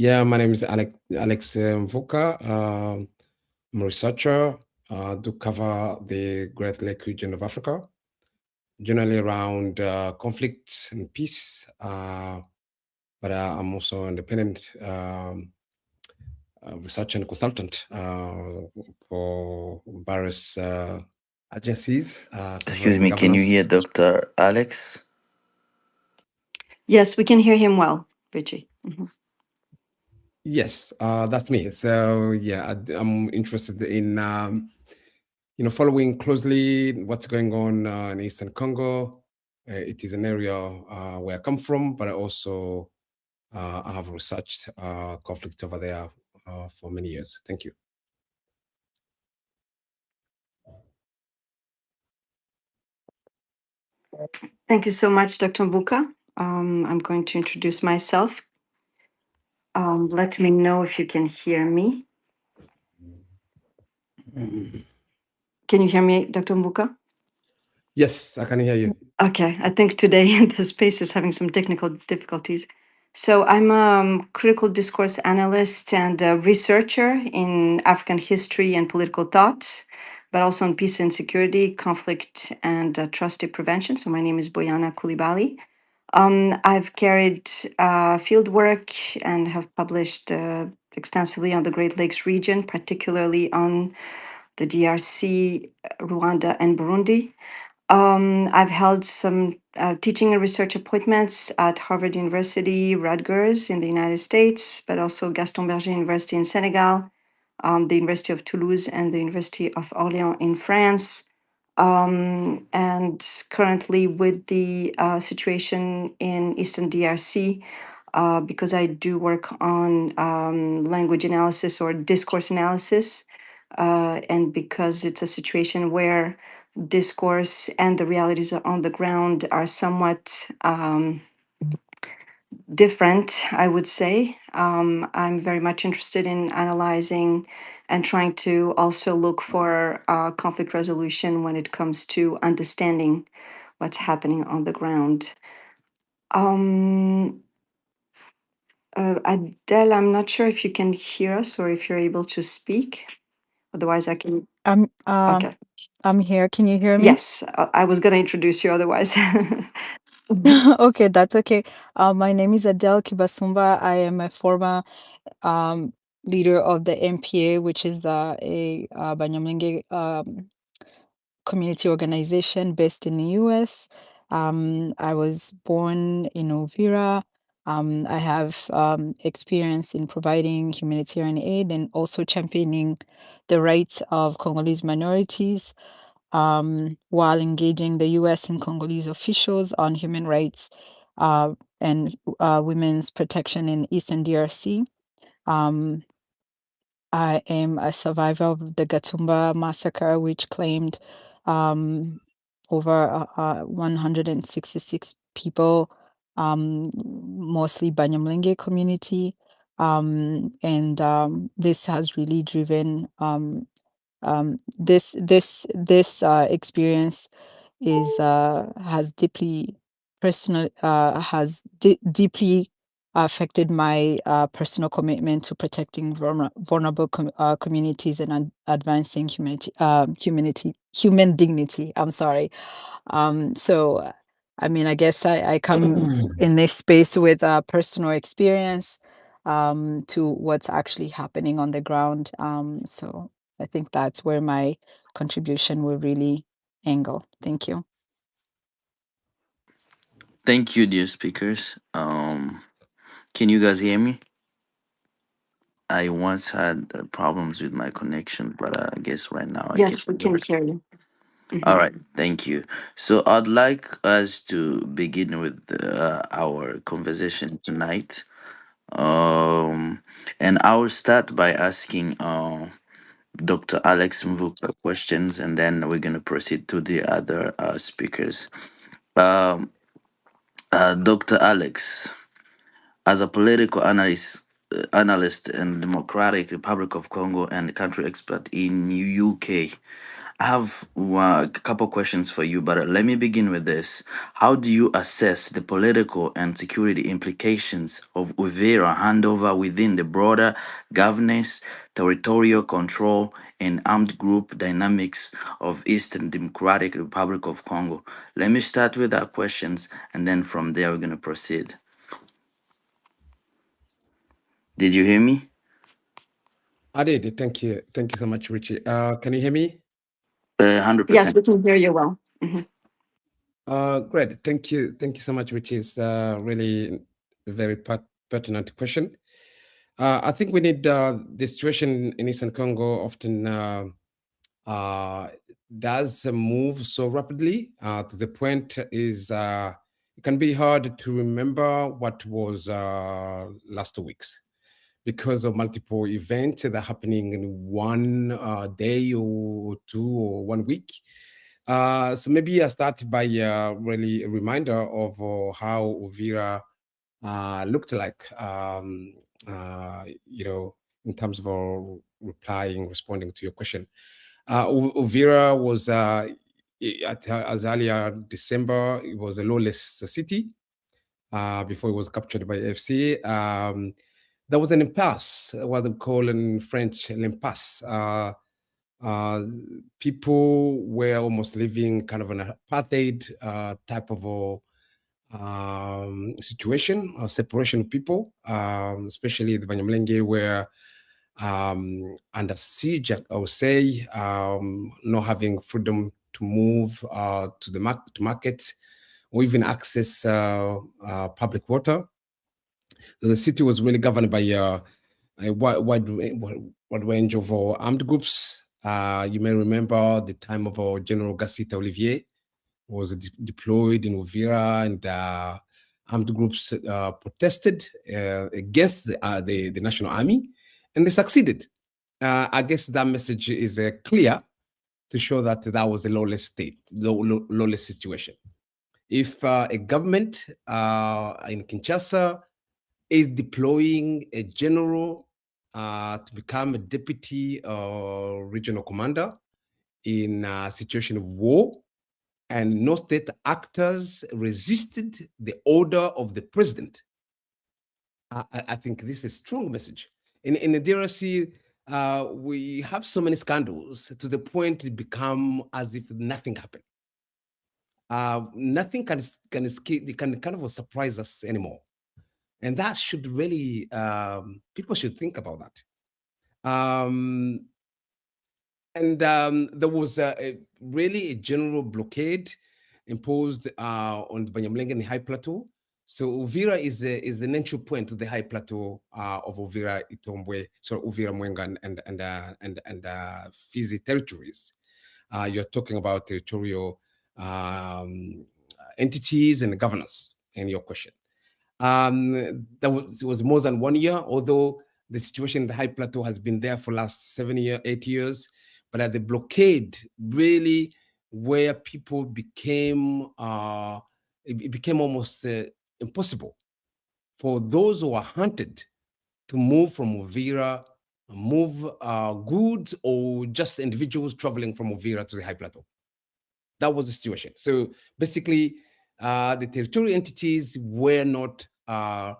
Yeah, my name is Alex Mvuka. I'm a researcher. Do cover the Great Lake region of Africa, generally around conflict and peace. But I'm also independent researcher and consultant for various agencies Excuse covering me, can you governance. hear Dr. Alex? Yes, we can hear him well, Richie. Yes, that's me. So yeah, I'm interested in following closely what's going on in Eastern Congo. It is an area where I come from, but I also I have researched conflict over there for many years. Thank you. Thank you so much, Dr. Mbuka. I'm going to introduce myself. Let me know if you can hear me. Can you hear me, Dr. Mbuka? Yes, I can hear you. Okay, I think today the space is having some technical difficulties. So I'm a critical discourse analyst and a researcher in African history and political thought, but also on peace and security, conflict and trusted prevention. So my name is Boyana Koulibaly. I've carried field work and have published extensively on the Great Lakes region, particularly on the DRC, Rwanda, and Burundi. I've held some teaching and research appointments at Harvard University, Rutgers in the United States, but also Gaston Berger University in Senegal, the University of Toulouse, and the University of Orléans in France. And currently, with the situation in Eastern DRC, because I do work on language analysis or discourse analysis, and because it's a situation where discourse and the realities on the ground are somewhat different, I would say. I'm very much interested in analyzing and trying to also look for conflict resolution when it comes to understanding what's happening on the ground. Um, Adele, I'm not sure if you can hear us or if you're able to speak. Otherwise, I can. I'm Okay. I'm here. Can you hear me? Yes, I was going to introduce you otherwise. Okay, that's okay. My name is Adele Kibasumba. I am a former um, leader of the MPA, which is a Banyamulenge community organization based in the US. I was born in Uvira. I have experience in providing humanitarian aid and also championing the rights of Congolese minorities while engaging the US and Congolese officials on human rights and women's protection in Eastern DRC. Um, I am a survivor of the Gatumba massacre, which claimed um, over 166 people, mostly Banyamulenge community. And this has really driven this experience is has deeply personal has deeply affected my personal commitment to protecting vulnerable communities and advancing human dignity. I'm sorry. So I mean, I guess I come in this space with personal experience to what's actually happening on the ground. So I think that's where my contribution will really angle. Thank you. Thank you, dear speakers. Can you guys hear me? I once had problems with my connection, but I guess right now I can. Yes, we can hear you. All Mhm. right, thank you. So I'd like us to begin with our conversation tonight. And I'll start by asking Dr. Alex Mvuka questions, and then we're going to proceed to the other speakers. Um, Dr. Alex, as a political analyst in Democratic Republic of Congo and country expert in UK, I have a couple questions for you, but let me begin with this. How do you assess the political and security implications of Uvira handover within the broader governance, territorial control, and armed group dynamics of Eastern Democratic Republic of Congo? Let me start with our questions, and then from there we're going to proceed. Did you hear me? I did. Thank you. Thank you so much, Richie. Can you hear me? 100%. Yes, we can hear you well. Great. Thank you. Thank you so much, Richie. It's really a very pertinent question. I think we need the situation in Eastern Congo often does move so rapidly to the point is it can be hard to remember what was last 2 weeks because of multiple events that are happening in one day or two or 1 week. So maybe I start by really a reminder of how Uvira looked like, in terms of responding to your question. Uvira was, as earlier December, it was a lawless city before it was captured by AFC. There was an impasse, what they call in French, l'impasse. People were almost living kind of an apartheid type of situation, separation of people, especially the Banyamulenge were under siege, I would say, not having freedom to move to the market or even access public water. The city was really governed by a wide range of armed groups. You may remember the time of General Gassita Olivier was deployed in Uvira, and armed groups protested against the national army, and they succeeded. I guess that message is clear to show that that was a lawless state, lawless situation. If a government in Kinshasa is deploying a general to become a deputy regional commander in a situation of war, and no state actors resisted the order of the president, I think this is a strong message. In the DRC, we have so many scandals to the point it become as if nothing happened. Nothing can kind of surprise us anymore. And that should really, people should think about that. There was really a general blockade imposed on the Banyamulenge in the high plateau. So Uvira is an entry point to the high plateau of Uvira Itombwe, Uvira Mwenga and Fizi territories. You're talking about territorial entities and governance in your question. It was more than 1 year, although the situation in the high plateau has been there for the last 8 years. But at the blockade, really, where people became, it became almost impossible for those who are hunted to move from Uvira, move goods or just individuals traveling from Uvira to the high plateau. That was the situation. So basically, the territorial entities were not under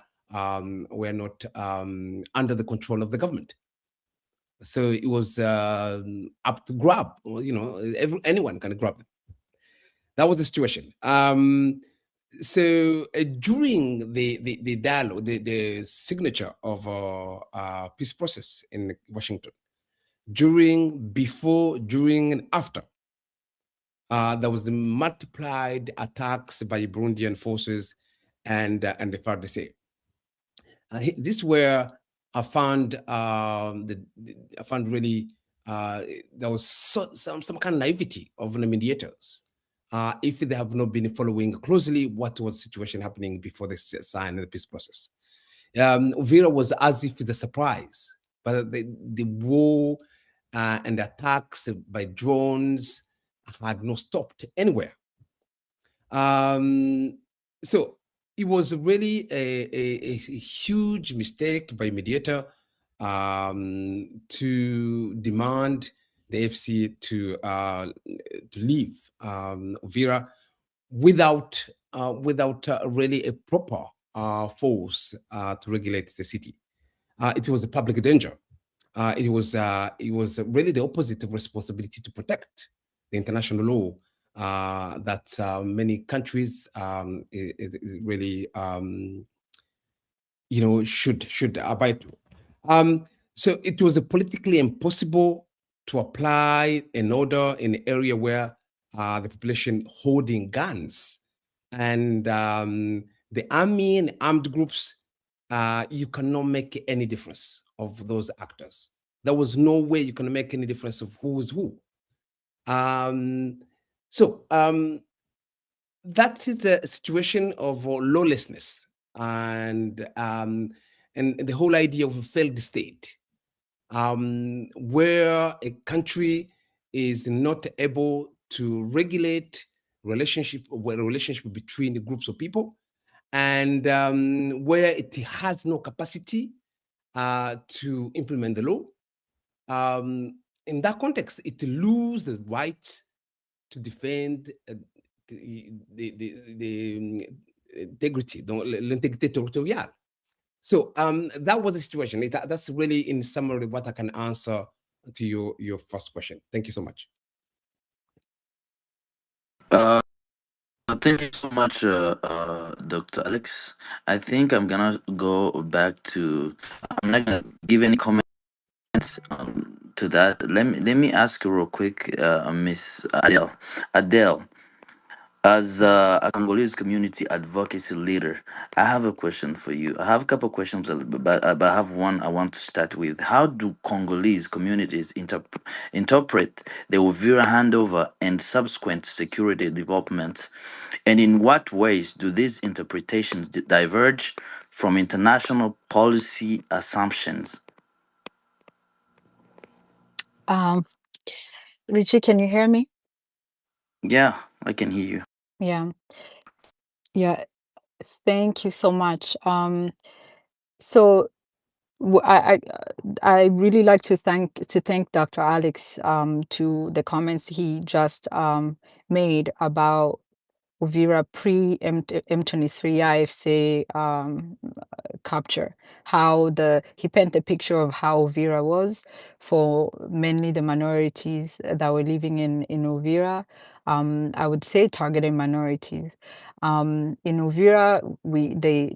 the control of the government. So it was up to grab. Anyone can grab them. That was the situation. So during the dialogue, the signature of peace process in Washington, before, during, and after, there was multiplied attacks by Burundian forces and the FARDC. This where I found really there was some kind of naivety of the mediators. If they have not been following closely what was the situation happening before they signed the peace process. Uvira was as if the surprise, but the war and the attacks by drones had not stopped anywhere. So it was really a huge mistake by mediator to demand the FC to leave Uvira without really a proper force to regulate the city. It was a public danger. It was really the opposite of responsibility to protect the international law that many countries really should abide to. So it was politically impossible to apply an order in an area where the population holding guns, and the army and armed groups, you cannot make any difference of those actors. There was no way you can make any difference of who is who. So that is the situation of lawlessness and the whole idea of a failed state, where a country is not able to regulate relationship between the groups of people, and where it has no capacity to implement the law. In that context, it loses the right to defend the integrity, l'intégrité territoriale. So that was the situation. That's really, in summary, what I can answer to your first question. Thank you so much. Thank you so much, Dr. Alex. I think I'm gonna go back to. I'm not gonna give any comments to that. Let me ask you real quick, Miss Adele. Adele, as a Congolese community advocacy leader, I have a question for you. I have a couple of questions, but I have one I want to start with. How do Congolese communities interpret the Uvira handover and subsequent security developments? And in what ways do these interpretations diverge from international policy assumptions? Um, Richie, can you hear me? Yeah, I can hear you. Yeah. Yeah. Thank you so much. So I really like to thank Dr. Alex to the comments he just made about Uvira pre M23 IFC capture, how he painted a picture of how Uvira was for mainly the minorities that were living in Uvira. I would say targeted minorities. In Uvira,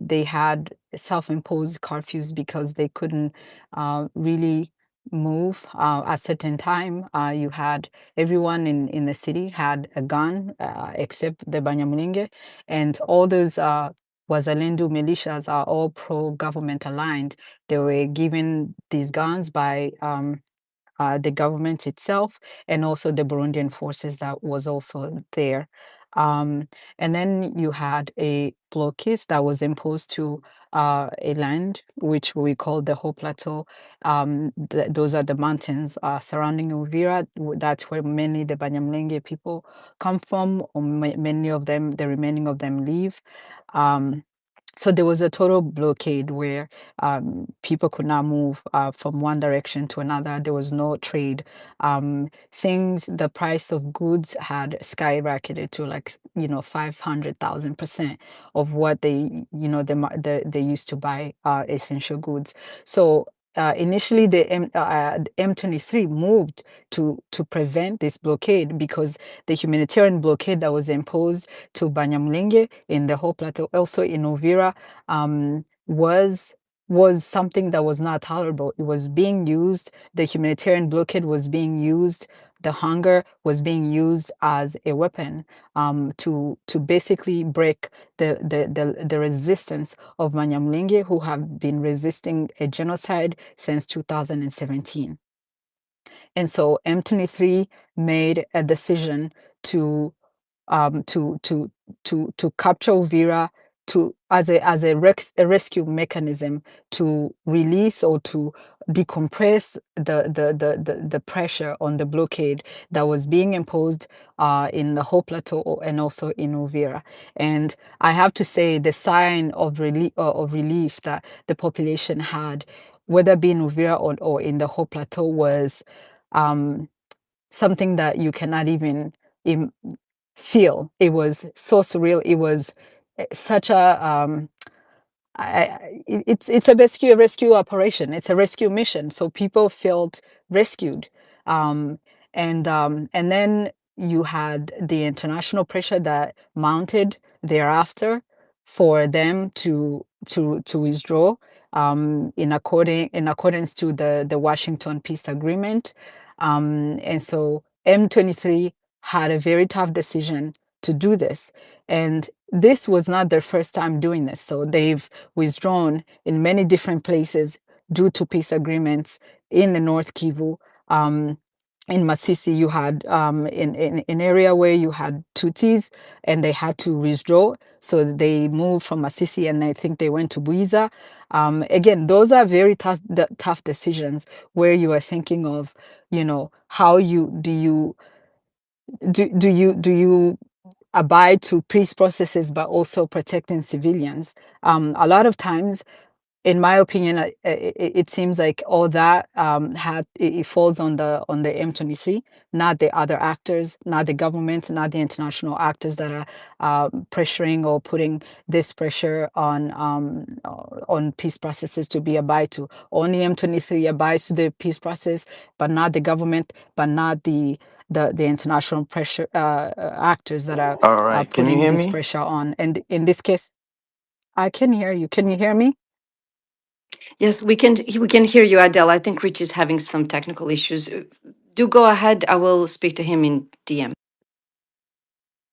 they had self-imposed curfews because they couldn't really move at certain time. You had everyone in the city had a gun except the Banyamulenge, and all those Wazalendo militias are all pro-government aligned. They were given these guns by the government itself, and also the Burundian forces that was also there. And then you had a blockade that was imposed to a land which we call the Whole Plateau. Those are the mountains surrounding Uvira. That's where many the Banyamulenge people come from, or many of them, the remaining of them, live. So there was a total blockade where people could not move from one direction to another. There was no trade. The price of goods had skyrocketed to 500,000% of what they used to buy essential goods. So initially, the M23 moved to prevent this blockade, because the humanitarian blockade that was imposed to Banyamulenge in the whole plateau, also in Uvira, was something that was not tolerable. It was being used. The humanitarian blockade was being used. The hunger was being used as a weapon to basically break the resistance of Banyamulenge, who have been resisting a genocide since 2017. And so M23 made a decision to capture Uvira as a rescue mechanism to release or to decompress the pressure on the blockade that was being imposed in the whole plateau and also in Uvira. And I have to say, the sign of relief that the population had, whether being Uvira or in the whole plateau, was something that you cannot even feel. It was so surreal. It was such a it's a rescue operation. It's a rescue mission. So people felt rescued, um, and then you had the international pressure that mounted thereafter for them to withdraw, in accordance to the Washington Peace Agreement, and so M23 had a very tough decision to do this, and this was not their first time doing this. So they've withdrawn in many different places due to peace agreements in the North Kivu. In Masisi, you had in an area where you had Tutsis, and they had to withdraw. So they moved from Masisi, and I think they went to Buiza. Again, those are very tough decisions where you are thinking of, how do you abide to peace processes, but also protecting civilians. A lot of times, in my opinion, it seems like all that it falls on the M23, not the other actors, not the government, not the international actors that are pressuring or putting this pressure on peace processes to be abide to. Only M23 abides to the peace process, but not the government, but not the international pressure actors that are All right, can you putting hear this me? pressure on. And in this case, I can hear you. Can you hear me? Yes, we can hear you, Adele. I think Rich is having some technical issues. Do go ahead. I will speak to him in DM.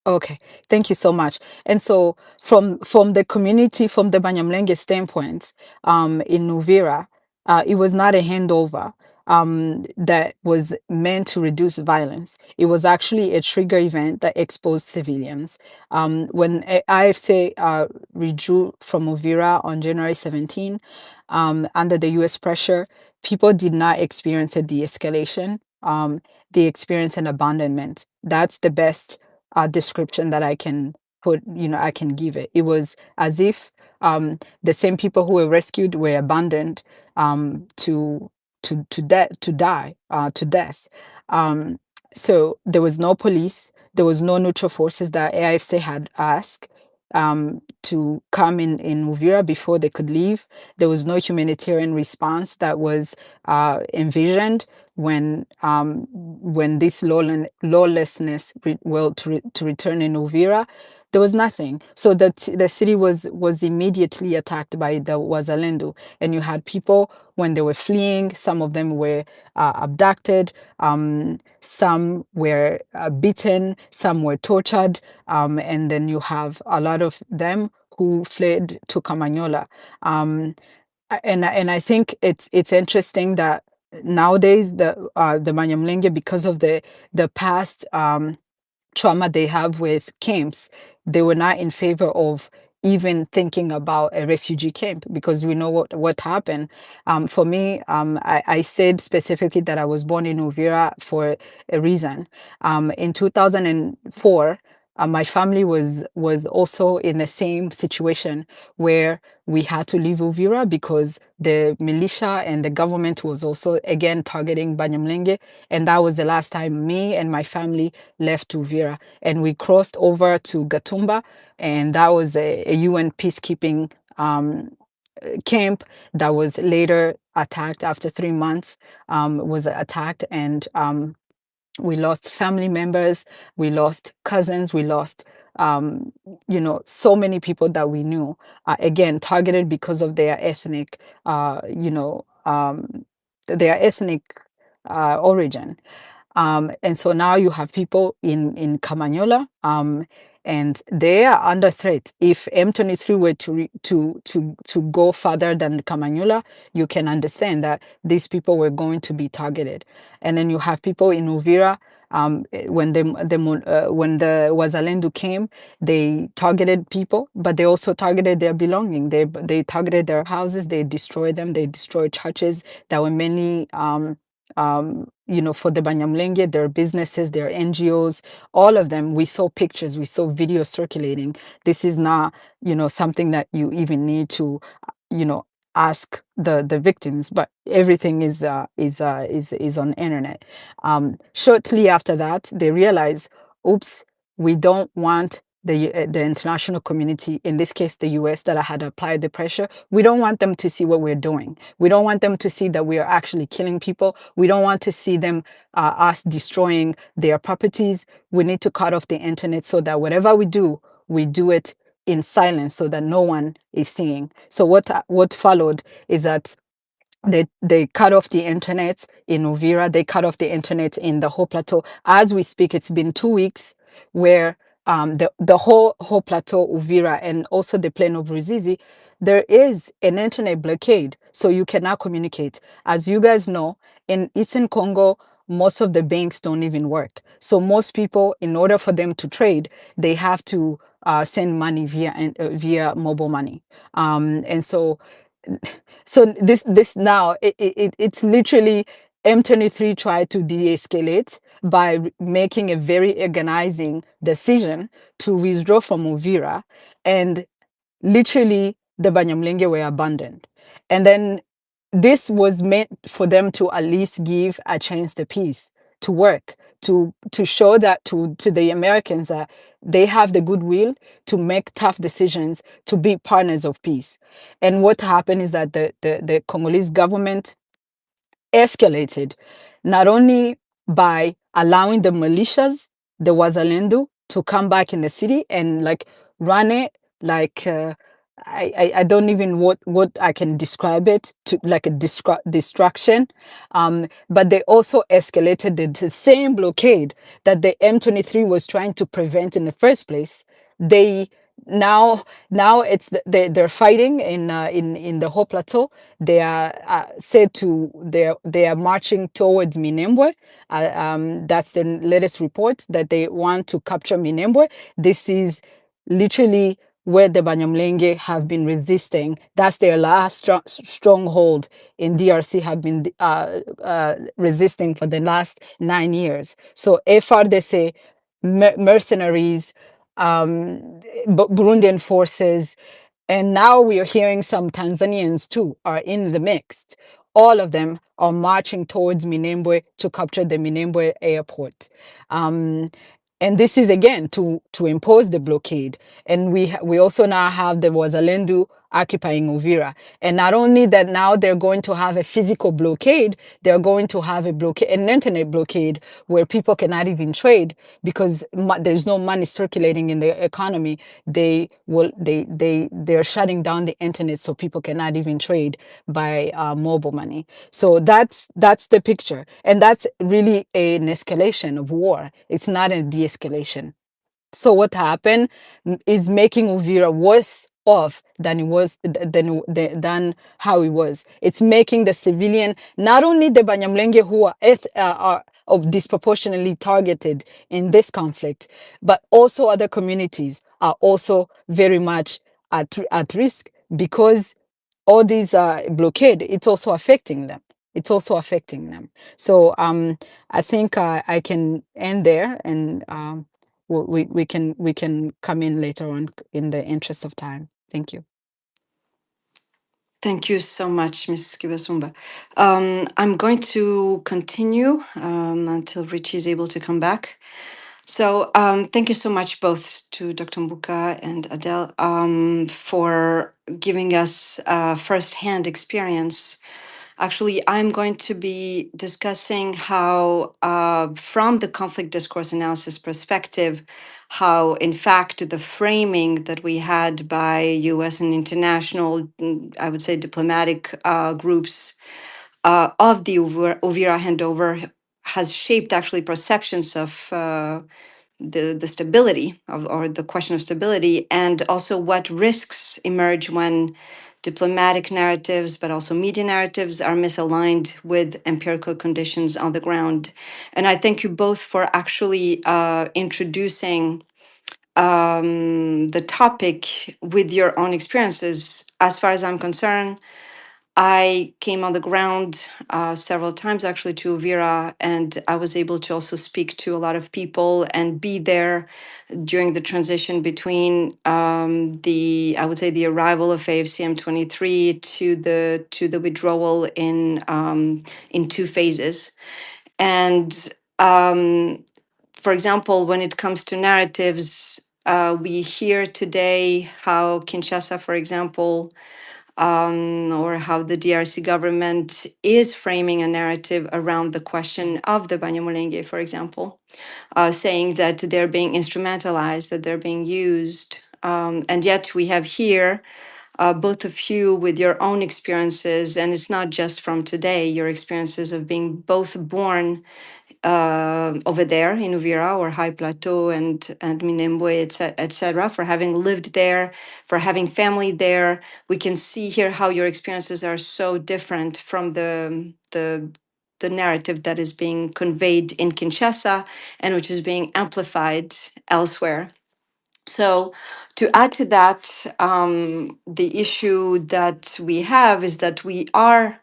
Okay, thank you so much. And so, from the community, from the Banyamulenge standpoint, in Uvira, it was not a handover that was meant to reduce violence. It was actually a trigger event that exposed civilians. When IFC withdrew from Uvira on January 17, under the U.S. pressure, people did not experience a de-escalation. They experienced an abandonment. That's the best description that I can I can give it. It was as if the same people who were rescued were abandoned to die to death. Um, so there was no police, there was no neutral forces that AIFC had asked to come in Uvira before they could leave. There was no humanitarian response that was envisioned when this lawlessness to return in Uvira. There was nothing. So the city was immediately attacked by the Wazalendo, and you had people when they were fleeing. Some of them were abducted, some were beaten, some were tortured, and then you have a lot of them who fled to Kamanyola. And I think it's interesting that nowadays the Banyamulenge, because of the past trauma they have with camps, they were not in favor of even thinking about a refugee camp, because we know what happened. For me, I said specifically that I was born in Uvira for a reason. In 2004, my family was also in the same situation where we had to leave Uvira because the militia and the government was also again targeting Banyamulenge, and that was the last time me and my family left Uvira, and we crossed over to Gatumba, and that was a UN peacekeeping camp that was later attacked after 3 months. Was attacked, and we lost family members, we lost cousins, we lost so many people that we knew, again targeted because of their ethnic origin. And so now you have people in Camanyola, and they are under threat. If M23 were to go further than Camanyola, you can understand that these people were going to be targeted. And then you have people in Uvira. When the Wazalendo came, they targeted people, but they also targeted their belonging. They targeted their houses. They destroyed them. They destroyed churches that were mainly for the Banyamulenge, their businesses, their NGOs, all of them. We saw pictures, we saw videos circulating. This is not, something that you even need to, ask the victims, but everything is on internet. Shortly after that, they realize, oops, we don't want the international community, in this case the US, that had applied the pressure. We don't want them to see what we're doing. We don't want them to see that we are actually killing people. We don't want to see them us destroying their properties. We need to cut off the internet so that whatever we do it in silence so that no one is seeing. So what followed is that they cut off the internet in Uvira. They cut off the internet in the whole plateau. As we speak, it's been 2 weeks where the whole plateau, Uvira, and also the plain of Ruzizi, there is an internet blockade. So you cannot communicate. As you guys know, in Eastern Congo, most of the banks don't even work. So most people, in order for them to trade, they have to send money via mobile money. And so this now it's literally M23 tried to de-escalate by making a very organizing decision to withdraw from Uvira, and literally the Banyamulenge were abandoned. And then this was meant for them to at least give a chance to peace, to work, to show that to the Americans that they have the goodwill to make tough decisions, to be partners of peace. And what happened is that the Congolese government escalated, not only by allowing the militias, the Wazalendo, to come back in the city and like run it like I don't even what I can describe it to, like a distraction. But they also escalated the same blockade that the M23 was trying to prevent in the first place. They now it's they're fighting in the whole plateau. They are said to they are marching towards Minembwe. That's the latest report, that they want to capture Minembwe. This is literally where the Banyamulenge have been resisting. That's their last stronghold in DRC, have been resisting for the last 9 years. So FRDC, mercenaries, Burundian forces, and now we are hearing some Tanzanians too are in the mix. All of them are marching towards Minembwe to capture the Minembwe airport. And this is again to impose the blockade. And we also now have the Wazalendu occupying Uvira. And not only that, now they're going to have a physical blockade, they're going to have a blockade, an internet blockade, where people cannot even trade because there's no money circulating in the economy. They're shutting down the internet so people cannot even trade by mobile money. So that's the picture, and that's really an escalation of war. It's not a de-escalation. So what happened is making Uvira worse off than it was than how it was. It's making the civilian, not only the Banyamulenge who are disproportionately targeted in this conflict, but also other communities are also very much at risk, because all these blockade, it's also affecting them. It's also affecting them. So I think I can end there, and we can come in later on in the interest of time. Thank you. Thank you so much, Mrs. Kibasumba. I'm going to continue until Richie is able to come back. So thank you so much both to Dr. Mbuka and Adele for giving us firsthand experience. Actually, I'm going to be discussing how, from the conflict discourse analysis perspective, how, in fact, the framing that we had by US and international, I would say, diplomatic groups of the Uvira handover has shaped actually perceptions of the stability of, or the question of stability, and also what risks emerge when diplomatic narratives, but also media narratives, are misaligned with empirical conditions on the ground. And I thank you both for actually introducing the topic with your own experiences. As far as I'm concerned, I came on the ground several times actually to Uvira, and I was able to also speak to a lot of people and be there during the transition between I would say the arrival of AFCM 23 to the withdrawal in two phases. And for example, when it comes to narratives, we hear today how Kinshasa, for example, or how the DRC government is framing a narrative around the question of the Banyamulenge, for example, saying that they're being instrumentalized, that they're being used. And yet we have here both of you with your own experiences, and it's not just from today, your experiences of being both born over there in Uvira or High Plateau and Minembwe, etc., for having lived there, for having family there. We can see here how your experiences are so different from the narrative that is being conveyed in Kinshasa and which is being amplified elsewhere. So, to add to that, the issue that we have is that we are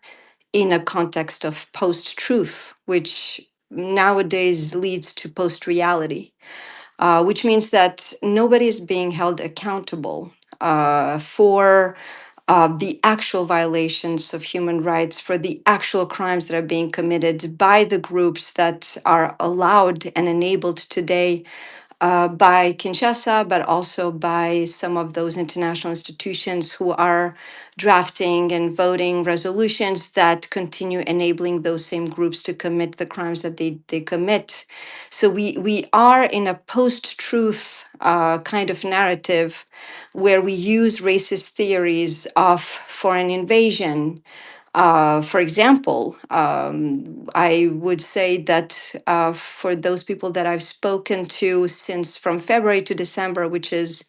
in a context of post truth, which nowadays leads to post reality, which means that nobody is being held accountable for the actual violations of human rights, for the actual crimes that are being committed by the groups that are allowed and enabled today by Kinshasa, but also by some of those international institutions who are drafting and voting resolutions that continue enabling those same groups to commit the crimes that they commit. So we are in a post-truth kind of narrative where we use racist theories of foreign invasion. For example, I would say that for those people that I've spoken to since from February to December, which is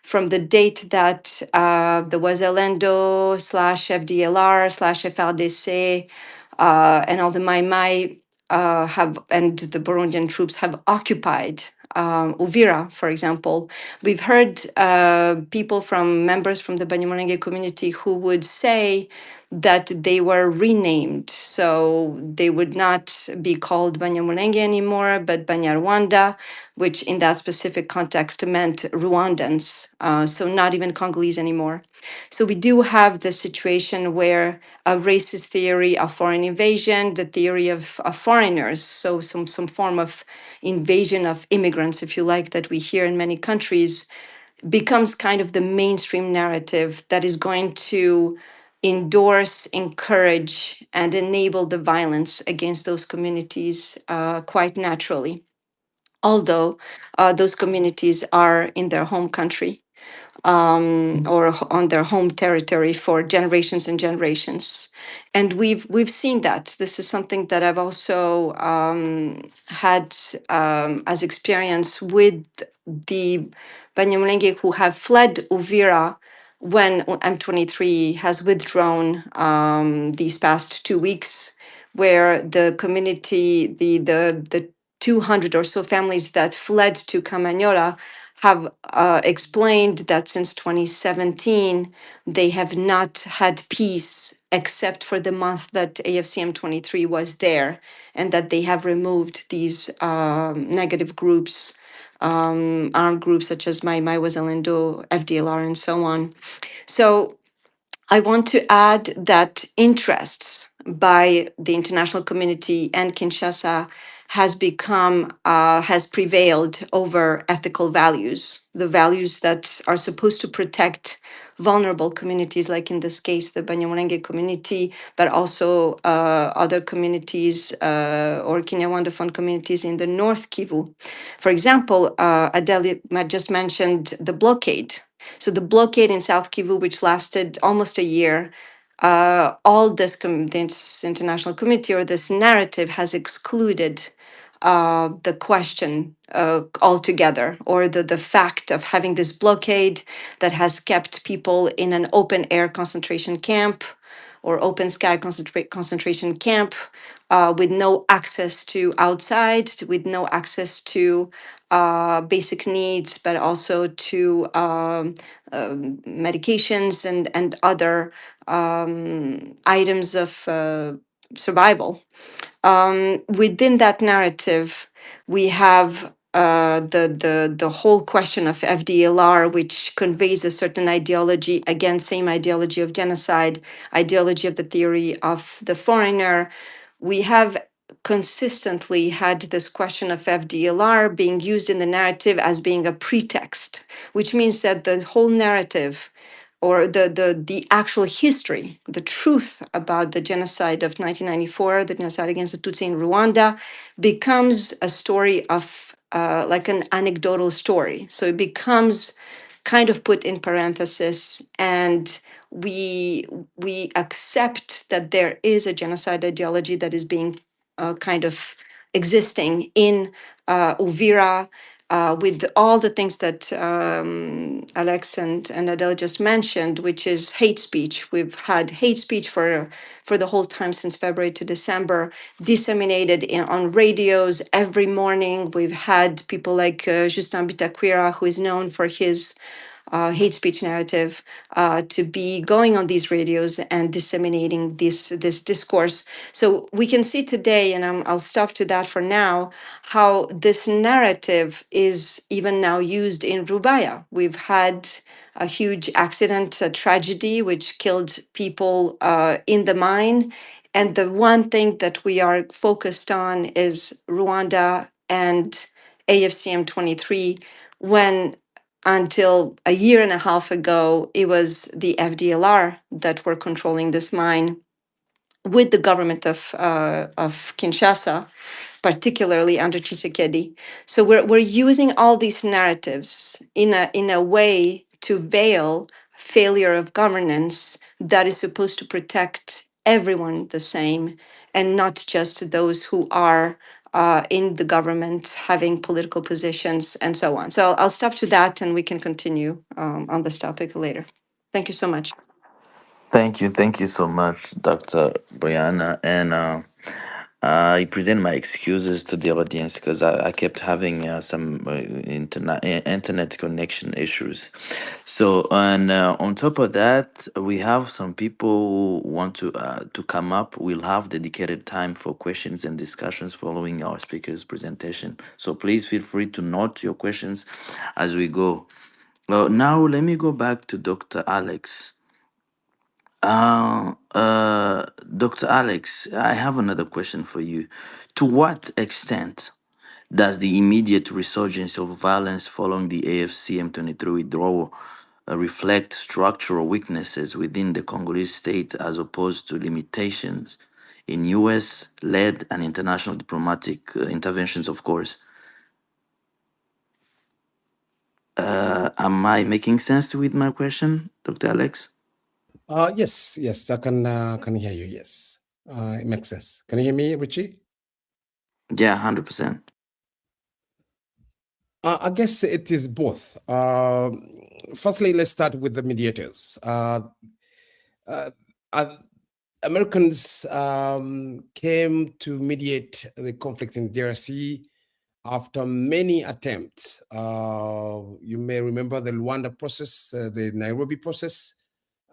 from the date that the Wazalendo slash FDLR slash FRDC and all the Mai Mai have, and the Burundian troops have occupied Uvira, for example. We've heard people from members from the Banyamulenge community who would say that they were renamed. So they would not be called Banyamulenge anymore, but Banyarwanda, which in that specific context meant Rwandans. So not even Congolese anymore. So we do have the situation where a racist theory of foreign invasion, the theory of foreigners, so some form of invasion of immigrants, if you like, that we hear in many countries, becomes kind of the mainstream narrative that is going to endorse, encourage, and enable the violence against those communities quite naturally, although those communities are in their home country or on their home territory for generations and generations. And we've seen that. This is something that I've also had as experience with the Banyamulenge who have fled Uvira when M23 has withdrawn these past 2 weeks, where the community, the 200 or so families that fled to Camanyola have explained that since 2017, they have not had peace except for the month that AFCM 23 was there, and that they have removed these negative groups, armed groups such as Mai Wazalendo, FDLR, and so on. So I want to add that interests by the international community and Kinshasa has prevailed over ethical values, the values that are supposed to protect vulnerable communities, like in this case, the Banyamulenge community, but also other communities or Kinyarwanda communities in the North Kivu. For example, Adele just mentioned the blockade. So the blockade in South Kivu, which lasted almost a year, all this international community or this narrative has excluded the question altogether, or the fact of having this blockade that has kept people in an open air concentration camp or open sky concentration camp, with no access to outside, with no access to basic needs, but also to medications and other items of survival. Within that narrative, we have the whole question of FDLR, which conveys a certain ideology, again, same ideology of genocide, ideology of the theory of the foreigner. We have consistently had this question of FDLR being used in the narrative as being a pretext, which means that the whole narrative, or the actual history, the truth about the genocide of 1994, the genocide against the Tutsi in Rwanda, becomes a story of like an anecdotal story. So it becomes kind of put in parenthesis, and we accept that there is a genocide ideology that is being kind of existing in Uvira, with all the things that Alex and Adele just mentioned, which is hate speech. We've had hate speech for the whole time since February to December, disseminated on radios every morning. We've had people like Justin Bitakwira, who is known for his hate speech narrative, to be going on these radios and disseminating this discourse. So we can see today, and I'll stop to that for now, how this narrative is even now used in Rubaya. We've had a huge accident, a tragedy, which killed people in the mine. And the one thing that we are focused on is Rwanda and AFCM 23, when until a year and a half ago, it was the FDLR that were controlling this mine with the government of Kinshasa, particularly under Tshisekedi. So we're using all these narratives in a way to veil failure of governance that is supposed to protect everyone the same, and not just those who are in the government having political positions and so on. So I'll stop to that, and we can continue on this topic later. Thank you so much. Thank you so much, Dr. Brianna. And I present my excuses to the audience because I kept having some internet connection issues. So, and on top of that, we have some people who want to come up. We'll have dedicated time for questions and discussions following our speaker's presentation. So please feel free to note your questions as we go. Well, now let me go back to Dr. Alex. Dr. Alex, I have another question for you. To what extent does the immediate resurgence of violence following the AFC M23 withdrawal reflect structural weaknesses within the Congolese state as opposed to limitations in US led and international diplomatic interventions, of course? Am I making sense with my question, Dr. Alex? Yes, I can hear you. Yes, it makes sense. Can you hear me, Richie? Yeah, 100%. I guess it is both. Firstly, let's start with the mediators. Uh, Americans came to mediate the conflict in DRC after many attempts. You may remember the Rwanda process, the Nairobi process,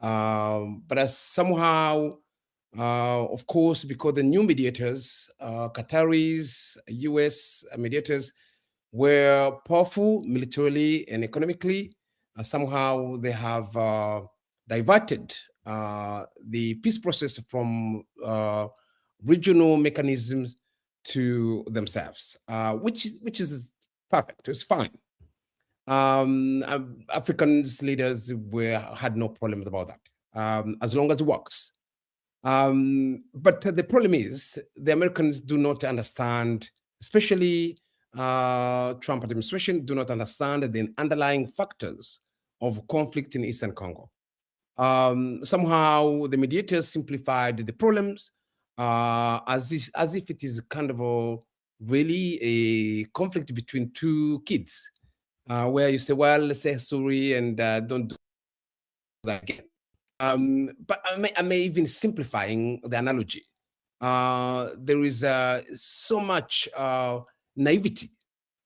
but somehow, of course, because the new mediators, Qataris, US mediators, were powerful militarily and economically, somehow they have diverted the peace process from regional mechanisms to themselves, which is perfect. It's fine. Africans leaders had no problems about that, as long as it works. But the problem is the Americans do not understand, especially Trump administration, do not understand the underlying factors of conflict in Eastern Congo. Somehow the mediators simplified the problems as if it is kind of really a conflict between two kids, where you say, well, let's say sorry and don't do that again. But I may even simplifying the analogy. There is so much naivety.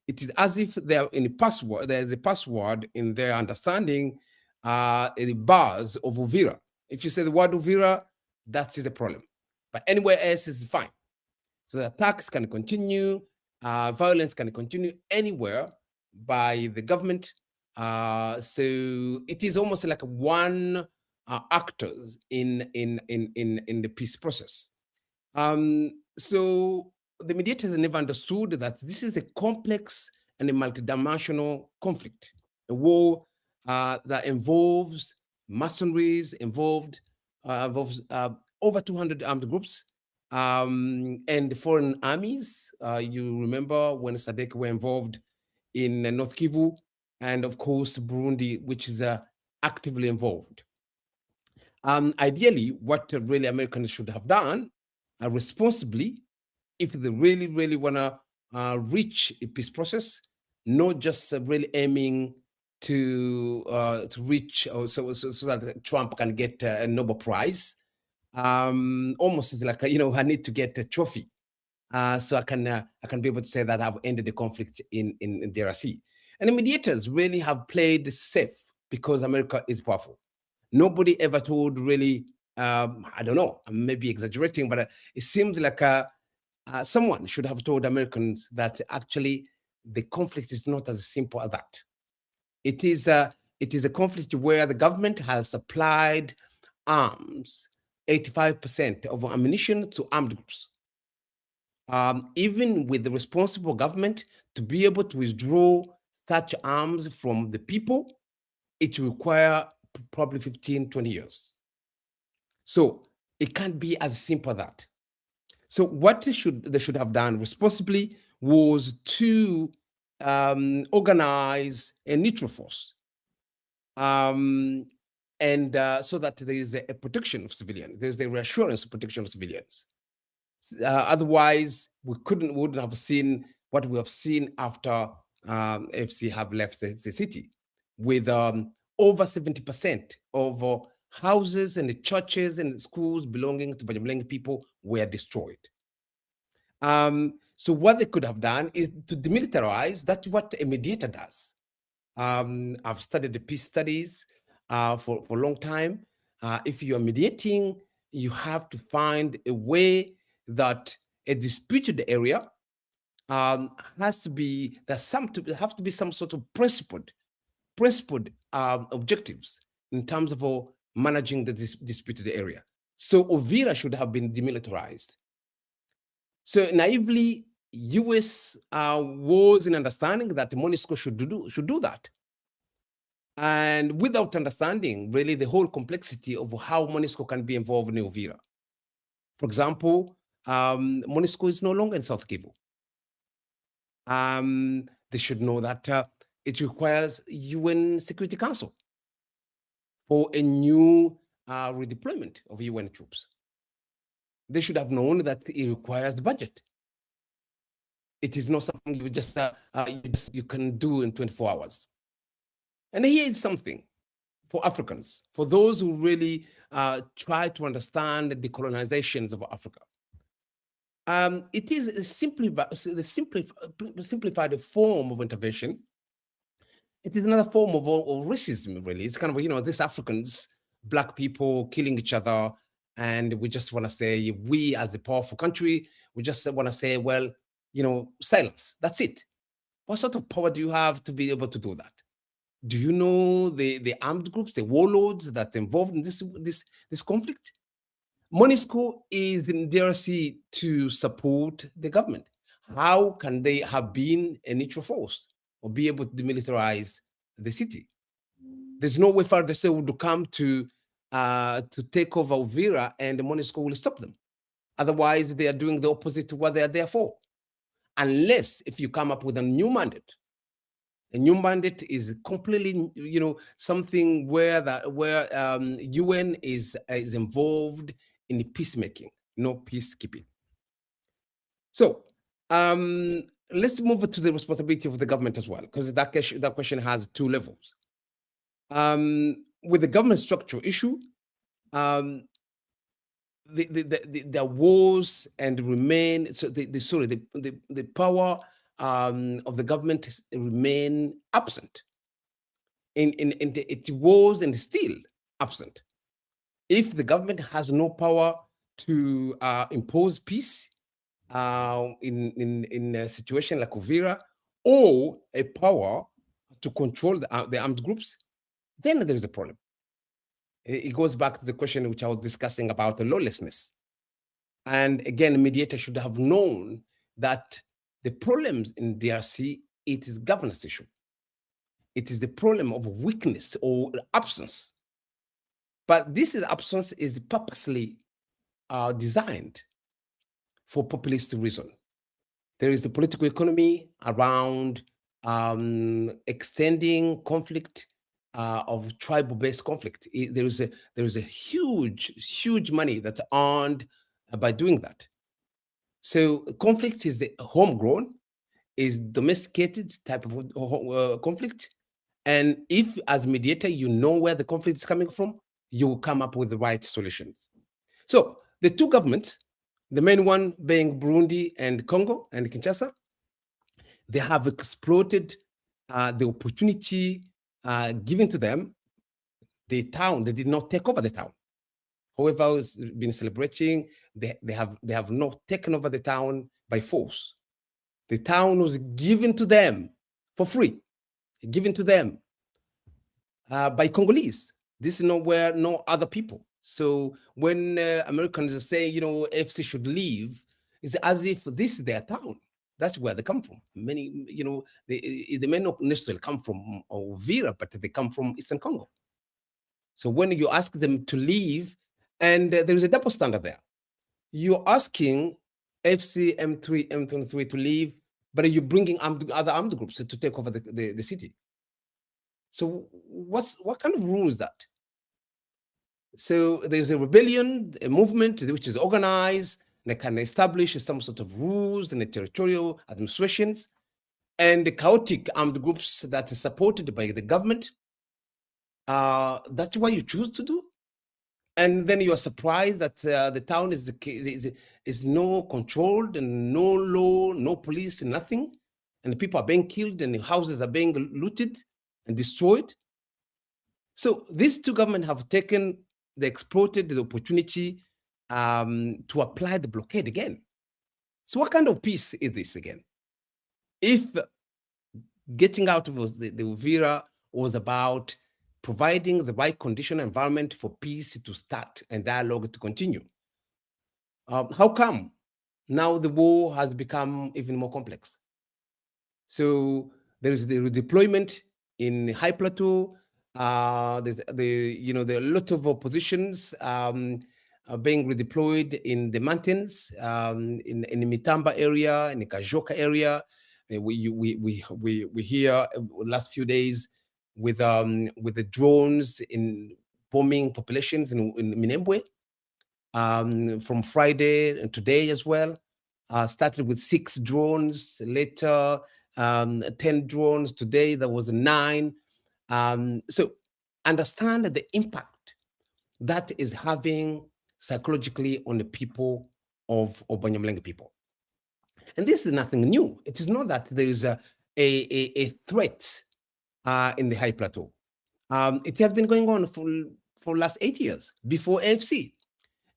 It is as if they're in a password, there's a password in their understanding, the bars of Uvira. If you say the word Uvira, that is the problem. But anywhere else is fine. So the attacks can continue, violence can continue anywhere by the government. So it is almost like one actors in the peace process. So the mediators never understood that this is a complex and a multidimensional conflict, a war that involves mercenaries, involves over 200 armed groups, and foreign armies. You remember when SADC were involved in North Kivu, and of course Burundi, which is actively involved. Ideally, what really Americans should have done responsibly, if they really, really want to reach a peace process, not just really aiming to reach, so that Trump can get a Nobel Prize. Almost like I need to get a trophy, so I can be able to say that I've ended the conflict in DRC. And the mediators really have played safe because America is powerful. Nobody ever told really, I don't know, I may be exaggerating, but it seems like someone should have told Americans that actually the conflict is not as simple as that. It is a conflict where the government has supplied arms, 85% of ammunition to armed groups. Even with the responsible government to be able to withdraw such arms from the people, it requires probably 15, 20 years. So it can't be as simple as that. So what they should have done responsibly was to organize a neutral force, and so that there is a protection of civilians. There's the reassurance of protection of civilians. Otherwise, we wouldn't have seen what we have seen after FC have left the city, with over 70% of houses and the churches and the schools belonging to Banyamulenge people were destroyed. So what they could have done is to demilitarize. That's what a mediator does. I've studied the peace studies for a long time. If you are mediating, you have to find a way that a disputed area has to be, have to be some sort of principled objectives in terms of managing the disputed area. So Uvira should have been demilitarized. So naively, US was in understanding that MONUSCO should do that. And without understanding really the whole complexity of how MONUSCO can be involved in Uvira. For example, MONUSCO is no longer in South Kivu. They should know that it requires UN Security Council for a new redeployment of UN troops. They should have known that it requires the budget. It is not something you can do in 24 hours. And here is something for Africans, for those who really try to understand the colonizations of Africa. It is the simplified form of intervention. It is another form of racism, really. It's kind of, these Africans, Black people killing each other, and we just want to say, we as a powerful country, we just want to say, well, silence, that's it. What sort of power do you have to be able to do that? Do you know the armed groups, the warlords that are involved in this conflict? MONUSCO is in DRC to support the government. How can they have been a neutral force or be able to demilitarize the city? There's no way FARDC would come to take over Uvira and the MONUSCO will stop them. Otherwise, they are doing the opposite to what they are there for. Unless if you come up with a new mandate. A new mandate is completely, something where UN is involved in the peacemaking, no peacekeeping. So let's move to the responsibility of the government as well, because that question has two levels. With the government structure issue, the wars and remain, so the power of the government remain absent. It was and is still absent. If the government has no power to impose peace in a situation like Uvira, or a power to control the armed groups, then there is a problem. It goes back to the question which I was discussing about the lawlessness. And again, the mediator should have known that the problems in DRC, it is governance issue. It is the problem of weakness or absence. But this absence is purposely designed for populist reason. There is the political economy around extending conflict of tribal-based conflict. There is a huge money that's earned by doing that. So conflict is the homegrown, is domesticated type of conflict. And if as mediator, you know where the conflict is coming from, you will come up with the right solutions. So the two governments, the main one being Burundi and Congo and Kinshasa, they have exploited the opportunity given to them. The town, they did not take over the town. Whoever has been celebrating, they have not taken over the town by force. The town was given to them for free, given to them by Congolese. This is nowhere, no other people. So when Americans are saying, FC should leave, it's as if this is their town. That's where they come from. Many, they may not necessarily come from Uvira, but they come from Eastern Congo. So when you ask them to leave, and there is a double standard there. You're asking FC, M3, M23 to leave, but you're bringing other armed groups to take over the city. So what kind of rule is that? So there's a rebellion, a movement which is organized, they can establish some sort of rules in the territorial administrations, and the chaotic armed groups that are supported by the government. That's what you choose to do. And then you are surprised that the town is no controlled and no law, no police, nothing. And the people are being killed and the houses are being looted and destroyed. So these two governments have exploited the opportunity to apply the blockade again. So what kind of peace is this again? If getting out of the Uvira was about providing the right condition environment for peace to start and dialogue to continue, how come now the war has become even more complex? So there is the redeployment in the high plateau. There are a lot of oppositions being redeployed in the mountains, in the Mitamba area, in the Kajoka area. We hear last few days with the drones in bombing populations in Minembwe from Friday and today as well. Started with 6 drones, later 10 drones. Today there was 9. So understand the impact that is having psychologically on the people of Banyamulenge people. And this is nothing new. It is not that there is a threat in the high plateau. It has been going on for last 8 years before AFC.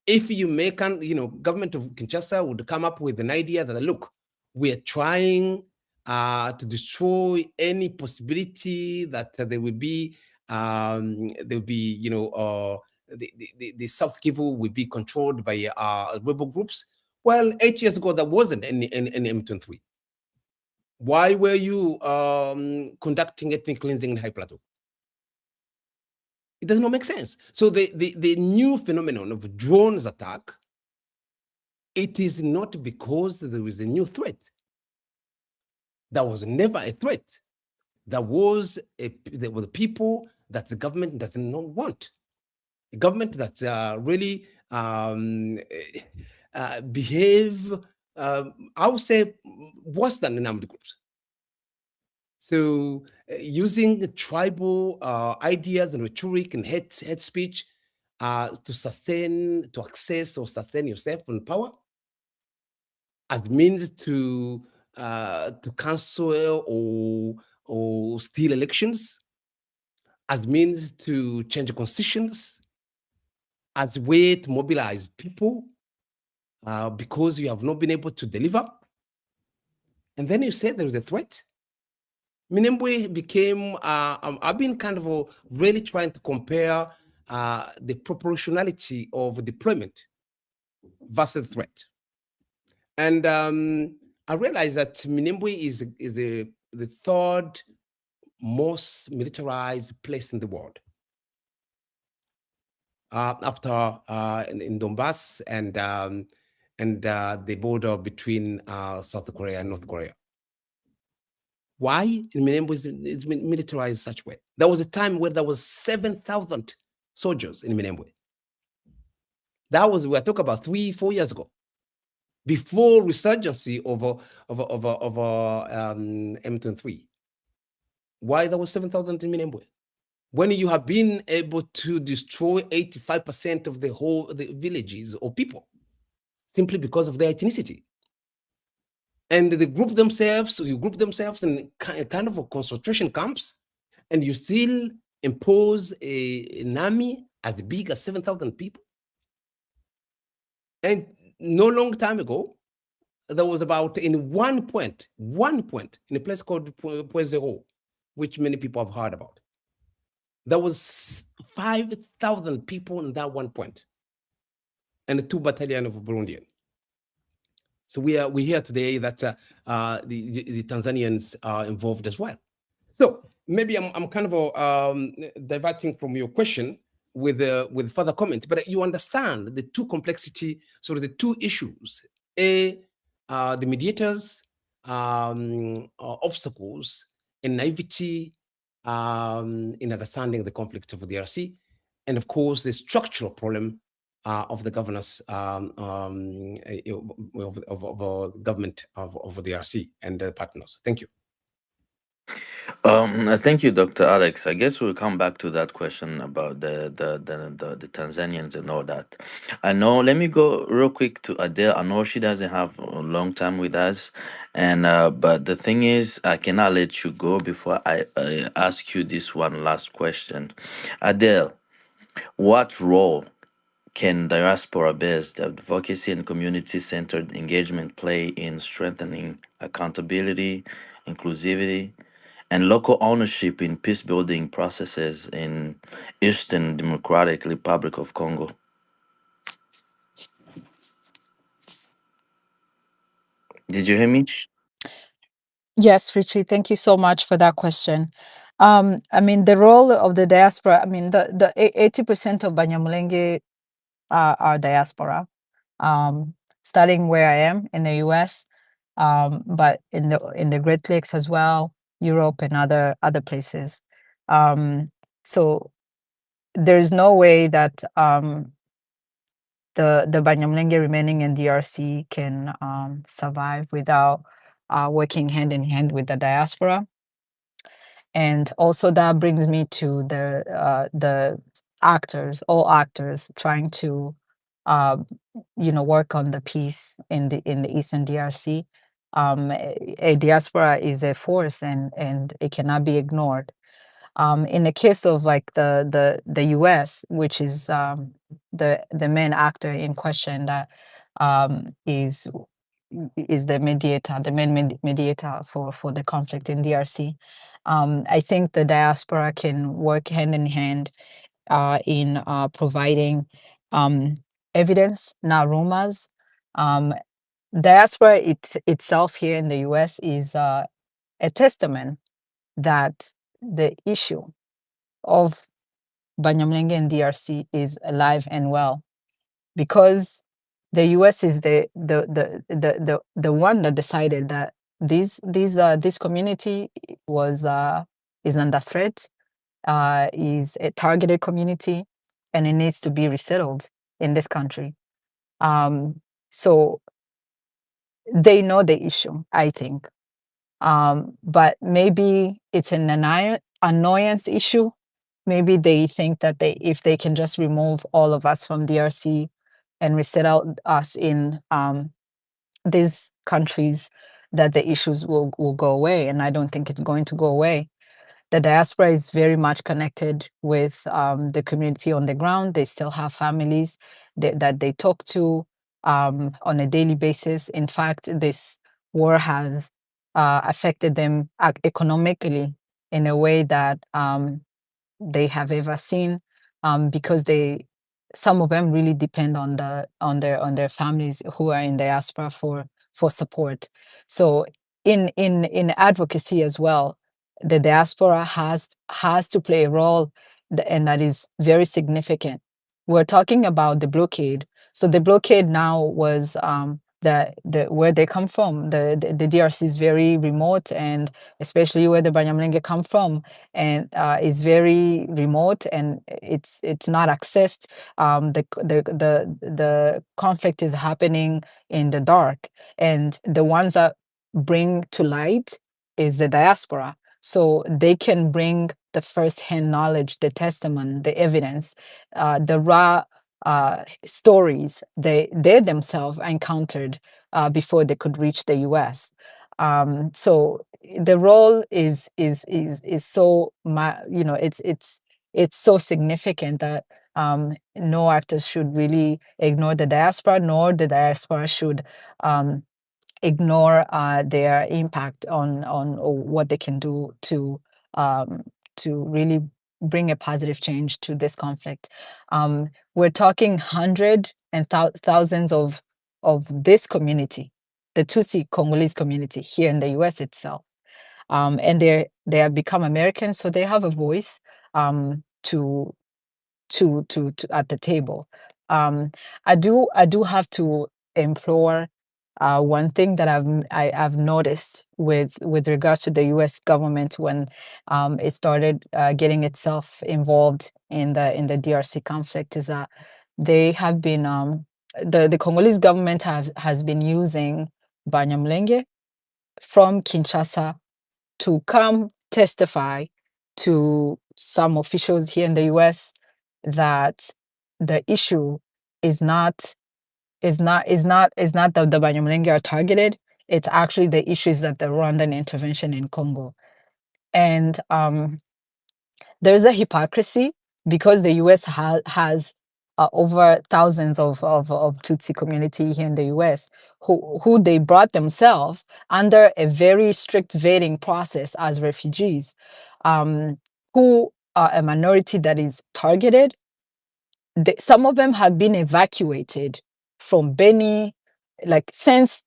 If you make, government of Kinshasa would come up with an idea that, look, we are trying to destroy any possibility that there will be, the South Kivu will be controlled by rebel groups. Well, 8 years ago, there wasn't any M23. Why were you conducting ethnic cleansing in high plateau? It does not make sense. So the new phenomenon of drones attack, it is not because there is a new threat. There was never a threat. There were people that the government does not want. A government that really behave, I would say, worse than the armed groups. So using tribal ideas and rhetoric and hate speech to sustain, to access or sustain yourself in power, as means to cancel or steal elections, as means to change constitutions, as a way to mobilize people because you have not been able to deliver. And then you say there is a threat. Minembwe became, I've been kind of really trying to compare the proportionality of deployment versus threat. And I realized that Minembwe is the third most militarized place in the world. After in Donbass and the border between South Korea and North Korea. Why in Minembwe is militarized such way? There was a time where there was 7,000 soldiers in Minembwe. That was, we're talking about 3-4 years ago, before resurgency of M23. Why there was 7,000 in Minembwe? When you have been able to destroy 85% of the villages or people, simply because of their ethnicity. And they group themselves, you group themselves in kind of a concentration camps, and you still impose an army as big as 7,000 people. And no long time ago, there was about in one point in a place called Point Zero, which many people have heard about. There was 5,000 people in that one point, and 2 battalions of Burundian. So we're here today that the Tanzanians are involved as well. So maybe I'm kind of diverting from your question with further comments, but you understand the two complexity, sort of the two issues: the mediators, obstacles, and naivety in understanding the conflict of the DRC, and of course the structural problem of the governance of government of the DRC and the partners. Thank you. Thank you, Dr. Alex. I guess we'll come back to that question about the Tanzanians and all that. I know. Let me go real quick to Adele. I know she doesn't have a long time with us, and but the thing is, I cannot let you go before I ask you this one last question. Adele, what role can diaspora-based advocacy and community-centered engagement play in strengthening accountability, inclusivity, and local ownership in peace-building processes in Eastern Democratic Republic of Congo? Did you hear me? Yes, Richie, thank you so much for that question. I mean, the role of the diaspora, I mean, the 80% of Banyamulenge are diaspora, starting where I am in the US, but in the Great Lakes as well, Europe and other places. So there's no way that the Banyamulenge remaining in DRC can survive without working hand in hand with the diaspora. And also that brings me to the actors, all actors trying to work on the peace in the Eastern DRC. A diaspora is a force, and it cannot be ignored. In the case of like the US, which is the main actor in question, that is the mediator, the main mediator for the conflict in DRC. I think the diaspora can work hand in hand in providing evidence, not rumors. Diaspora itself here in the US is a testament that the issue of Banyamulenge and DRC is alive and well, because the US is the one that decided that this community is under threat, is a targeted community, and it needs to be resettled in this country. So they know the issue, I think. But maybe it's an annoyance issue maybe they think that if they can just remove all of us from DRC and resettle us in these countries, that the issues will go away. And I don't think it's going to go away. The diaspora is very much connected with the community on the ground. They still have families that they talk to on a daily basis. In fact, this war has affected them economically in a way that they have ever seen, because some of them really depend on their families who are in diaspora for support. So in advocacy as well, the diaspora has to play a role, and that is very significant. We're talking about the blockade. So the blockade now was the where they come from. The DRC is very remote, and especially where the Banyamulenge come from, and is very remote, and it's not accessed. The conflict is happening in the dark, and the ones that bring to light is the diaspora. So they can bring the first-hand knowledge, the testimony, the evidence, the raw stories they themselves encountered before they could reach the U.S. So the role is so it's so significant that no actors should really ignore the diaspora, nor the diaspora should ignore their impact on what they can do to really bring a positive change to this conflict. We're talking hundreds and thousands of this community, the Tutsi Congolese community here in the U.S. itself, and they have become Americans, so they have a voice to at the table. I do have to implore one thing that I've noticed with regards to the U.S. government when it started getting itself involved in the DRC conflict is that they have been the Congolese government has been using Banyamulenge from Kinshasa to come testify to some officials here in the U.S. that the issue is not that the Banyamulenge are targeted. It's actually the issues that the Rwandan intervention in Congo. And there's a hypocrisy because the U.S. has over thousands of Tutsi community here in the U.S. who they brought themselves under a very strict vetting process as refugees, who are a minority that is targeted. Some of them have been evacuated from Beni, like since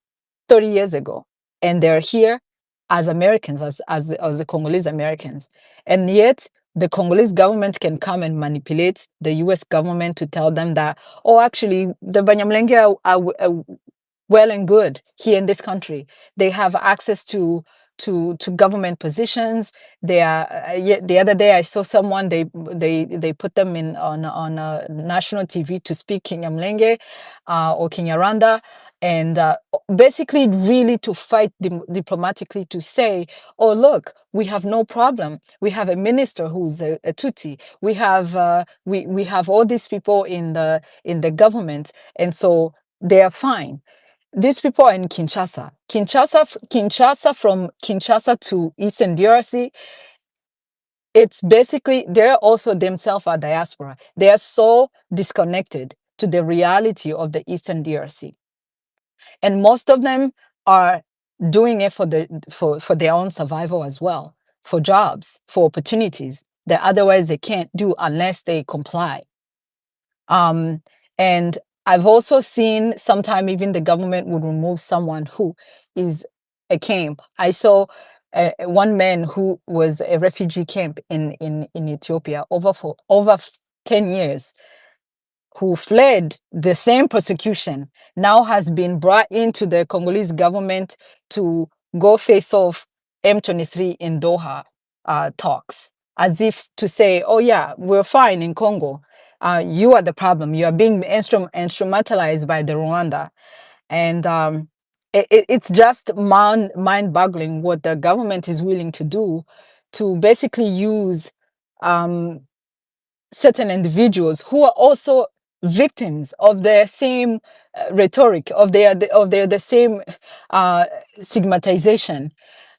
30 years ago, and they're here as Americans, as the Congolese Americans, and yet the Congolese government can come and manipulate the U.S. government to tell them that, oh, actually, the Banyamulenge are well and good here in this country. They have access to government positions. They are. The other day, I saw someone. They put them in on national TV to speak Kinyamulenge or Kinyarwanda, and basically, really to fight diplomatically to say, oh, look, we have no problem. We have a minister who's a Tutsi. We have we have all these people in the government, and so they are fine. These people are in Kinshasa. Kinshasa from Kinshasa to Eastern DRC, it's basically, they're also themselves a diaspora. They are so disconnected to the reality of the Eastern DRC. And most of them are doing it for their own survival as well, for jobs, for opportunities that otherwise they can't do unless they comply. And I've also seen sometime even the government would remove someone who is a camp. I saw one man who was a refugee camp in Ethiopia for over 10 years, who fled the same persecution, now has been brought into the Congolese government to go face off M23 in Doha talks, as if to say, oh yeah, we're fine in Congo. You are the problem. You are being instrumentalized by the Rwanda. And it's just mind-boggling what the government is willing to do to basically use certain individuals who are also victims of their same rhetoric, of their the same uh, stigmatization,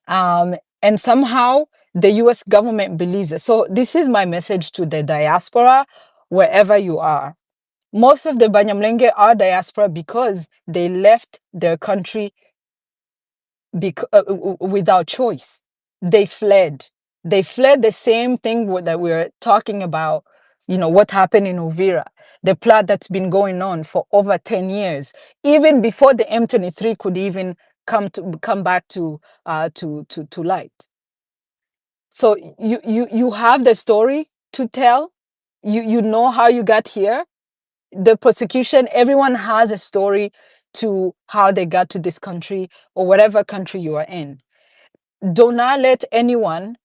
and somehow the U.S. government believes it. So this is my message to the diaspora, wherever you are. Most of the Banyamulenge are diaspora because they left their country without choice. They fled. They fled the same thing that we're talking about, what happened in Uvira, the plot that's been going on for over 10 years, even before the M23 could even come back to light. So you have the story to tell. You know how you got here. The prosecution, everyone has a story to how they got to this country or whatever country you are in. Do not let anyone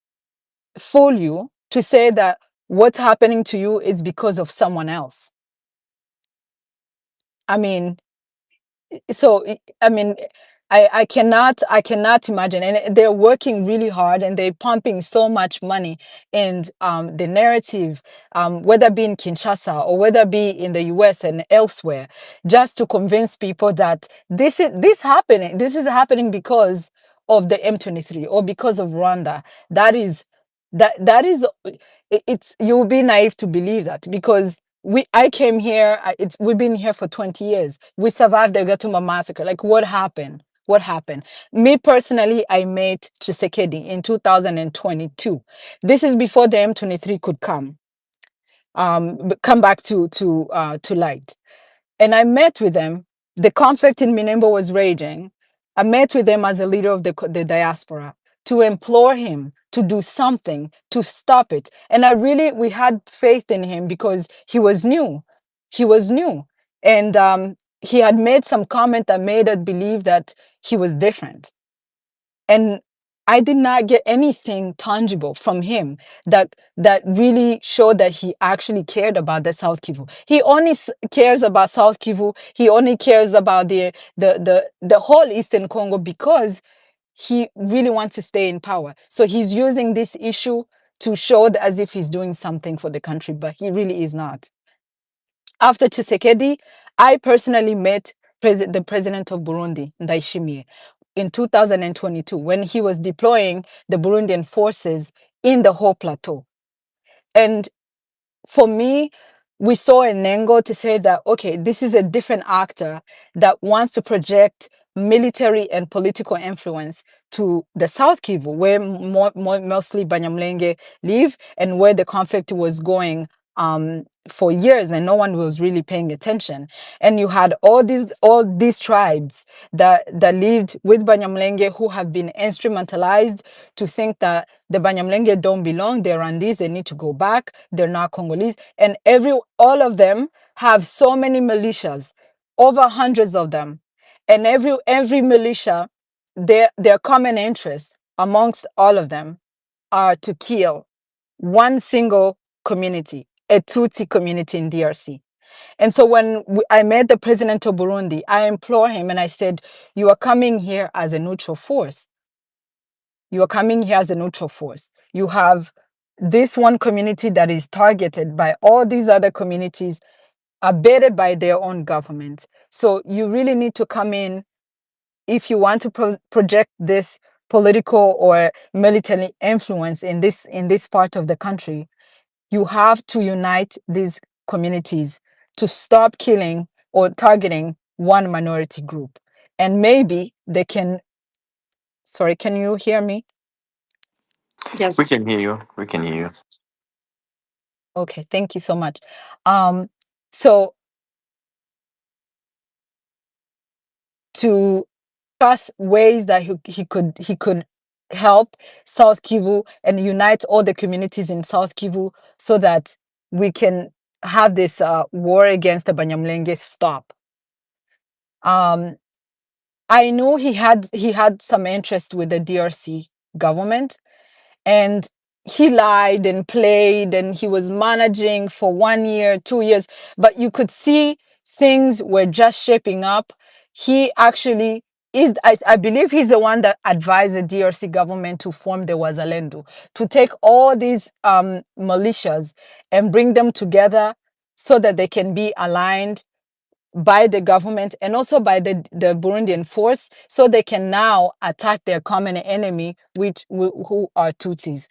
fool you to say that what's happening to you is because of someone else. I mean, so I mean, I cannot imagine, and they're working really hard and they're pumping so much money in the narrative, whether it be in Kinshasa or whether it be in the US and elsewhere, just to convince people that this is happening because of the M23 or because of Rwanda. That is it's, you'll be naive to believe that, because I came here, we've been here for 20 years. We survived the Gatumba massacre. Like, what happened? What happened? Me personally, I met Tshisekedi in 2022. This is before the M23 could come back to light. And I met with them. The conflict in Minembo was raging. I met with him as a leader of the diaspora to implore him to do something to stop it. And we had faith in him because he was new. He was new. And he had made some comment that made us believe that he was different. And I did not get anything tangible from him that really showed that he actually cared about the South Kivu. He only cares about South Kivu. He only cares about the whole Eastern Congo because he really wants to stay in power. So he's using this issue to show as if he's doing something for the country, but he really is not. After Tshisekedi, I personally met the president of Burundi, Ndayishimiye, in 2022 when he was deploying the Burundian forces in the whole plateau. And for me, we saw an angle to say that, okay, this is a different actor that wants to project military and political influence to the South Kivu, where mostly Banyamulenge live and where the conflict was going for years, and no one was really paying attention. And you had all these tribes that lived with Banyamulenge who have been instrumentalized to think that the Banyamulenge don't belong, they're Rwandese, they need to go back, they're not Congolese. And all of them have so many militias, over hundreds of them. And every militia, their common interests amongst all of them are to kill one single community, a Tutsi community in DRC. And so when I met the president of Burundi, I implored him and I said, you are coming here as a neutral force. You are coming here as a neutral force. You have this one community that is targeted by all these other communities, abetted by their own government. So you really need to come in if you want to project this political or military influence in this part of the country. You have to unite these communities to stop killing or targeting one minority group. And maybe they can, sorry, can you hear me? We Yes. can hear you. We can hear you. Okay, thank you so much. So to discuss ways that he could help South Kivu and unite all the communities in South Kivu so that we can have this war against the Banyamulenge stop. I know he had some interest with the DRC government, and he lied and played, and he was managing for 1 year, 2 years, but you could see things were just shaping up. He actually I believe he's the one that advised the DRC government to form the Wazalendo, to take all these militias and bring them together so that they can be aligned by the government and also by the Burundian force, so they can now attack their common enemy, who are Tutsis.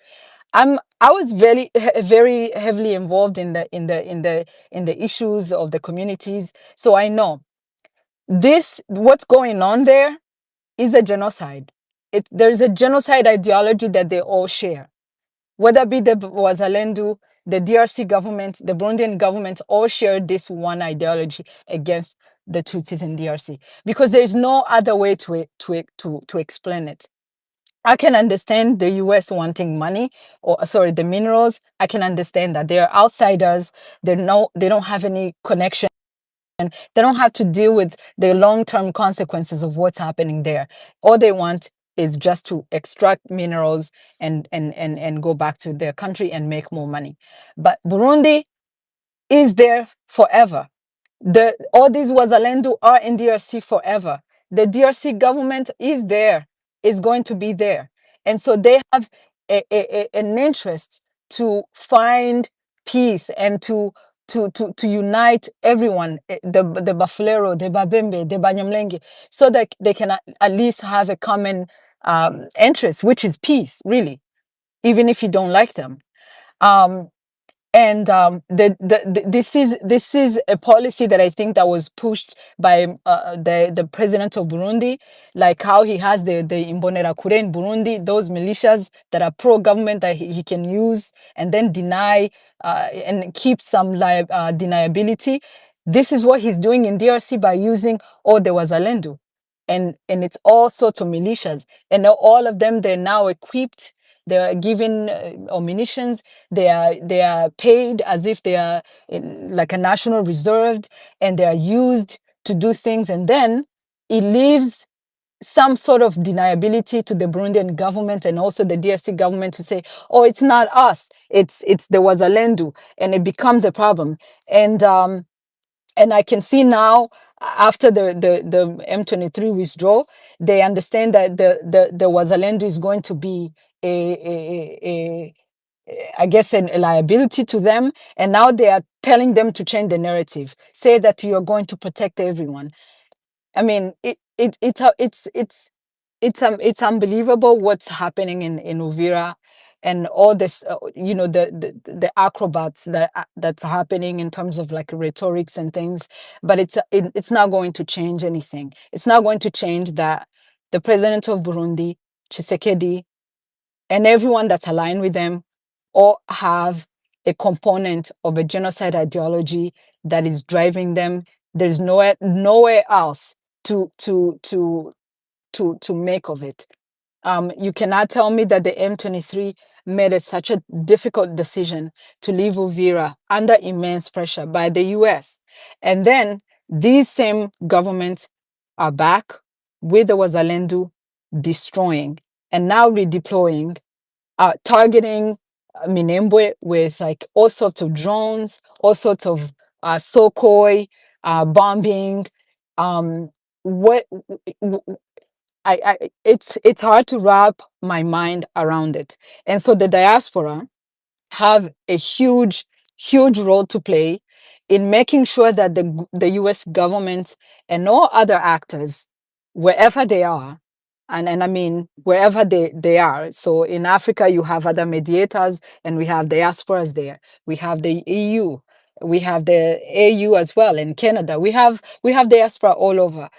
I was very heavily involved in the issues of the communities, so I know what's going on there is a genocide. There's a genocide ideology that they all share, whether it be the Wazalendo, the DRC government, the Burundian government, all share this one ideology against the Tutsis in DRC, because there's no other way to explain it. I can understand the US wanting money, or sorry, the minerals. I can understand that they're outsiders. They don't have any connection. They don't have to deal with the long-term consequences of what's happening there. All they want is just to extract minerals and go back to their country and make more money. But Burundi is there forever. All these Wazalendo are in DRC forever. The DRC government is there, is going to be there. And so they have an interest to find peace and to unite everyone, the Bafulero, the Babembe, the Banyamulenge, so that they can at least have a common interest, which is peace, really, even if you don't like them. And this is a policy that I think that was pushed by the president of Burundi, like how he has the Imbonerakure in Burundi, those militias that are pro-government that he can use and then deny and keep some deniability. This is what he's doing in DRC by using all the Wazalendo. And it's all sorts of militias. And all of them, they're now equipped. They are given munitions. They are paid as if they are like a national reserve, and they are used to do things. And then it leaves some sort of deniability to the Burundian government and also the DRC government to say, "Oh, it's not us. It's the Wazalendo," and it becomes a problem. And I can see now, after the M23 withdrawal, they understand that the Wazalendo is going to be I guess, a liability to them. And now they are telling them to change the narrative, say that you are going to protect everyone. I mean, it's unbelievable what's happening in Uvira, and all this, the acrobats that's happening in terms of like rhetorics and things. But it's not going to change anything. It's not going to change that the president of Burundi, Tshisekedi, and everyone that's aligned with them all have a component of a genocide ideology that is driving them. There's nowhere else to make of it. You cannot tell me that the M23 made such a difficult decision to leave Uvira under immense pressure by the US. And then these same governments are back with the Wazalendo destroying and now redeploying, targeting Minembwe with like all sorts of drones, all sorts of Sokoi, bombing. What it's hard to wrap my mind around it. And so the diaspora have a huge role to play in making sure that the US government and all other actors, wherever they are, and I mean wherever they are. So in Africa, you have other mediators, and we have diasporas there. We have the EU, we have the AU as well, in Canada. We have diaspora all over.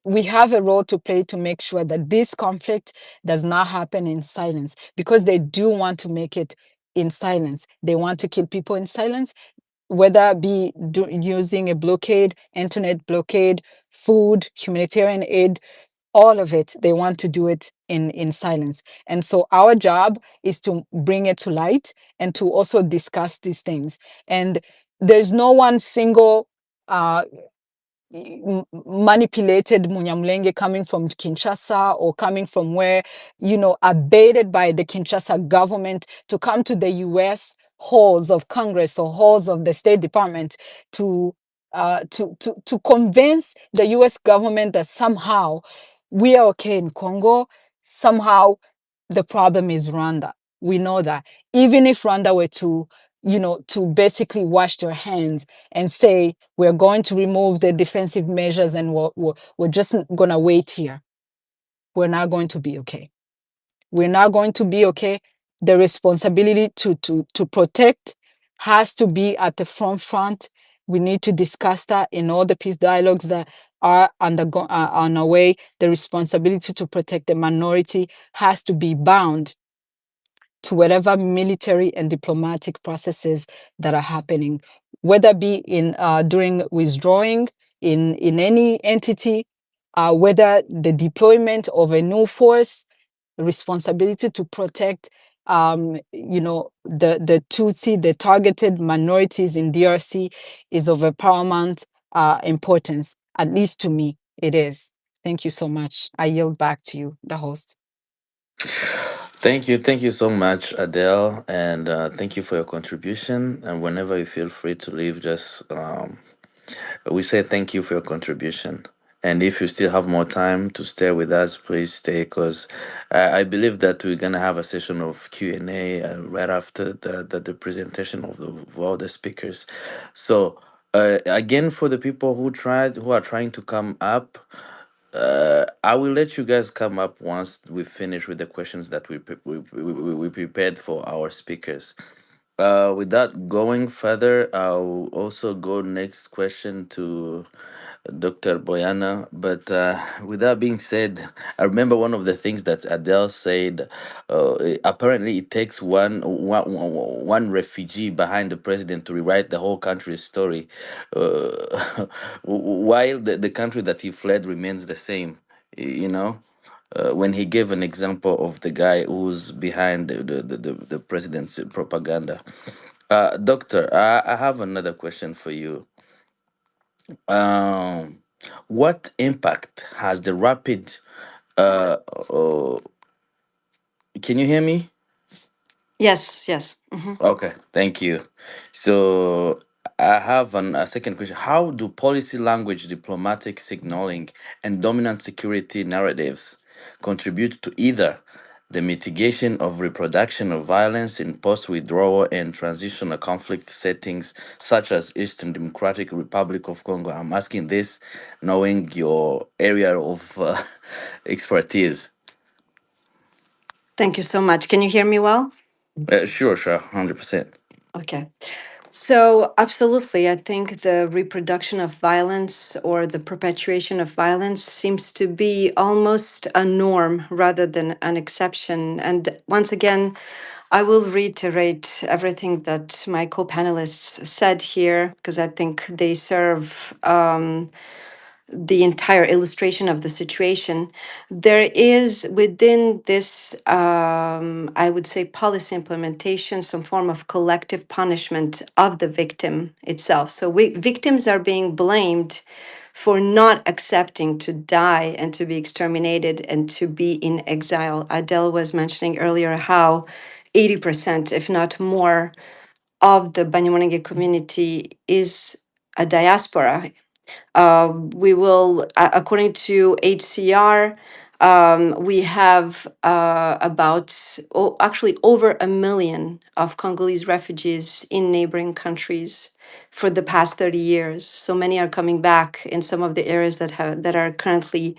We have a role to play to make sure that this conflict does not happen in silence, because they do want to make it in silence. They want to kill people in silence, whether it be using a blockade, internet blockade, food, humanitarian aid, all of it. They want to do it in silence. And so our job is to bring it to light and to also discuss these things. And there's no one single manipulated Munyamulenge coming from Kinshasa or coming from where, are baited by the Kinshasa government to come to the US halls of Congress or halls of the State Department to to convince the U.S. government that somehow we are okay in Congo. Somehow the problem is Rwanda. We know that. Even if Rwanda were to, to basically wash their hands and say we're going to remove the defensive measures and we're just going to wait here, we're not going to be okay. We're not going to be okay. The responsibility to protect has to be at the front. We need to discuss that in all the peace dialogues that are on our way. The responsibility to protect the minority has to be bound to whatever military and diplomatic processes that are happening, whether be in during withdrawing in any entity, whether the deployment of a new force, responsibility to protect the Tutsi, the targeted minorities in DRC is of a paramount importance. At least to me, it is. Thank you so much. I yield back to you, the host. Thank you so much, Adele, and thank you for your contribution. And whenever you feel free to leave, just we say thank you for your contribution. And if you still have more time to stay with us, please stay, because I believe that we're gonna have a session of Q&A right after the presentation of all the speakers. So again, for the people who are trying to come up, I will let you guys come up once we finish with the questions that we prepared for our speakers. Without going further, I'll also go next question to Dr. Boyana. But with that being said, I remember one of the things that Adele said. Apparently, it takes one refugee behind the president to rewrite the whole country's story, while the country that he fled remains the same. You know, when he gave an example of the guy who's behind the president's propaganda. Doctor, I have another question for you. Um, what impact has the rapid? Uh, uh, can you hear me? Yes, yes. Hmm. Okay, thank you. So I have a second question. How do policy language, diplomatic signaling, and dominant security narratives contribute to either the mitigation of reproduction of violence in post withdrawal and transitional conflict settings, such as Eastern Democratic Republic of Congo? I'm asking this knowing your area of expertise. Thank you so much. Can you hear me well? Sure, 100%. Okay. So, absolutely, I think the reproduction of violence or the perpetuation of violence seems to be almost a norm rather than an exception. And once again, I will reiterate everything that my co panelists said here because I think they serve. The entire illustration of the situation. There is within this, I would say, policy implementation, some form of collective punishment of the victim itself. So victims are being blamed for not accepting to die and to be exterminated and to be in exile. Adele was mentioning earlier how 80%, if not more, of the Banyamulenge community is a diaspora. We will, according to HCR, we have actually over 1 million of Congolese refugees in neighboring countries for the past 30 years. So many are coming back in some of the areas that are currently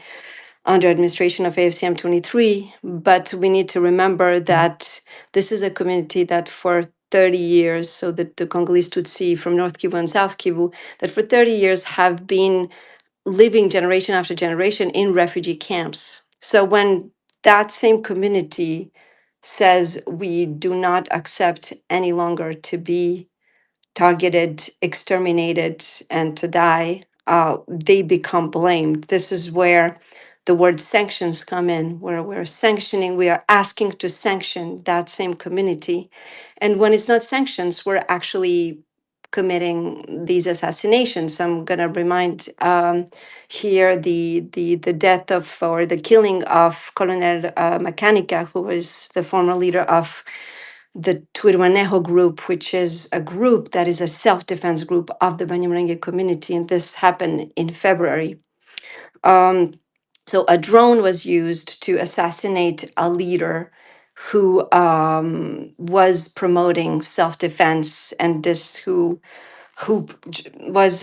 under administration of AFCM 23. But we need to remember that this is a community that for 30 years, so that the Congolese Tutsi from North Kivu and South Kivu, that for 30 years have been living generation after generation in refugee camps. So when that same community says we do not accept any longer to be targeted, exterminated, and to die, they become blamed. This is where the word sanctions come in, where we're sanctioning, we are asking to sanction that same community. And when it's not sanctions, we're actually committing these assassinations. I'm going to remind here the death of, or the killing of Colonel Macanica, who was the former leader of the Twirwanejo group, which is a group that is a self-defense group of the Banyamulenge community, and this happened in February. Um, so a drone was used to assassinate a leader who was promoting self-defense, and this was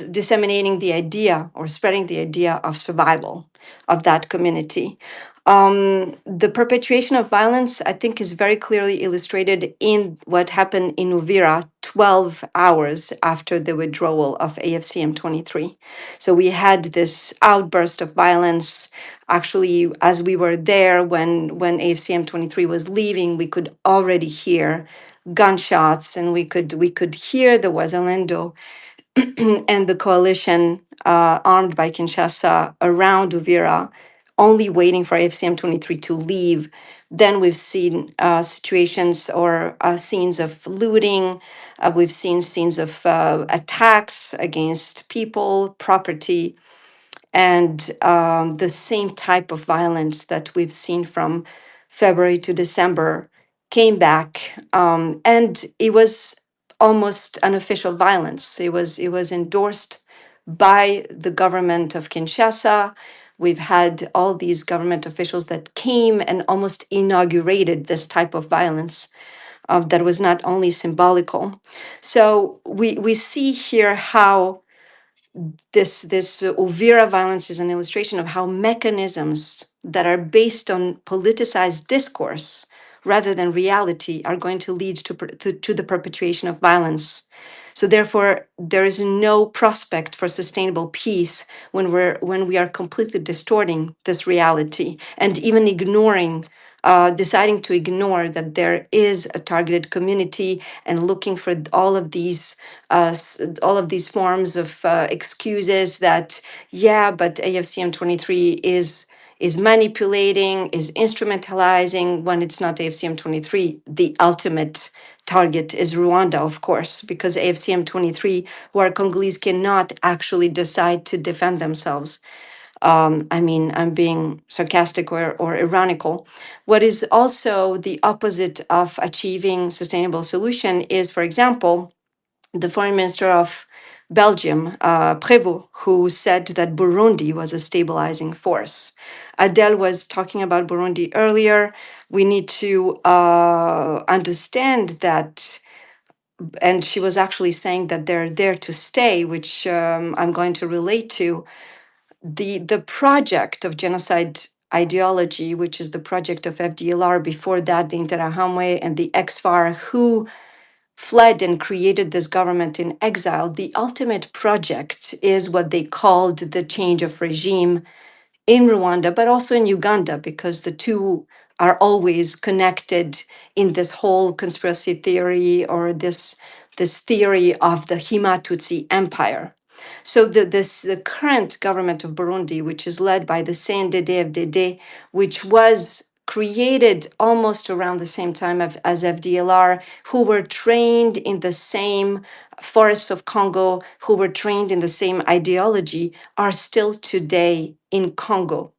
disseminating the idea or spreading the idea of survival of that community. The perpetuation of violence, I think, is very clearly illustrated in what happened in Uvira 12 hours after the withdrawal of AFCM 23. So we had this outburst of violence. Actually, as we were there when AFCM 23 was leaving, we could already hear gunshots, and we could hear the Wazalendo and the coalition armed by Kinshasa around Uvira, only waiting for FCM 23 to leave. Then we've seen situations or scenes of looting. We've seen scenes of attacks against people, property, and the same type of violence that we've seen from February to December came back, and it was almost unofficial violence. It was endorsed by the government of Kinshasa. We've had all these government officials that came and almost inaugurated this type of violence that was not only symbolical. So we see here how this Uvira violence is an illustration of how mechanisms that are based on politicized discourse rather than reality are going to lead to the perpetuation of violence. So therefore, there is no prospect for sustainable peace when we are completely distorting this reality and even ignoring, deciding to ignore that there is a targeted community and looking for all of these forms of excuses that, yeah, but AFCM 23 is manipulating, is instrumentalizing, when it's not AFCM 23. The ultimate target is Rwanda, of course, because AFCM 23, where Congolese cannot actually decide to defend themselves. I mean, I'm being sarcastic or ironical. What is also the opposite of achieving sustainable solution is, for example, the foreign minister of Belgium, Prévost, who said that Burundi was a stabilizing force. Adele was talking about Burundi earlier. We need to understand that, and she was actually saying that they're there to stay, which I'm going to relate to. The project of genocide ideology, which is the project of FDLR, before that, the Interahamwe and the ex-FAR, who fled and created this government in exile. The ultimate project is what they called the change of regime in Rwanda, but also in Uganda, because the two are always connected in this whole conspiracy theory or this theory of the Hima Tutsi Empire. So the current government of Burundi, which is led by the CNDD-FDD, which was created almost around the same time as FDLR, who were trained in the same forests of Congo, who were trained in the same ideology, are still today in Congo.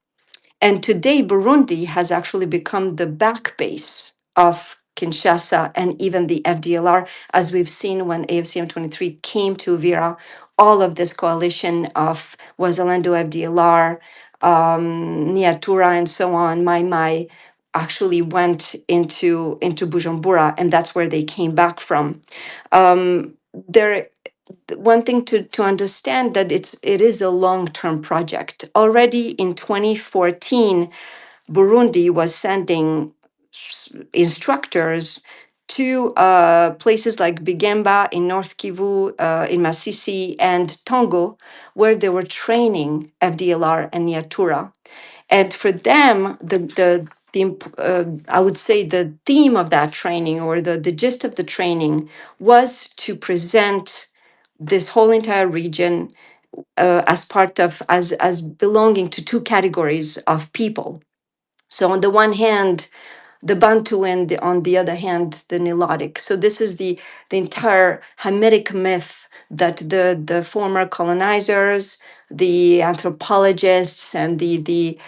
And today, Burundi has actually become the back base of Kinshasa and even the FDLR, as we've seen when AFCM 23 came to Uvira. All of this coalition of Wazalendo, FDLR, Niatura, and so on, Mai actually went into Bujumbura, and that's where they came back from. There one thing to understand that it is a long-term project. Already in 2014, Burundi was sending instructors to places like Bigemba in North Kivu, in Masisi, and Tongo, where they were training FDLR and Nyatura. And for them, I would say the theme of that training, or the gist of the training, was to present this whole entire region as part of as belonging to two categories of people. So on the one hand, the Bantu, and on the other hand, the Nilotic. So this is the entire Hamitic myth that the former colonizers, the anthropologists, and the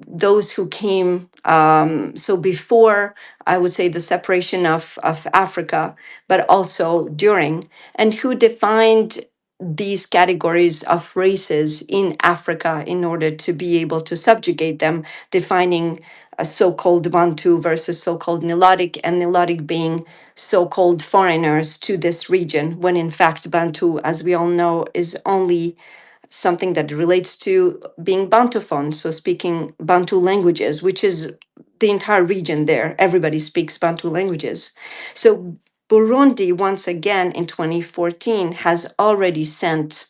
those who came so before, I would say, the separation of Africa, but also during, and who defined these categories of races in Africa in order to be able to subjugate them, defining a so-called Bantu versus so-called Nilotic, and Nilotic being so-called foreigners to this region, when in fact Bantu, as we all know, is only something that relates to being Bantophone, so speaking Bantu languages, which is the entire region there. Everybody speaks Bantu languages. So Burundi, once again in 2014, has already sent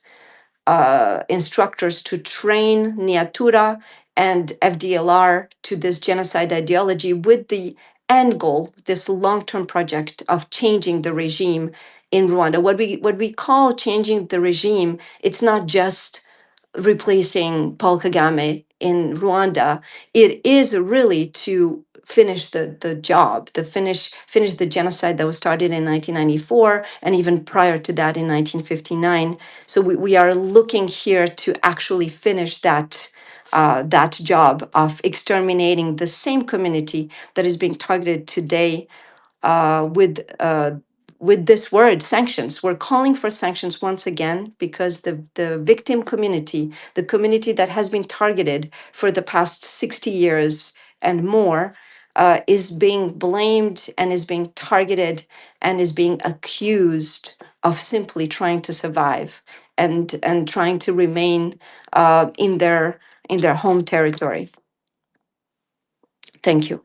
instructors to train Niatura and FDLR to this genocide ideology with the end goal, this long-term project of changing the regime in Rwanda. What we call changing the regime, it's not just replacing Paul Kagame in Rwanda. It is really to finish the job, finish the genocide that was started in 1994 and even prior to that in 1959. So we are looking here to actually finish that job of exterminating the same community that is being targeted today with this word sanctions. We're calling for sanctions once again because the victim community, the community that has been targeted for the past 60 years and more, is being blamed and is being targeted and is being accused of simply trying to survive and trying to remain in their home territory. Thank you.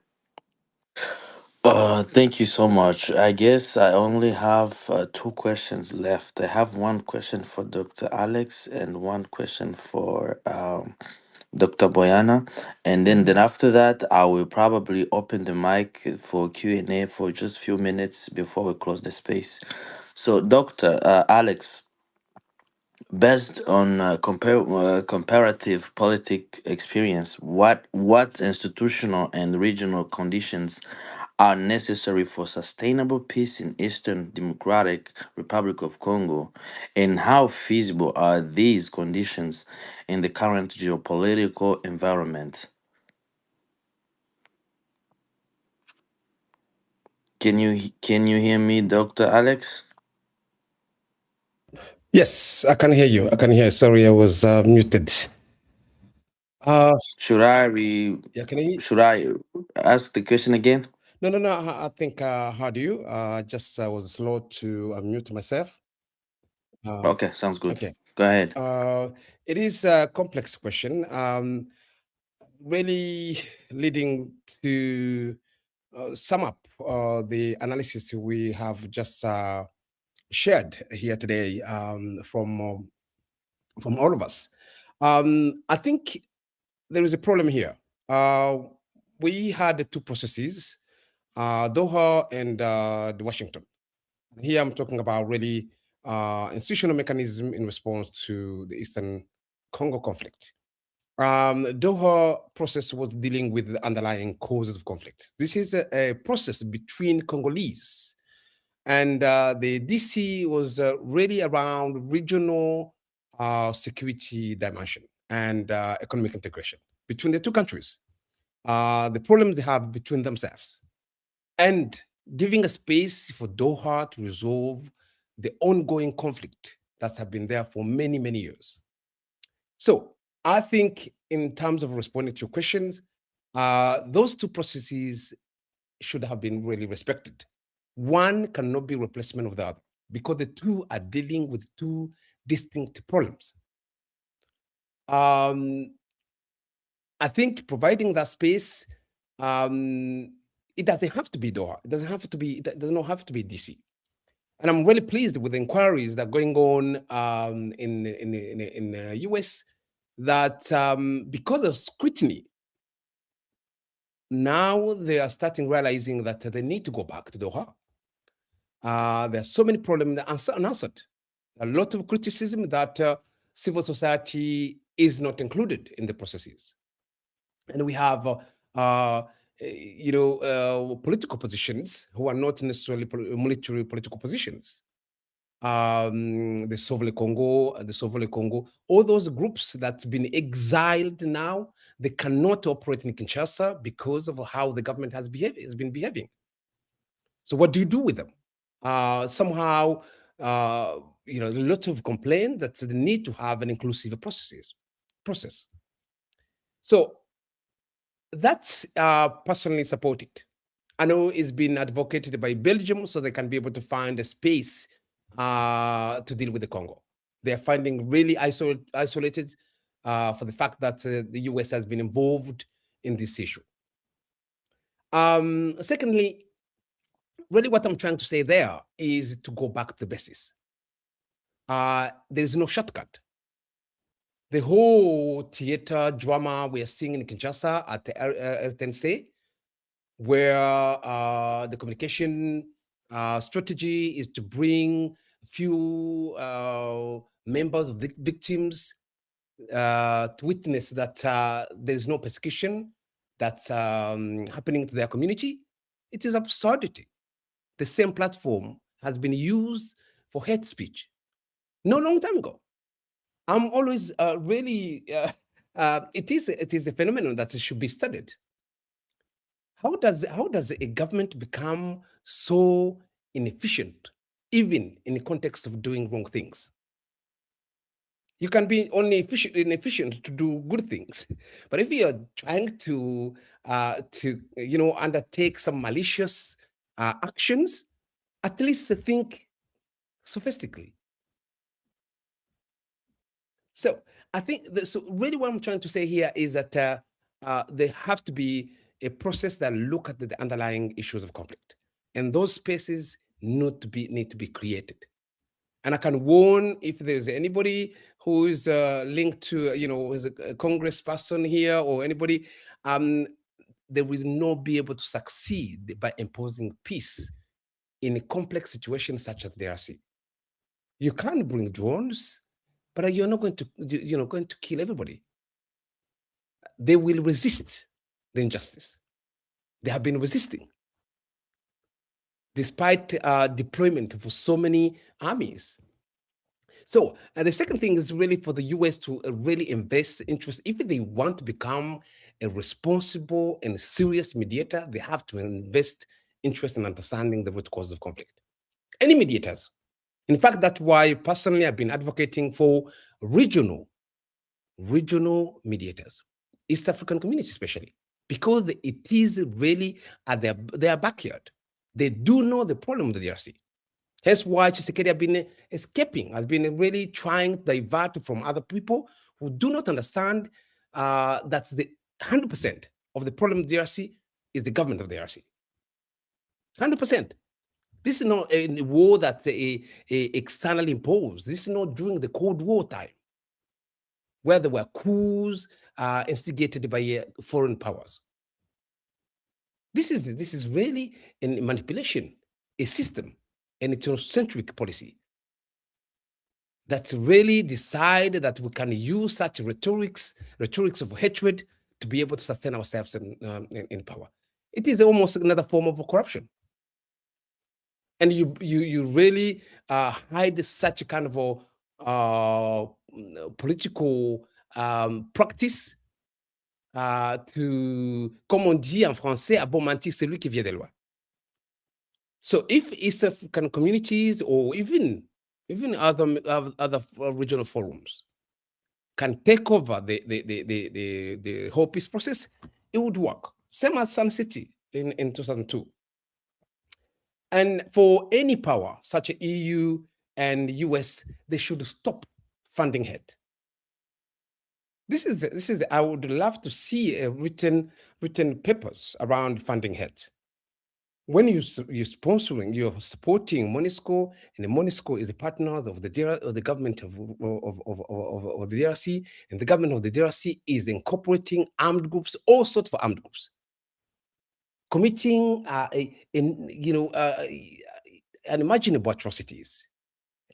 Thank you so much. I guess I only have two questions left. I have one question for Dr. Alex and one question for Dr. Boyana, and then after that, I will probably open the mic for Q&A for just few minutes before we close the space. So, Dr. Alex, based on comparative politic experience, what institutional and regional conditions are necessary for sustainable peace in Eastern Democratic Republic of Congo, and how feasible are these conditions in the current geopolitical environment? Can you hear me, Dr. Alex? Yes, I can hear you. I can hear. Sorry, I was muted. Should I re Yeah, can you? should I ask the question again? No, no, no. I think how do you? Just was slow to unmute myself. Okay, sounds good. Okay. Go ahead. It is a complex question. Really leading to sum up the analysis we have just shared here today from all of us. I think there is a problem here. We had two processes, Doha and the Washington. Here I'm talking about really institutional mechanism in response to the Eastern Congo conflict. Doha process was dealing with the underlying causes of conflict. This is a process between Congolese, and the DC was really around regional security dimension and economic integration between the two countries. The problems they have between themselves, and giving a space for Doha to resolve the ongoing conflict that have been there for many, many years. So I think in terms of responding to your questions, those two processes should have been really respected. One cannot be replacement of the other because the two are dealing with two distinct problems. I think providing that space, it doesn't have to be Doha. It doesn't have to be. It does not have to be DC. And I'm really pleased with the inquiries that are going on in the US. That because of scrutiny, now they are starting realizing that they need to go back to Doha. There are so many problems that are unanswered. A lot of criticism that civil society is not included in the processes. And we have political positions who are not necessarily military political positions. The Soviet Congo, all those groups that's been exiled now, they cannot operate in Kinshasa because of how the government has been behaving. So what do you do with them? Somehow, a lot of complaint that they need to have an inclusive process. So that's personally supported. I know it's been advocated by Belgium so they can be able to find a space to deal with the Congo. They're finding really isolated for the fact that the US has been involved in this issue. Secondly, really what I'm trying to say there is to go back to the basis. There is no shortcut. The whole theater drama we are seeing in Kinshasa at the RTNC, where the communication strategy is to bring few members of the victims to witness that there is no persecution that's happening to their community. It is absurdity. The same platform has been used for hate speech no long time ago. I'm always really, it is a phenomenon that should be studied. How does a government become so inefficient, even in the context of doing wrong things? You can be only inefficient to do good things, but if you're trying to undertake some malicious actions, at least think sophisticately. So I think so really what I'm trying to say here is that there have to be a process that look at the underlying issues of conflict, and those spaces need to be created. And I can warn if there's anybody who is linked to, is a congressperson here or anybody, they will not be able to succeed by imposing peace in a complex situation such as the DRC. You can't bring drones, but you're not going to kill everybody. They will resist the injustice. They have been resisting, despite deployment for so many armies. So the second thing is really for the US to really invest interest. If they want to become a responsible and serious mediator, they have to invest interest in understanding the root cause of conflict. Any mediators. In fact, that's why personally I've been advocating for regional mediators, East African communities especially, because it is really at their backyard. They do know the problem of the DRC. Hence why Tshisekedi has been really trying to divert from other people who do not understand that the 100% of the problem of the DRC is the government of the DRC. 100%. This is not a war that externally imposed. This is not during the Cold War time, where there were coups instigated by foreign powers. This is really a manipulation, a system, an ethnocentric policy that really decided that we can use such rhetorics of hatred to be able to sustain ourselves in power. It is almost another form of corruption. And you really hide such a kind of political practice to, comme on dit en français, à bon mentir, c'est lui qui vient de loin. So if East African communities or even other regional forums can take over the whole peace process, it would work. Same as Sun City in 2002. And for any power, such as EU and US, they should stop funding hate. I would love to see written papers around funding hate. When you're sponsoring, you're supporting MONUSCO, and the MONUSCO is the partner of the government of the DRC, and the government of the DRC is incorporating armed groups, all sorts of armed groups, committing unimaginable atrocities,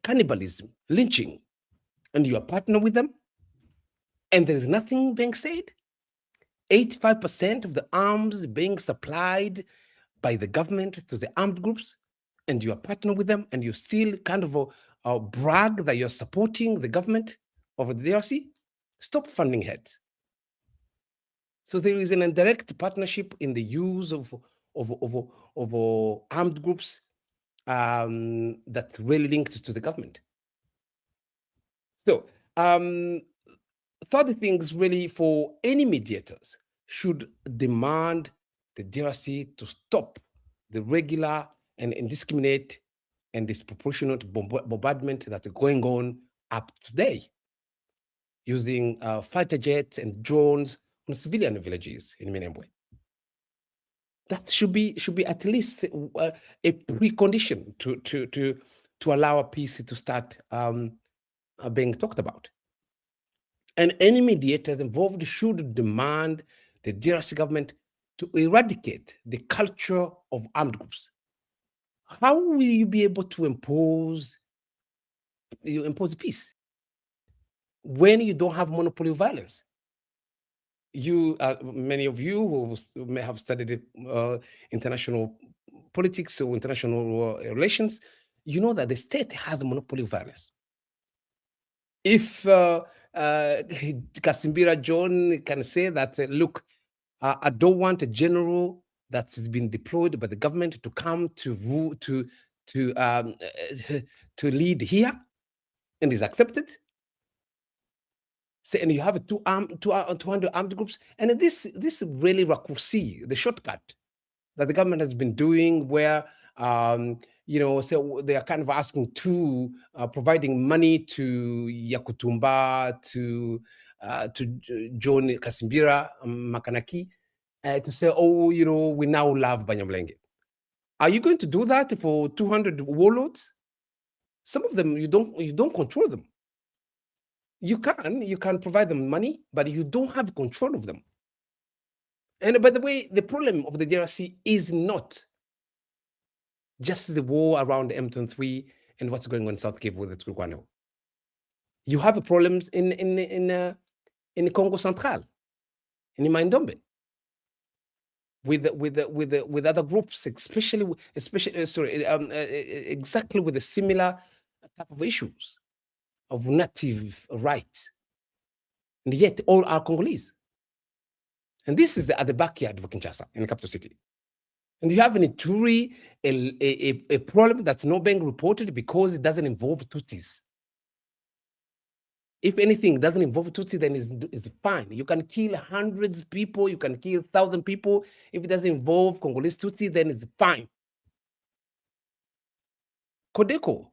cannibalism, lynching, and you are partner with them, and there is nothing being said. 85% of the arms being supplied by the government to the armed groups, and you are partnering with them, and you still kind of brag that you're supporting the government of the DRC, stop funding heads. So there is an indirect partnership in the use of armed groups that really linked to the government. So third thing is really for any mediators should demand the DRC to stop the regular and indiscriminate and disproportionate bombardment that is going on up today, using fighter jets and drones on civilian villages in Minembwe. That should be at least a precondition to allow a peace to start being talked about. And any mediators involved should demand the DRC government to eradicate the culture of armed groups. How will you be able to impose peace when you don't have monopoly of violence? You, many of you who may have studied international politics or international relations, you know that the state has a monopoly of violence. If Kasimbira John can say that, look, I don't want a general that's been deployed by the government to come to lead here, and is accepted. So, and you have 200 armed groups, and this really raccourci, the shortcut that the government has been doing, where so they are kind of asking providing money to Yakutumba, to John Kasimbira, Makanaki, to say, oh, we now love Banyamulenge. Are you going to do that for 200 warlords? Some of them you don't control them. You can provide them money, but you don't have control of them. And by the way, the problem of the DRC is not just the war around M23 and what's going on in South Kivu with the Turkwano. You have problems in Congo Central, in Maindombe, with other groups, especially exactly with a similar type of issues of native rights, and yet all are Congolese. And this is at the backyard of Kinshasa, in the capital city. And you have in Ituri a problem that's not being reported because it doesn't involve Tutsis. If anything doesn't involve Tutsi, then it's fine. You can kill hundreds of people, you can kill 1,000 people. If it doesn't involve Congolese Tutsi, then it's fine. Codeco,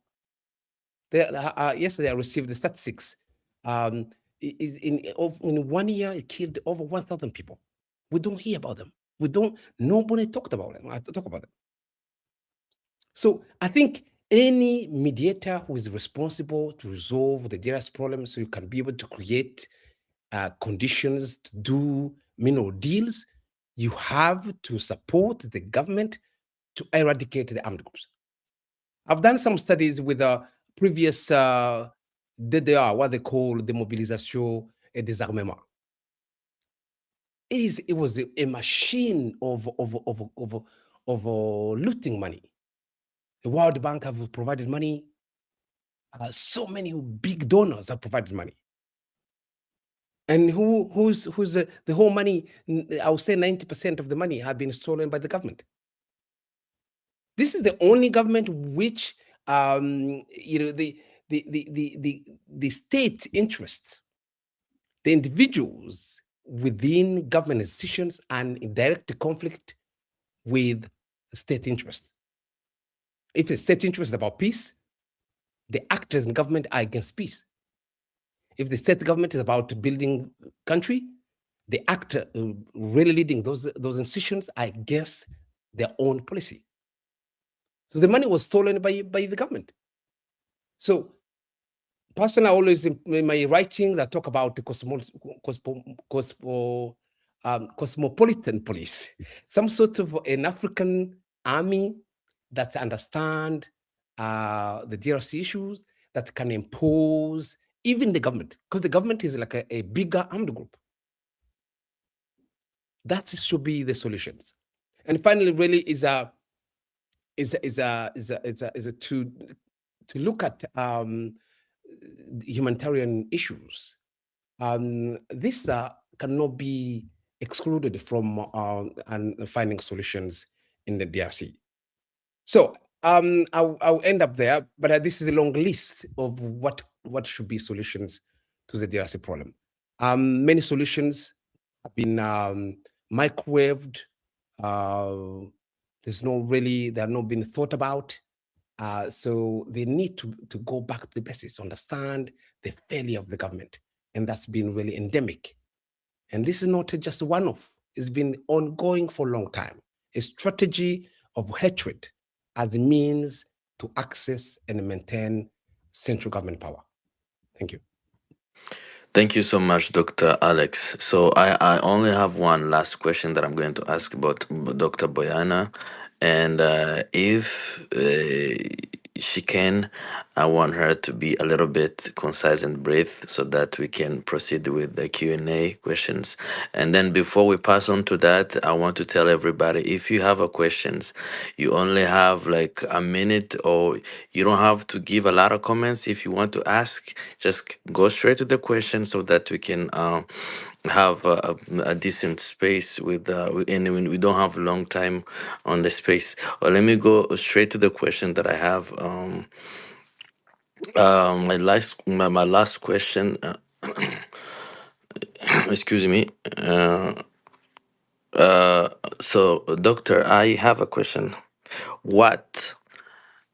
yesterday I received the statistics. In 1 year, it killed over 1,000 people. We don't hear about them. Nobody talked about them. I talk about them. So I think any mediator who is responsible to resolve the DRS problem, so you can be able to create conditions to do mineral deals, you have to support the government to eradicate the armed groups. I've done some studies with the previous DDR, what they call demobilisation et désarmement. It was a machine of looting money. The World Bank have provided money. So many big donors have provided money. And who's the whole money? I would say 90% of the money have been stolen by the government. This is the only government which the state interests, the individuals within government institutions, and in direct conflict with state interests. If the state interest is about peace, the actors in government are against peace. If the state government is about building country, the actor really leading those institutions are against their own policy. So the money was stolen by the government. So personally, I always in my writings, I talk about the cosmopolitan police, some sort of an African army that understand the DRC issues, that can impose even the government, because the government is like a bigger armed group. That should be the solutions. And finally, really is a to look at humanitarian issues. This cannot be excluded from and finding solutions in the DRC. So I'll end up there, but this is a long list of what should be solutions to the DRC problem. Many solutions have been microwaved. Uh, they have not been thought about. So they need to go back to the basics, understand the failure of the government, and that's been really endemic. And this is not just a one-off; it's been ongoing for a long time. A strategy of hatred as a means to access and maintain central government power. Thank you. Thank you so much, Dr. Alex. So I only have one last question that I'm going to ask about Dr. Boyana. And if she can, I want her to be a little bit concise and brief so that we can proceed with the Q&A questions. And then before we pass on to that, I want to tell everybody, if you have a questions, you only have like a minute, or you don't have to give a lot of comments. If you want to ask, just go straight to the question so that we can have a decent space and when we don't have a long time on the space. Well, let me go straight to the question that I have. My last question. Excuse me. So, doctor, I have a question. What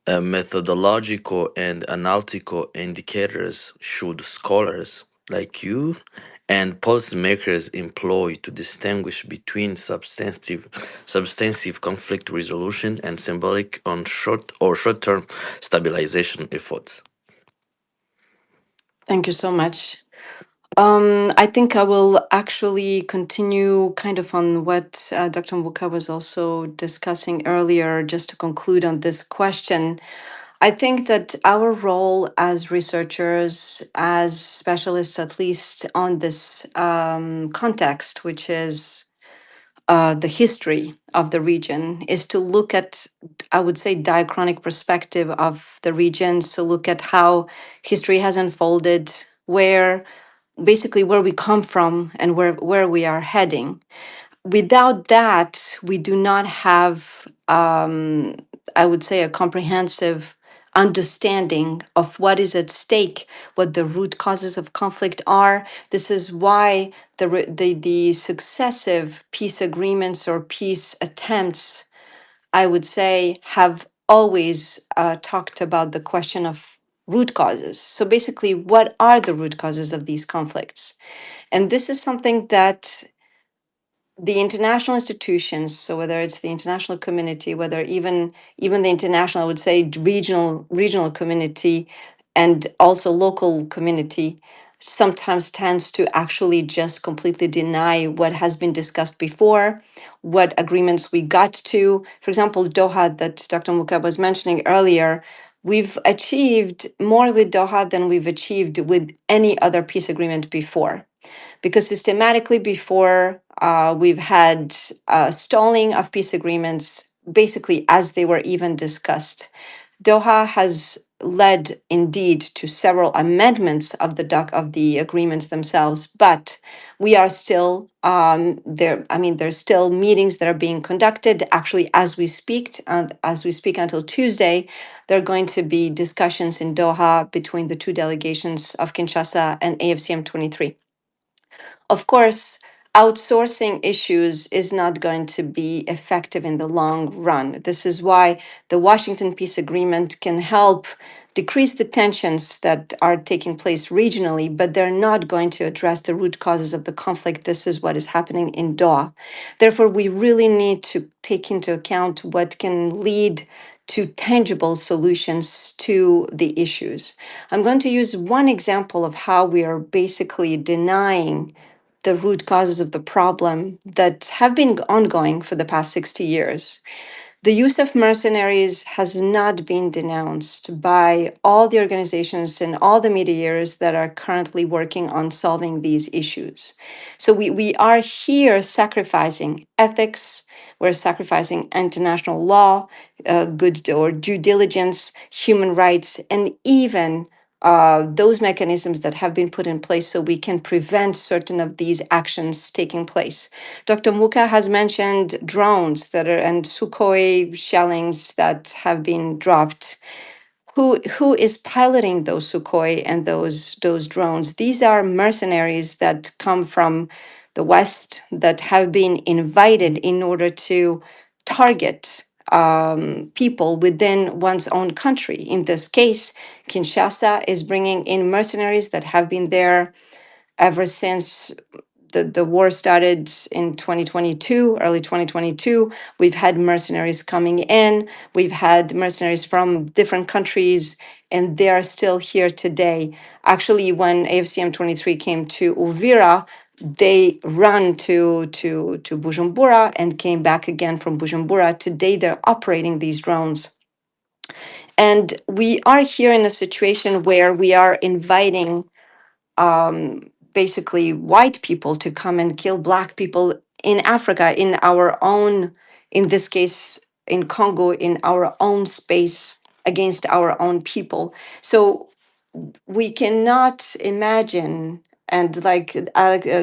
methodological and analytical indicators should scholars like you and policymakers employ to distinguish between substantive conflict resolution and symbolic on short-term stabilization efforts? Thank you so much. I think I will actually continue kind of on what Dr. Mvuka was also discussing earlier, just to conclude on this question. I think that our role as researchers, as specialists, at least on this context, which is the history of the region, is to look at, I would say, diachronic perspective of the region, to look at how history has unfolded, where basically where we come from and where we are heading. Without that, we do not have, I would say, a comprehensive understanding of what is at stake, what the root causes of conflict are. This is why the successive peace agreements or peace attempts, I would say, have always talked about the question of root causes. So basically, what are the root causes of these conflicts? And this is something that the international institutions, so whether it's the international community, whether even the international, I would say regional community, and also local community, sometimes tends to actually just completely deny what has been discussed before, what agreements we got to. For example, Doha, that Dr. Muka was mentioning earlier, we've achieved more with Doha than we've achieved with any other peace agreement before, because systematically before, we've had stalling of peace agreements basically as they were even discussed. Doha has led indeed to several amendments of the agreements themselves, but we are still there. I mean, there's still meetings that are being conducted. Actually, as we speak, and as we speak until Tuesday, there are going to be discussions in Doha between the two delegations of Kinshasa and AFCM 23. Of course, outsourcing issues is not going to be effective in the long run. This is why the Washington Peace Agreement can help decrease the tensions that are taking place regionally, but they're not going to address the root causes of the conflict. This is what is happening in Doha. Therefore, we really need to take into account what can lead to tangible solutions to the issues. I'm going to use one example of how we are basically denying the root causes of the problem that have been ongoing for the past 60 years. The use of mercenaries has not been denounced by all the organizations and all the mediators that are currently working on solving these issues. So we are here sacrificing ethics, we're sacrificing international law, good or due diligence, human rights, and even those mechanisms that have been put in place so we can prevent certain of these actions taking place. Dr. Muka has mentioned drones that are and Sukhoi shellings that have been dropped. Who is piloting those Sukhoi and those drones? These are mercenaries that come from the West that have been invited in order to target people within one's own country. In this case, Kinshasa is bringing in mercenaries that have been there ever since the war started in 2022, early 2022. We've had mercenaries coming in. We've had mercenaries from different countries, and they are still here today. Actually, when AFCM 23 came to Uvira, they ran to Bujumbura and came back again from Bujumbura. Today, they're operating these drones. And we are here in a situation where we are inviting basically white people to come and kill black people in Africa, in our own, in this case, in Congo, in our own space against our own people. So we cannot imagine, and like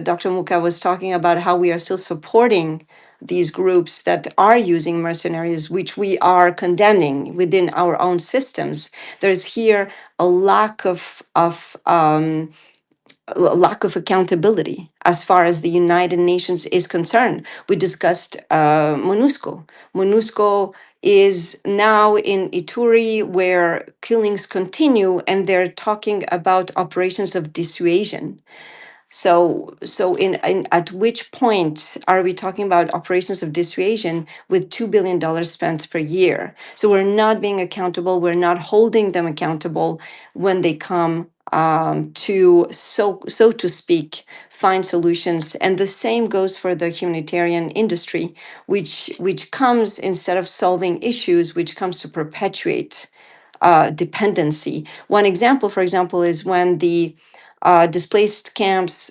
Dr. Muka was talking about how we are still supporting these groups that are using mercenaries, which we are condemning within our own systems. There's here a lack of lack of accountability as far as the United Nations is concerned. We discussed MONUSCO. MONUSCO is now in Ituri where killings continue, and they're talking about operations of dissuasion. So in at which point are we talking about operations of dissuasion with $2 billion spent per year? So we're not being accountable. We're not holding them accountable when they come to so to speak find solutions. And the same goes for the humanitarian industry, which comes instead of solving issues, which comes to perpetuate dependency. One example, for example, is when the displacement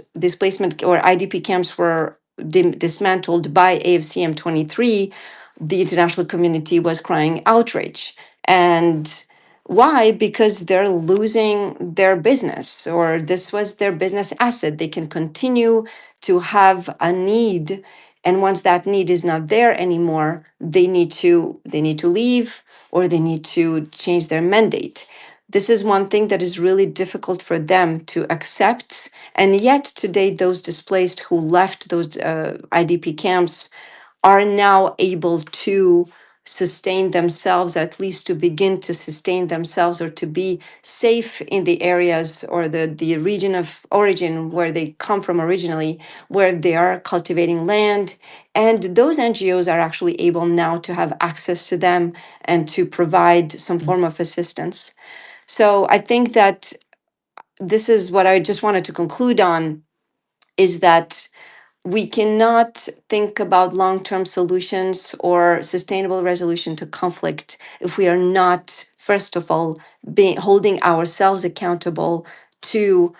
or IDP camps were dismantled by AFCM 23, the international community was crying outrage. And why? Because they're losing their business, or this was their business asset. They can continue to have a need, and once that need is not there anymore, they need to leave, or they need to change their mandate. This is one thing that is really difficult for them to accept. And yet, today, those displaced who left those IDP camps are now able to sustain themselves, at least to begin to sustain themselves or to be safe in the areas or the region of origin where they come from originally, where they are cultivating land. And those NGOs are actually able now to have access to them and to provide some form of assistance. So I think that this is what I just wanted to conclude on, is that we cannot think about long-term solutions or sustainable resolution to conflict if we are not, first of all, holding ourselves accountable to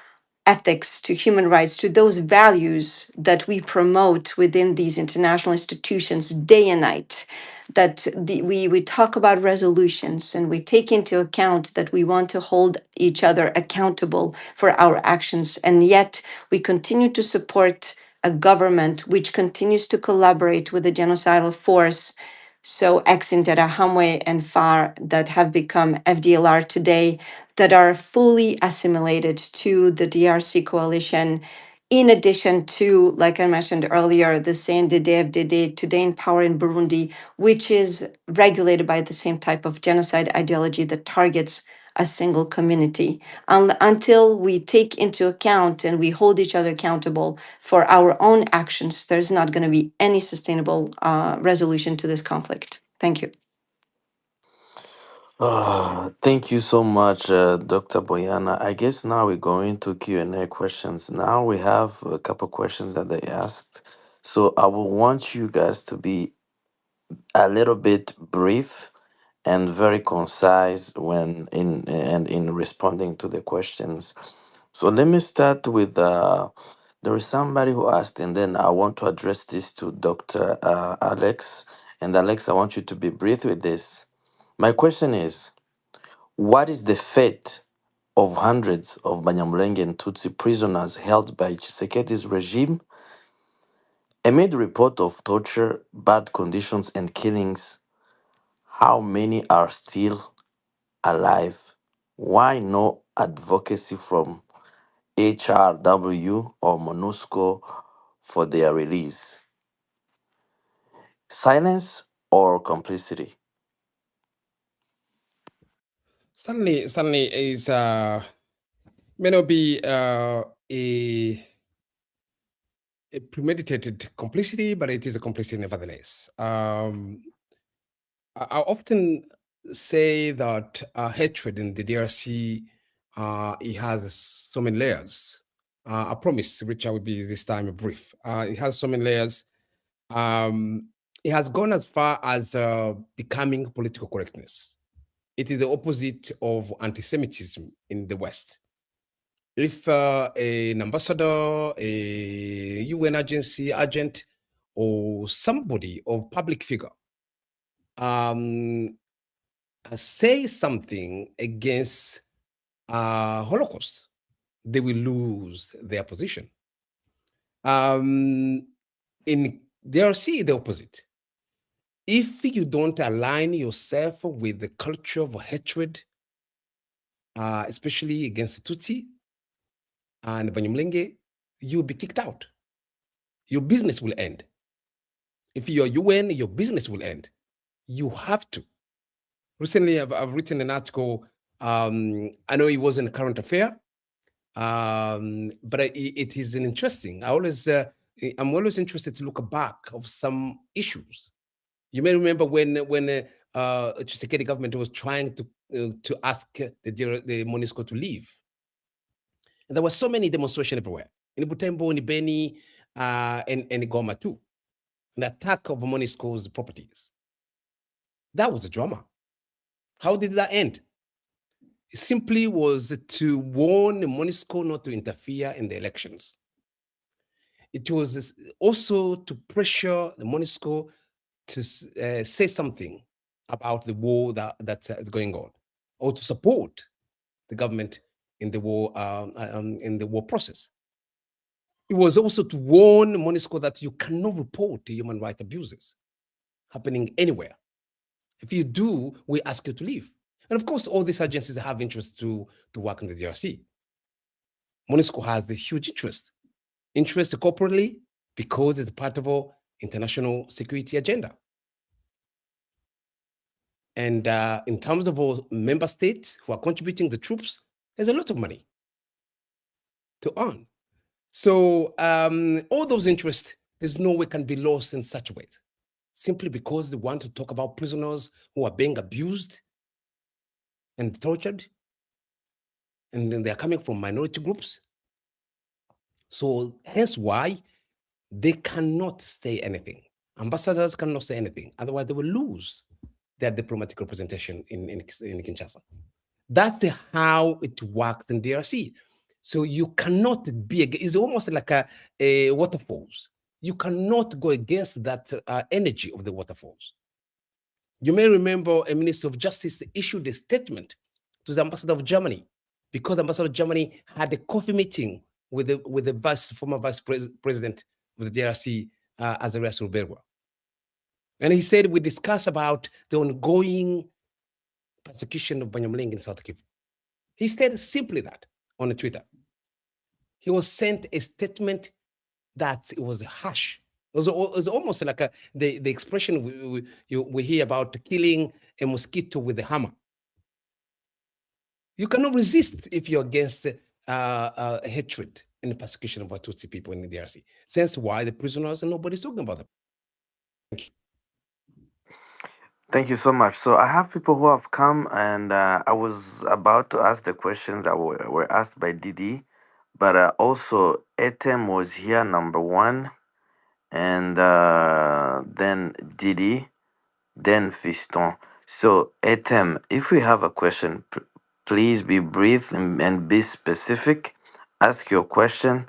ethics, to human rights, to those values that we promote within these international institutions day and night. That we talk about resolutions and we take into account that we want to hold each other accountable for our actions, and yet we continue to support a government which continues to collaborate with the genocidal force. So ex Interahamwe and FAR that have become FDLR today, that are fully assimilated to the DRC coalition, in addition to, like I mentioned earlier, the CNDD-FDD today in power in Burundi, which is regulated by the same type of genocide ideology that targets a single community. Until we take into account and we hold each other accountable for our own actions, there's not going to be any sustainable resolution to this conflict. Thank you. Thank you so much, Dr. Boyana. I guess now we're going to Q&A questions. Now we have a couple questions that they asked. So I will want you guys to be a little bit brief and very concise when in responding to the questions. So let me start with there is somebody who asked, and then I want to address this to Dr. Alex. And Alex, I want you to be brief with this. My question is, what is the fate of hundreds of Banyamulenge and Tutsi prisoners held by Tshisekedi's regime amid report of torture, bad conditions, and killings? How many are still alive? Why no advocacy from HRW or MONUSCO for their release? Silence or complicity? Suddenly is may not be a premeditated complicity, but it is a complicity nevertheless. I often say that hatred in the DRC it has so many layers. I promise, Richard, will be this time brief. It has so many layers. Um, it has gone as far as becoming political correctness. It is the opposite of anti-Semitism in the West. If an ambassador, a UN agency agent, or somebody of public figure um, say something against Holocaust, they will lose their position. In DRC, the opposite. If you don't align yourself with the culture of hatred, especially against Tutsi and Banyamulenge, you'll be kicked out. Your business will end. If you're UN, your business will end. You have to. Recently, I've written an article. I know it wasn't a current affair, but it is an interesting. I'm always interested to look back of some issues. You may remember when Tshisekedi government was trying to ask the MONUSCO to leave, and there were so many demonstrations everywhere in Butembo, in Beni, and Goma too. An attack of MONUSCO's properties. That was a drama. How did that end? It simply was to warn MONUSCO not to interfere in the elections. It was also to pressure the MONUSCO to say something about the war that's going on, or to support the government in the war process. It was also to warn MONUSCO that you cannot report human rights abuses happening anywhere. If you do, we ask you to leave. And of course, all these agencies have interest to work in the DRC. MONUSCO has a huge interest corporately because it's part of our international security agenda. And in terms of our member states who are contributing the troops, there's a lot of money to earn. So all those interests, there's no way can be lost in such a way, simply because they want to talk about prisoners who are being abused and tortured, and then they're coming from minority groups. So hence why they cannot say anything. Ambassadors cannot say anything, otherwise they will lose their diplomatic representation in Kinshasa. That's how it works in DRC. So you cannot be, it's almost like a waterfalls. You cannot go against that energy of the waterfalls. You may remember a Minister of Justice issued a statement to the ambassador of Germany, because the ambassador of Germany had a coffee meeting with the former vice president of the DRC, Azarias Ruberwa. And he said, we discussed about the ongoing persecution of Banyamulenge in South Kivu. He said simply that on Twitter. He was sent a statement that it was harsh. It was almost like the expression we hear about killing a mosquito with a hammer. You cannot resist if you're against hatred and the persecution of Tutsi people in the DRC. That's why the prisoners and nobody's talking about them. Thank you. Thank you so much. So I have people who have come, and I was about to ask the questions that were asked by Didi, but also Etem was here, number one, and then Didi. then Fiston. So, Etem, if we have a question, please be brief and be specific. Ask your question.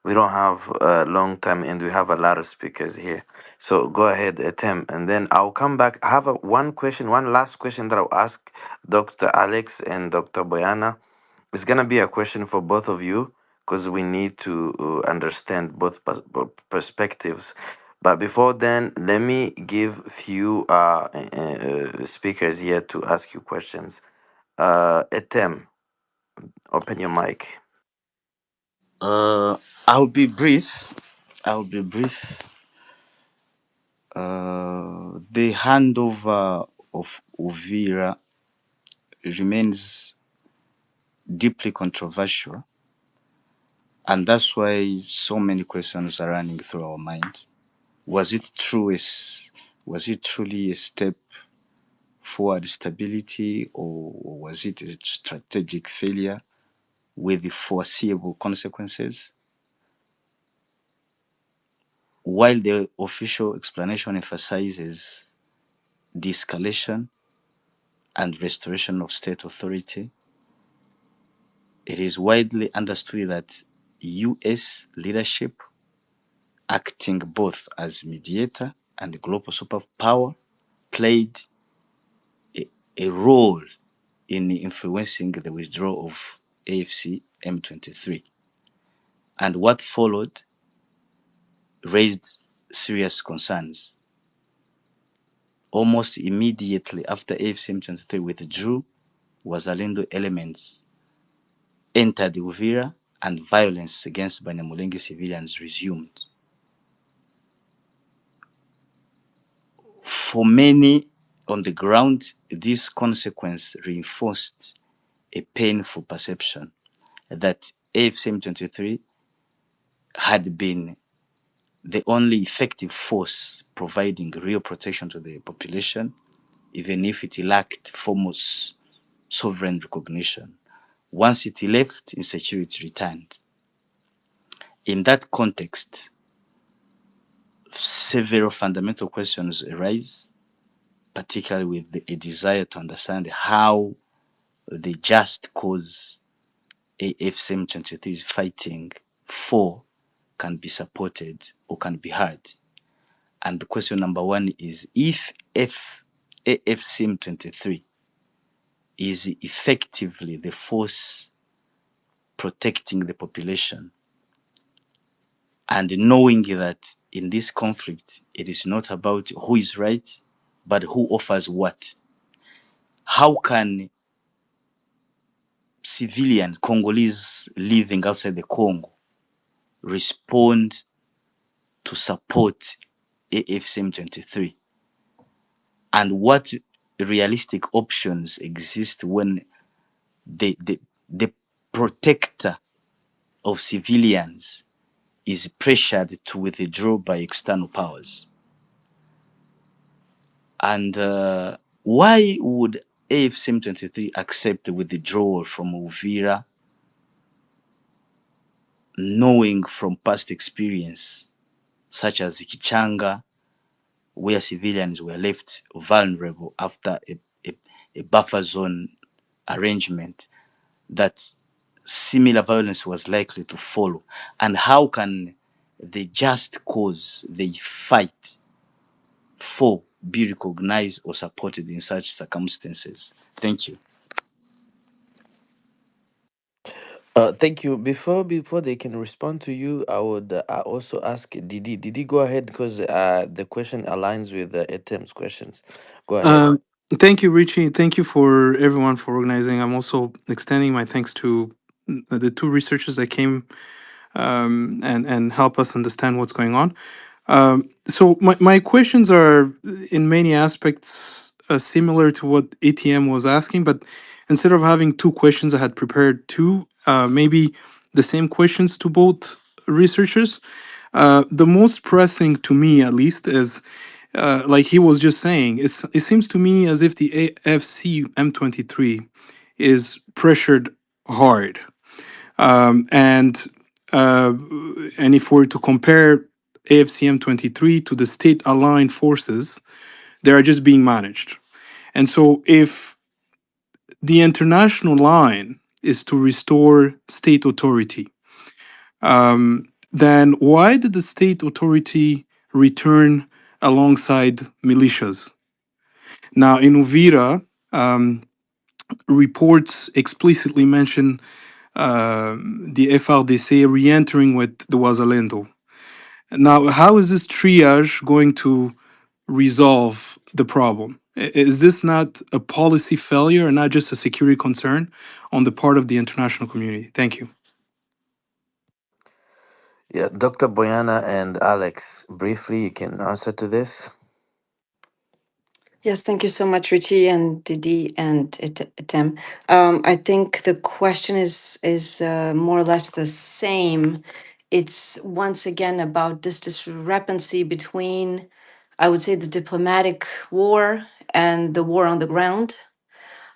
We don't have a long time and we have a lot of speakers here. So go ahead, Etem, and then I'll come back. I have one question, one last question that I'll ask Dr. Alex and Dr. Boyana. It's gonna be a question for both of you because we need to understand both perspectives. But before then, let me give few speakers here to ask you questions. Etem, open your mic. Uh, I'll be brief. I'll be brief. The handover of Uvira remains deeply controversial, and that's why so many questions are running through our mind. Was it true? Was it truly a step forward stability, or was it a strategic failure with the foreseeable consequences? While the official explanation emphasizes de-escalation and restoration of state authority, it is widely understood that US leadership, acting both as mediator and global superpower, played a role in influencing the withdrawal of AFC M23. And what followed raised serious concerns. Almost immediately after AFC M23 withdrew, Wazalendo elements entered Uvira and violence against Banyamulenge civilians resumed. For many on the ground, this consequence reinforced a painful perception that AFC M23 had been the only effective force providing real protection to the population, even if it lacked formal sovereign recognition. Once it left, insecurity returned. In that context, several fundamental questions arise, particularly with a desire to understand how the just cause AFC M23 is fighting for can be supported or can be heard. And the question number one is, if AFC M23 is effectively the force protecting the population, and knowing that in this conflict, it is not about who is right, but who offers what, how can civilians, Congolese living outside the Congo, respond to support AFC M23? And what realistic options exist when the protector of civilians is pressured to withdraw by external powers? And why would AFC M23 accept the withdrawal from Uvira, knowing from past experience, such as Kichanga, where civilians were left vulnerable after a buffer zone arrangement, that similar violence was likely to follow? And how can the just cause they fight for be recognized or supported in such circumstances? Thank you. Thank you. Before they can respond to you, I would also ask Didi. Didi, go ahead because the question aligns with Etem's questions. Go ahead. Um, Thank you, Richie. Thank you for everyone for organizing. I'm also extending my thanks to the two researchers that came and help us understand what's going on. So my questions are in many aspects similar to what ATM was asking, but instead of having two questions, I had prepared two, maybe the same questions to both researchers. The most pressing to me, at least, is like he was just saying, it seems to me as if the AFC M23 is pressured hard. And if we're to compare AFC M23 to the state aligned forces They are just being managed. And so if the international line is to restore state authority, then why did the state authority return alongside militias? Now, in Uvira, reports explicitly mention the FRDC re-entering with the Wazalendo. Now, how is this triage going to resolve the problem? Is this not a policy failure and not just a security concern on the part of the international community? Thank you. Yeah, Dr. Boyana and Alex, briefly, you can answer to this. Yes, thank you so much, Richie and Didi and Tem. I think the question is more or less the same. It's once again about this discrepancy between, I would say, the diplomatic war and the war on the ground.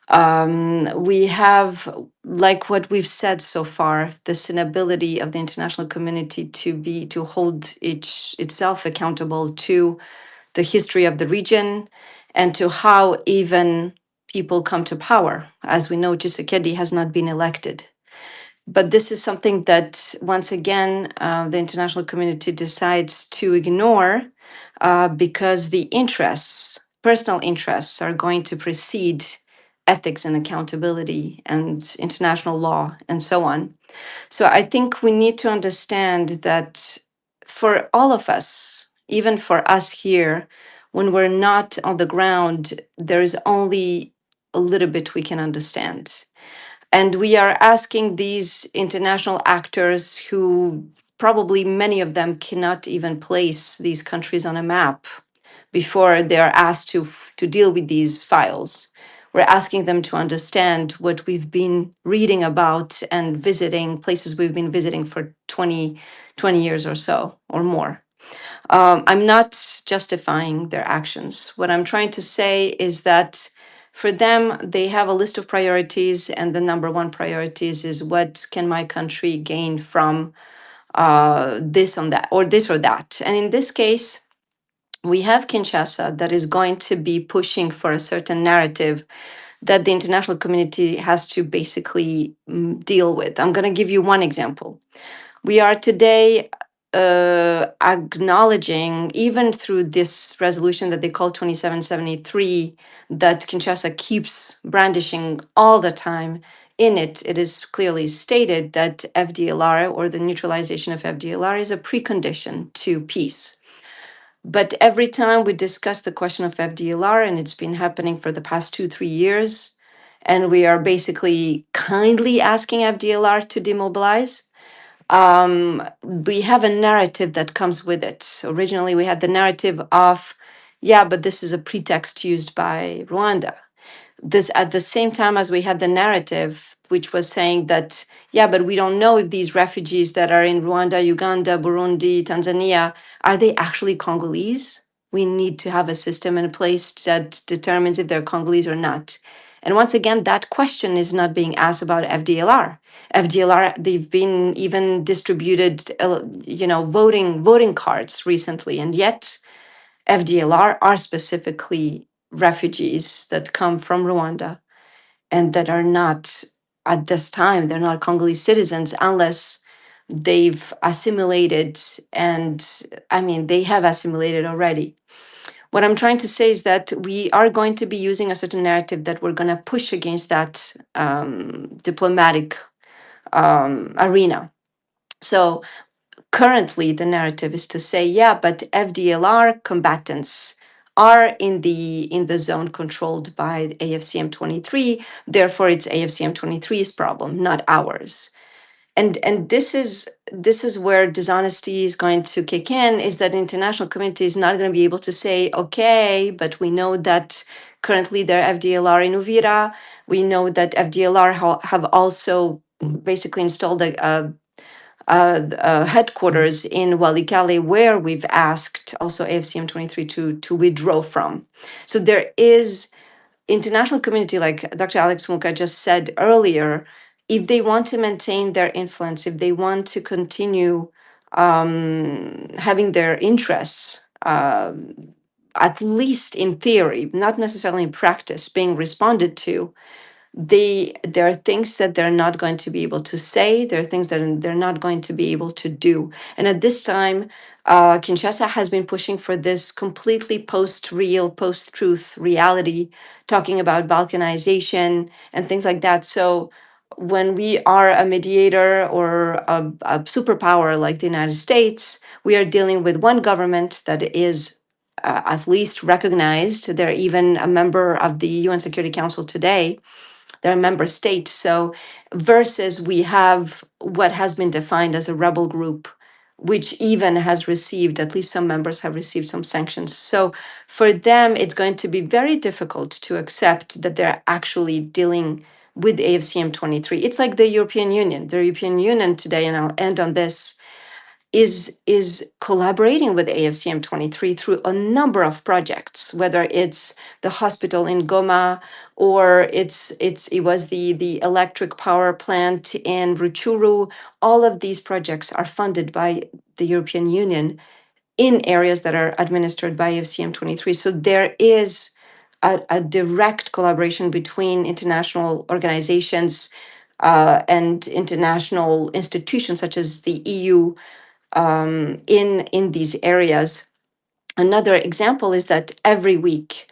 We have, like what we've said so far, this inability of the international community to hold itself accountable to the history of the region and to how even people come to power. As we know, Tshisekedi has not been elected. But this is something that, once again, the international community decides to ignore because the interests, personal interests, are going to precede ethics and accountability and international law and so on. So I think we need to understand that for all of us, even for us here, when we're not on the ground, there is only a little bit we can understand. And we are asking these international actors who probably many of them cannot even place these countries on a map before they're asked to deal with these files. We're asking them to understand what we've been reading about and visiting places we've been visiting for 20 years or so or more. I'm not justifying their actions. What I'm trying to say is that for them, they have a list of priorities, and the number one priorities is what can my country gain from this on that or this or that. And in this case, we have Kinshasa that is going to be pushing for a certain narrative that the international community has to basically deal with. I'm going to give you one example. We are today acknowledging, even through this resolution that they call 2773, that Kinshasa keeps brandishing all the time. In it, it is clearly stated that FDLR, or the neutralization of FDLR, is a precondition to peace. But every time we discuss the question of FDLR, and it's been happening for the past 2-3 years, and we are basically kindly asking FDLR to demobilize, we have a narrative that comes with it. Originally, we had the narrative of, yeah, but this is a pretext used by Rwanda. This at the same time as we had the narrative, which was saying that, yeah, but we don't know if these refugees that are in Rwanda, Uganda, Burundi, Tanzania, are they actually Congolese? We need to have a system in place that determines if they're Congolese or not. And once again, that question is not being asked about FDLR. FDLR, they've been even distributed, voting cards recently, and yet FDLR are specifically refugees that come from Rwanda and that are not, at this time, they're not Congolese citizens unless they've assimilated. And I mean, they have assimilated already. What I'm trying to say is that we are going to be using a certain narrative that we're going to push against that diplomatic arena. So currently, the narrative is to say, yeah, but FDLR combatants are in the zone controlled by AFCM 23. Therefore, it's AFCM 23's problem, not ours. And this is where dishonesty is going to kick in, is that the international community is not going to be able to say, okay, but we know that currently there are FDLR in Uvira. We know that FDLR have also basically installed a headquarters in Walikale, where we've asked also AFCM 23 to withdraw from. So there is international community, like Dr. Alex Muka just said earlier, if they want to maintain their influence, if they want to continue having their interests at least in theory, not necessarily in practice, being responded to, there are things that they're not going to be able to say. There are things that they're not going to be able to do. And at this time, Kinshasa has been pushing for this completely post-real, post-truth reality, talking about balkanization and things like that. So when we are a mediator or a superpower like the United States, we are dealing with one government that is at least recognized. They're even a member of the UN Security Council today. They're a member state. So versus we have what has been defined as a rebel group, which even has received, at least some members have received some sanctions. So for them, it's going to be very difficult to accept that they're actually dealing with AFCM 23. It's like the European Union. The European Union today, and I'll end on this, is collaborating with AFCM 23 through a number of projects, whether it's the hospital in Goma or it was the electric power plant in Ruchuru. All of these projects are funded by the European Union in areas that are administered by AFCM 23. So there is a direct collaboration between international organizations and international institutions such as the EU in these areas. Another example is that every week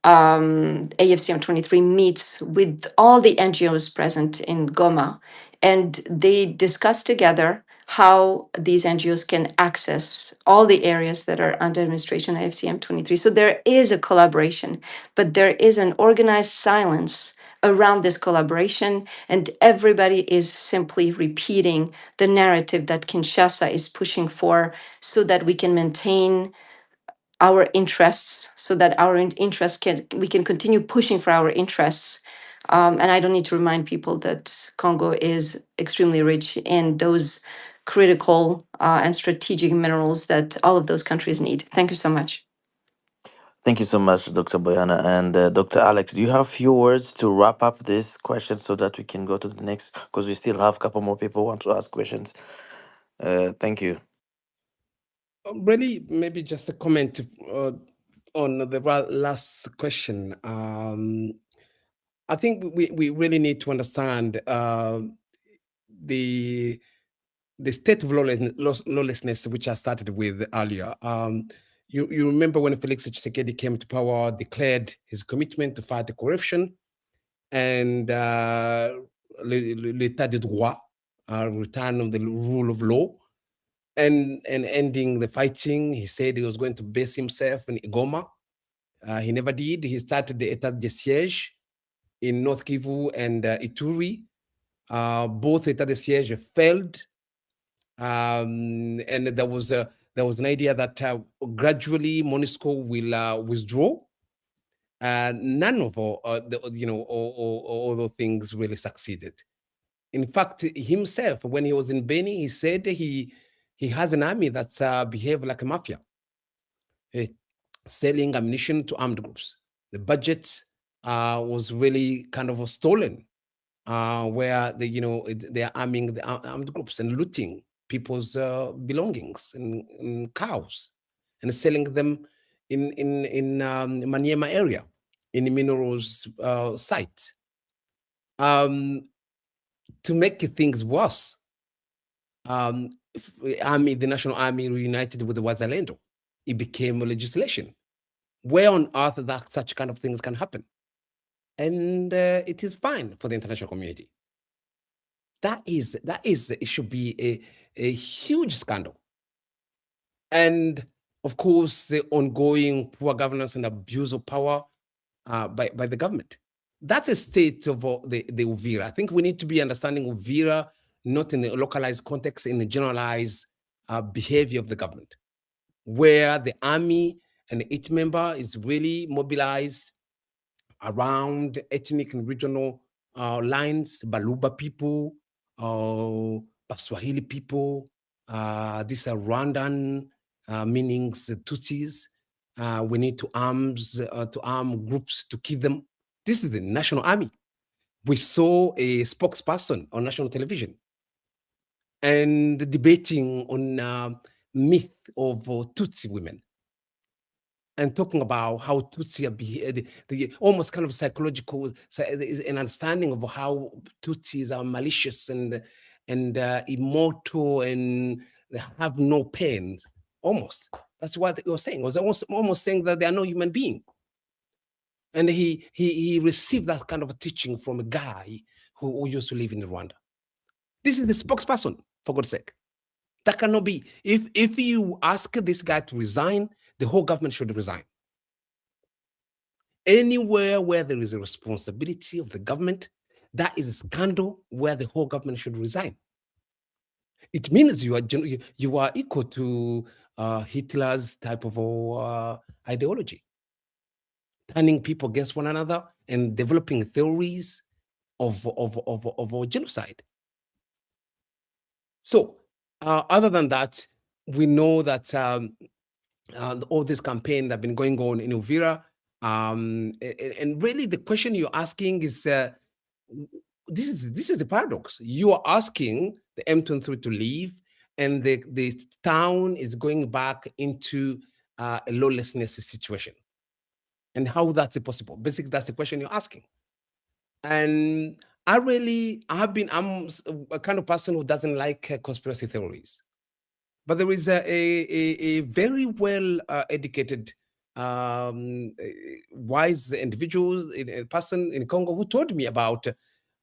AFCM 23 meets with all the NGOs present in Goma, and they discuss together how these NGOs can access all the areas that are under administration of AFCM 23. So there is a collaboration, but there is an organized silence around this collaboration, and everybody is simply repeating the narrative that Kinshasa is pushing for so that we can maintain our interests, so that our interests we can continue pushing for our interests. And I don't need to remind people that Congo is extremely rich in those critical and strategic minerals that all of those countries need. Thank you so much. Thank you so much, Dr. Boyana. And Dr. Alex, do you have a few words to wrap up this question so that we can go to the next? Because we still have a couple more people who want to ask questions. Thank you. Really, maybe just a comment on the last question. I think we really need to understand the state of lawlessness, which I started with earlier. You remember when Felix Tshisekedi came to power, declared his commitment to fight the corruption and l'état de droit, return of the rule of law, and ending the fighting. He said he was going to base himself in Goma. He never did. He started the état de siège in North Kivu and Ituri. Both état de siège failed. And there was an idea that gradually MONUSCO will withdraw. None of all those things really succeeded. In fact, himself, when he was in Beni, he said he has an army that behave like a mafia, selling ammunition to armed groups. The budget was really kind of stolen, where they're arming the armed groups and looting people's belongings and cows and selling them in Maniema area, in the minerals site. To make things worse, the National Army reunited with the Wazalendo. It became a legislation. Where on earth that such kind of things can happen? And it is fine for the international community. It should be a huge scandal. And of course, the ongoing poor governance and abuse of power by the government. That's a state of the Uvira. I think we need to be understanding Uvira not in a localized context, in a generalized behavior of the government, where the army and each member is really mobilized around ethnic and regional lines, Baluba people, Baswahili people, these are Rwandan, meanings Tutsis. We need to arm groups to kill them. This is the national army. We saw a spokesperson on national television and debating on myth of Tutsi women. and talking about how Tutsi are the almost kind of psychological an understanding of how Tutsis are malicious and immortal and they have no pain. Almost that's what he was saying. It was almost saying that they are no human being. And he received that kind of a teaching from a guy who used to live in Rwanda. This is the spokesperson, for God's sake. That cannot be. If you ask this guy to resign, the whole government should resign. Anywhere where there is a responsibility of the government, that is a scandal where the whole government should resign. It means you are equal to Hitler's type of ideology, turning people against one another and developing theories of genocide. So, other than that, we know that all this campaign that have been going on in Uvira, and really the question you're asking is this is the paradox. You are asking the M23 to leave, and the town is going back into a lawlessness situation. And how that's possible? Basically, that's the question you're asking. And I'm a kind of person who doesn't like conspiracy theories. But there is a very well educated, wise individual, a person in Congo who told me about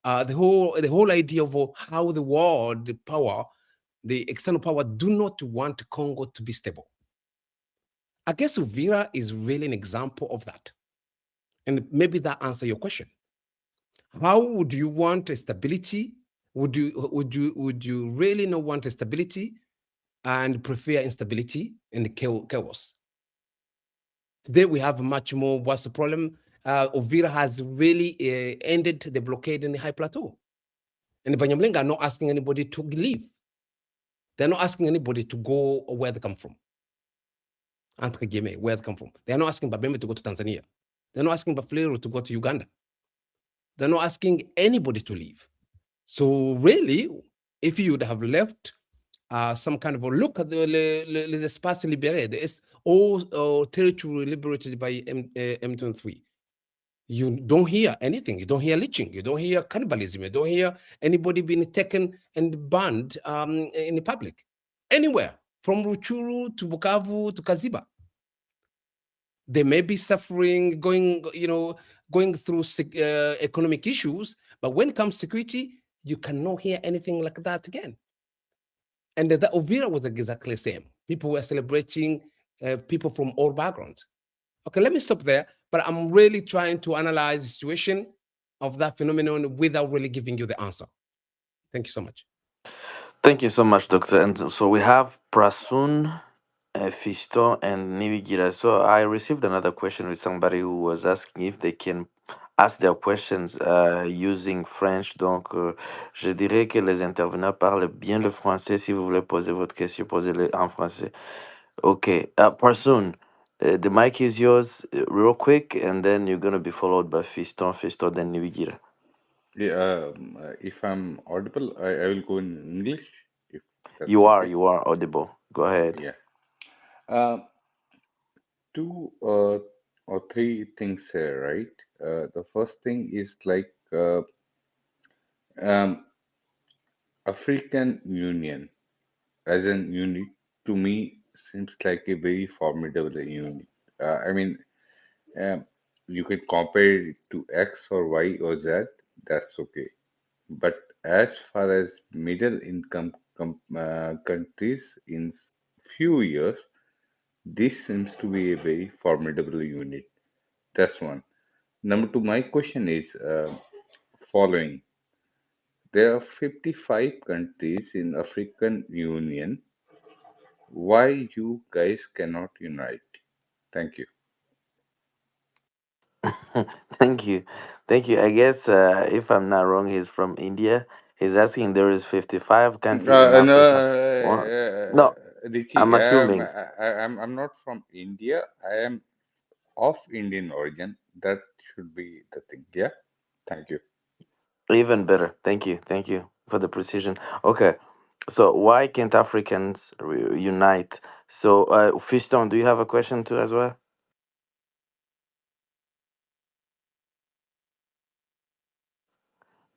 the whole idea of how the world power, the external power, do not want Congo to be stable. I guess Uvira is really an example of that, and maybe that answers your question. How would you want a stability? Would you really not want a stability and prefer instability and chaos? Today we have much more. What's the problem? Uvira has really ended the blockade in the high plateau, and the Banyamulenge are not asking anybody to leave. They're not asking anybody to go where they come from. Entre guillemets, where they come from. They're not asking Babembe to go to Tanzania. They're not asking Baflero to go to Uganda. They're not asking anybody to leave. So really, if you would have left some kind of a look at the space libéré, there's all territory liberated by M23. You don't hear anything. You don't hear leeching. You don't hear cannibalism. You don't hear anybody being taken and banned in the public. Anywhere, from Ruchuru to Bukavu to Kaziba. They may be suffering, going through economic issues, but when it comes to security, you cannot hear anything like that again. And the Uvira was exactly the same. People were celebrating people from all backgrounds. Okay, let me stop there, but I'm really trying to analyze the situation of that phenomenon without really giving you the answer. Thank you so much. Thank you so much, Doctor. And so we have Prasun, Fisto, and Nivigira. So I received another question with somebody who was asking if they can ask their questions using French. Donc, je dirais que les intervenants parlent bien le français. Si vous voulez poser votre question, posez-le en français. Okay, Prasun, the mic is yours, real quick, and then you're gonna be followed by Fisto, then Nivigira. Yeah, if I'm audible, I will go in English, if that's You are, okay. you are audible. Go ahead. Yeah. Uh, Two or three things here, right? The first thing is like um, African Union as an unit to me seems like a very formidable unit. I mean, um, you can compare it to X or Y or Z, that's okay. But as far as middle income countries in few years, this seems to be a very formidable unit. That's one. Number two, my question is following. There are 55 countries in African Union. Why you guys cannot unite? Thank you. Thank you. Thank you. I guess if I'm not wrong, he's from India. He's asking there is 55 countries in No, Africa. What? No, I'm Richie, assuming. I'm not from India. I am of Indian origin. That should be the thing. Yeah. Thank you. Even better. Thank you. Thank you for the precision. Okay. So why can't Africans unite? So Fishstone, do you have a question too as well?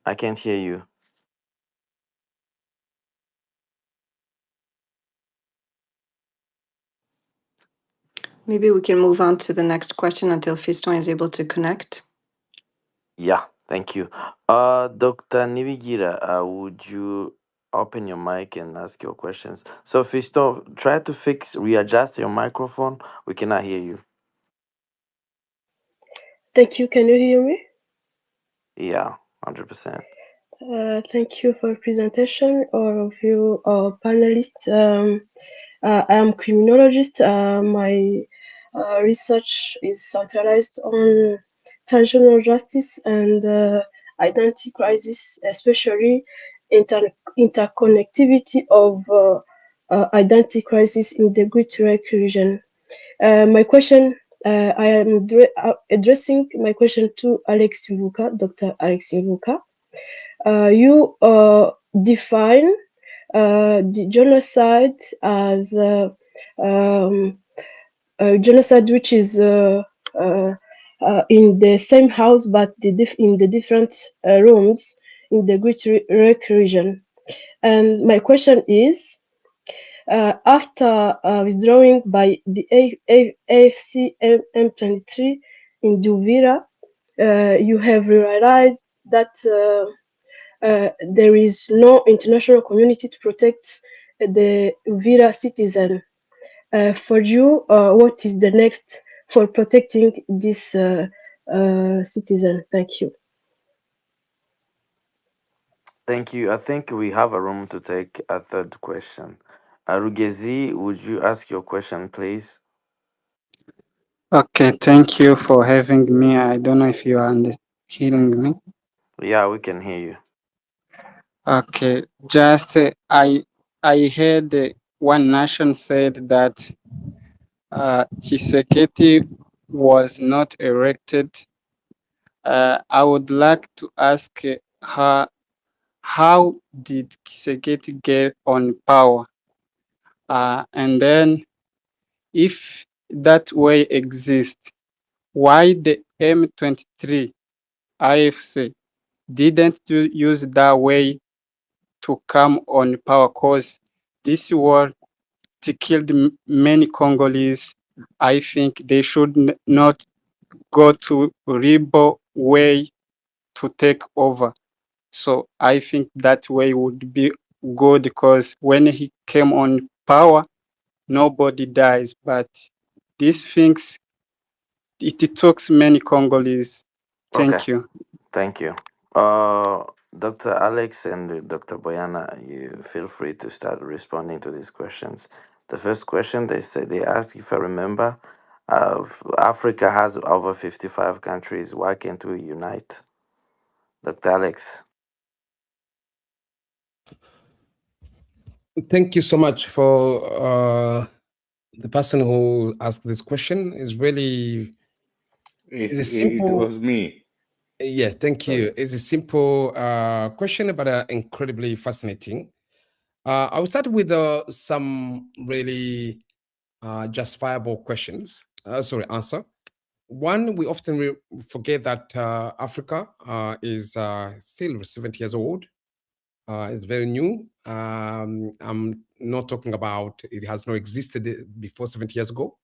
I can't hear you. Maybe we can move on to the next question until Fiston is able to connect. Yeah, thank you. Dr. Nivigira, would you open your mic and ask your questions? So, Fisto, try to readjust your microphone. We cannot hear you. Thank you. Can you hear me? Yeah, 100%. Thank you for presentation, all of you panelists. I am criminologist. My research is centralized on transitional justice and identity crisis, especially interconnectivity of identity crisis in the Great Lake region. My question, I am addressing my question to Alex Ivuka, Dr. Alex Ivuka. You define the genocide as genocide which is in the same house but in the different rooms in the Great Lake region. And my question is, after withdrawing by the AFC M23 in Uvira, you have realized that there is no international community to protect the Uvira citizen. For you, what is the next for protecting this citizen? Thank you. Thank you. I think we have a room to take a third question. Rugezi, would you ask your question, please? Okay, thank you for having me. I don't know if you are hearing me. Yeah, we can hear you. Okay, just I heard one nation said that Tshisekedi was not elected. I would like to ask her, how did Tshisekedi get on power? And then, if that way exists, why the M23 AFC didn't use that way to come on power? Cause this war killed many Congolese. I think they should not go to Ribo way to take over. So I think that way would be good, because when he came on power, nobody dies. But these things, it took many Congolese. Okay, Thank you. thank you. Dr. Alex and Dr. Boyana, you feel free to start responding to these questions. The first question they asked, if I remember, Africa has over 55 countries. Why can't we unite? Dr. Alex. Thank you so much for the person who asked this question. Is really is a It simple. was me. Yeah, thank Sorry. you. It's a simple question, but incredibly fascinating. I will start with some really justifiable questions. Sorry, answer. One, we often forget that Africa is still 70 years old. It's very new. I'm not talking about it has not existed before 70 years ago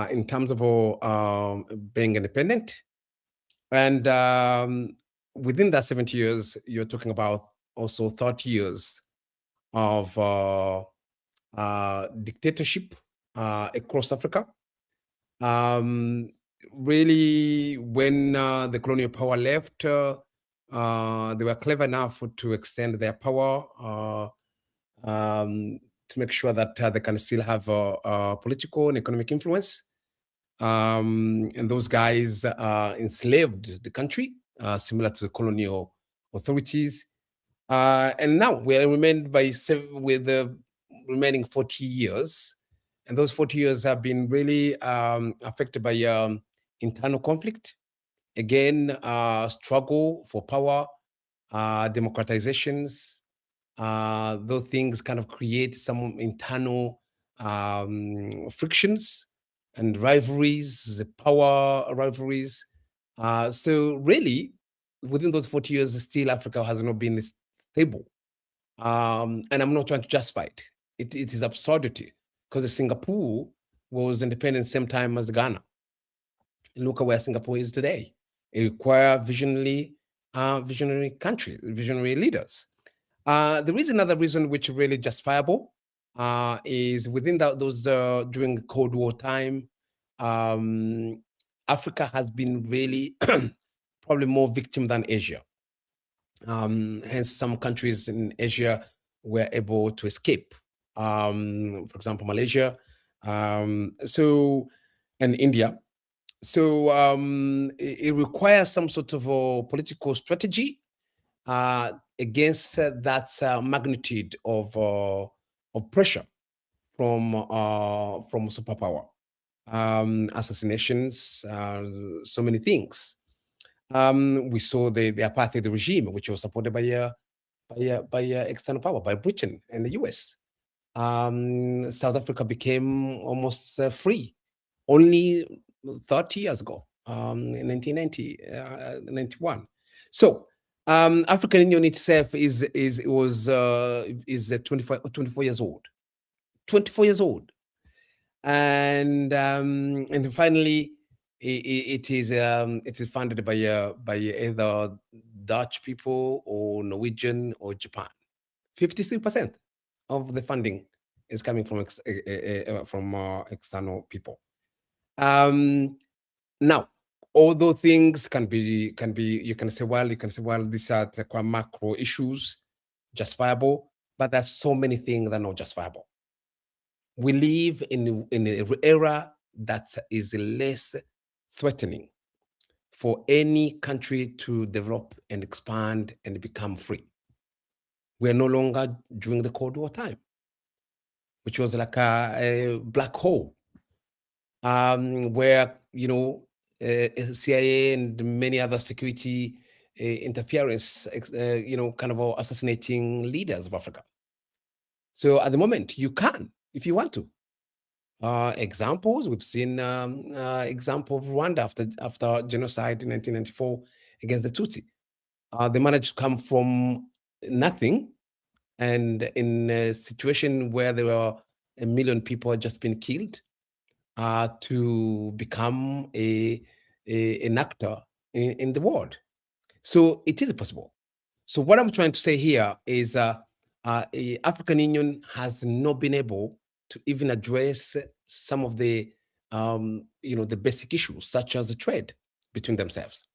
in terms of being independent. And within that 70 years, you're talking about also 30 years of dictatorship across Africa. Really, when the colonial power left, they were clever enough to extend their power to make sure that they can still have political and economic influence. And those guys enslaved the country, similar to the colonial authorities. And now we are remained with the remaining 40 years. And those 40 years have been really affected by internal conflict. Again, struggle for power, democratizations. Those things kind of create some internal frictions and rivalries, the power rivalries. So really, within those 40 years, still Africa has not been stable. And I'm not trying to justify it. It is absurdity, because Singapore was independent same time as Ghana. Look at where Singapore is today. It requires visionary country, visionary leaders. There is another reason which is really justifiable, is within those during the Cold War time, Africa has been really probably more victim than Asia. Hence, some countries in Asia were able to escape. For example, Malaysia, and India. So it requires some sort of a political strategy against that magnitude of pressure from superpower, assassinations, so many things. We saw the apartheid regime, which was supported by external power, by Britain and the US. South Africa became almost free only 30 years ago, in 1990, 91. So African Union itself is 24 years old. 24 years old. And finally, it is funded by either Dutch people or Norwegian or Japan. 53% of the funding is coming from external people. Now, although things can be, you can say, well, these are the quite macro issues, justifiable, but there's so many things that are not justifiable. We live in an era that is less threatening for any country to develop and expand and become free. We're no longer during the Cold War time, which was like a black hole, where, CIA and many other security interference, kind of assassinating leaders of Africa. So at the moment, you can, if you want to. Examples, we've seen example of Rwanda after genocide in 1994 against the Tutsi. They managed to come from nothing, and in a situation where there were 1 million people had just been killed, to become an actor in the world. So it is possible. So what I'm trying to say here is African Union has not been able to even address some of the the basic issues, such as the trade between themselves.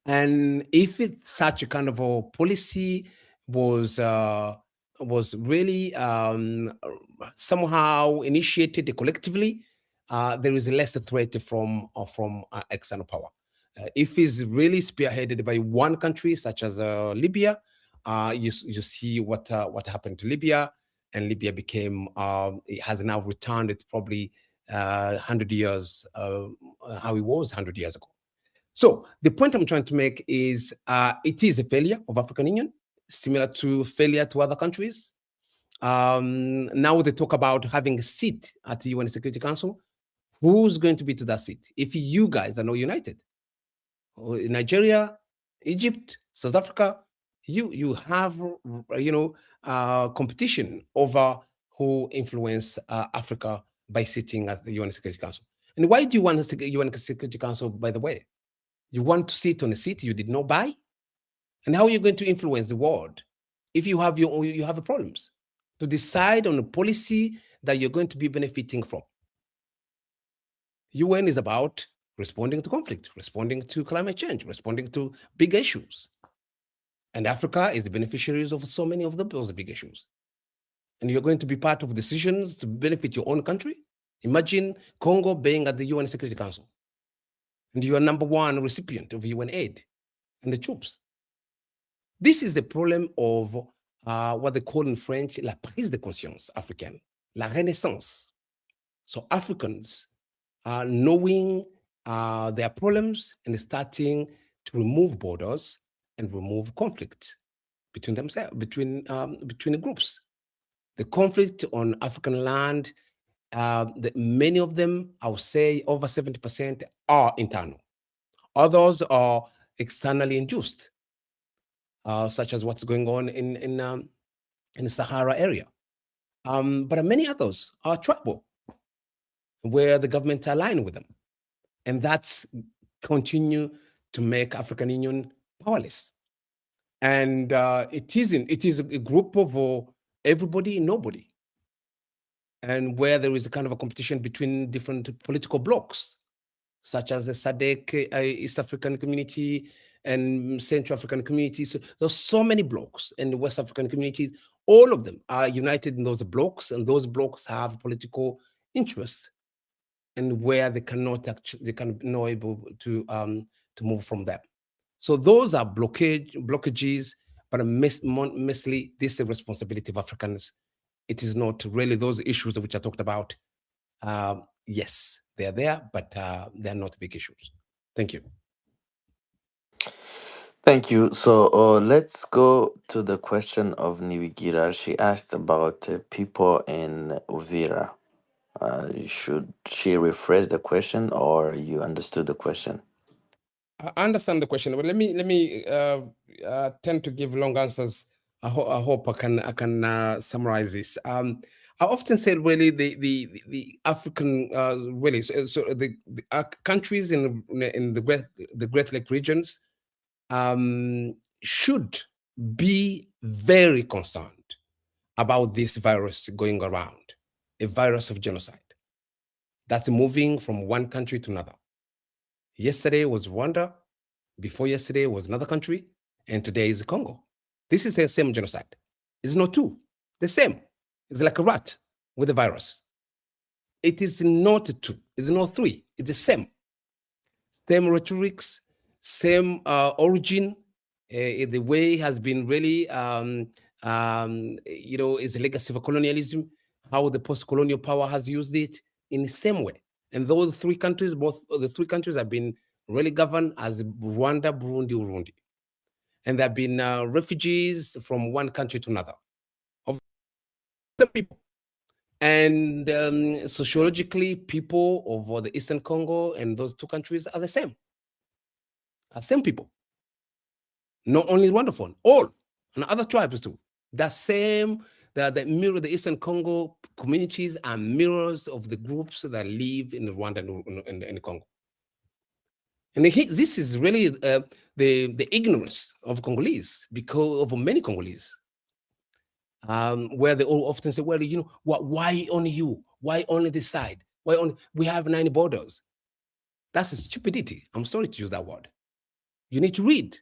And if such a kind of a policy was really somehow initiated collectively, there is less threat from external power. If it's really spearheaded by one country, such as Libya, you see what happened to Libya, and Libya became it has now returned it probably 100 years how it was 100 years ago. So the point I'm trying to make is it is a failure of African Union, similar to failure to other countries. Now they talk about having a seat at the UN Security Council. Who's going to be to that seat if you guys are not united? Nigeria, Egypt, South Africa, you have competition over who influence Africa by sitting at the UN Security Council. And why do you want the UN Security Council, by the way? You want to sit on a seat you did not buy? And how are you going to influence the world if you have problems to decide on a policy that you're going to be benefiting from? UN is about responding to conflict, responding to climate change, responding to big issues. And Africa is the beneficiaries of so many of those big issues. And you're going to be part of decisions to benefit your own country? Imagine Congo being at the UN Security Council, and you are number one recipient of UN aid and the troops. This is the problem of what they call in French, la prise de conscience africaine, la renaissance. So Africans are knowing their problems and starting to remove borders and remove conflict between themselves, between the groups. The conflict on African land, many of them, I would say over 70%, are internal. Others are externally induced, such as what's going on in the Sahara area. But many others are tribal, where the government align with them. And that's continue to make African Union powerless. And it is a group of everybody and nobody. And where there is a kind of a competition between different political blocs, such as the SADC, East African Community, and Central African Community. So there's so many blocs in the West African communities. All of them are united in those blocs, and those blocs have political interests, and where they cannot actually, they can not able to move from them. So those are blockages, but mostly this is the responsibility of Africans. It is not really those issues which I talked about. Yes, they're there, but they're not big issues. Thank you. Thank you. So let's go to the question of Nibigira. She asked about people in Uvira. Should she rephrase the question, or you understood the question? I understand the question, but let me tend to give long answers. I hope I can summarize this. I often say really the African really so the countries in the Great Lake regions should be very concerned about this virus going around, a virus of genocide that's moving from one country to another. Yesterday was Rwanda, before yesterday was another country, and today is Congo. This is the same genocide. It's not two, the same. It's like a rat with a virus. It is not two, it's not three, it's the same. Same rhetorics, same origin. The way has been really, it's a legacy of colonialism, how the post-colonial power has used it in the same way. And those three countries, both of the three countries have been really governed as Rwanda, Burundi. And there have been refugees from one country to another of the people. And sociologically, people of the Eastern Congo and those two countries are the same. Are same people. Not only Rwandaphone, all, and other tribes too. The same, that mirror the Eastern Congo communities are mirrors of the groups that live in Rwanda and in Congo. And this is really the ignorance of Congolese, because of many Congolese, where they all often say, well, you know, why only you? Why only this side? Why only, we have 9 borders. That's a stupidity. I'm sorry to use that word. You need to read.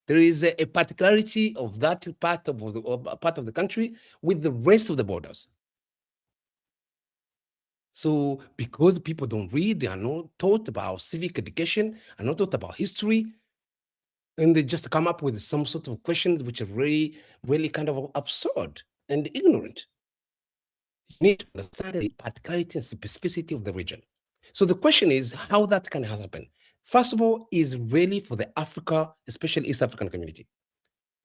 There is a particularity of that part of the country with the rest of the borders. So because people don't read, they are not taught about civic education, are not taught about history, and they just come up with some sort of questions which are really, really kind of absurd and ignorant. You need to understand the particularity and specificity of the region. So the question is how that can happen. First of all, is really for the Africa, especially East African community,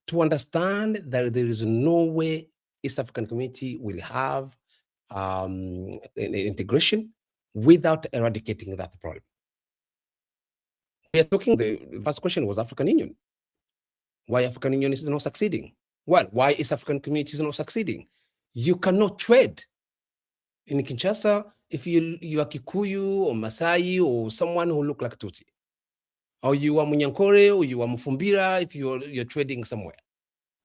to understand that there is no way East African community will have integration without eradicating that problem. We are talking, the first question was African Union. Why African Union is not succeeding? Well, why East African community is not succeeding? You cannot trade in Kinshasa if you are Kikuyu or Masai or someone who look like Tutsi, or you are Munyankore or you are Mufumbira if you're trading somewhere,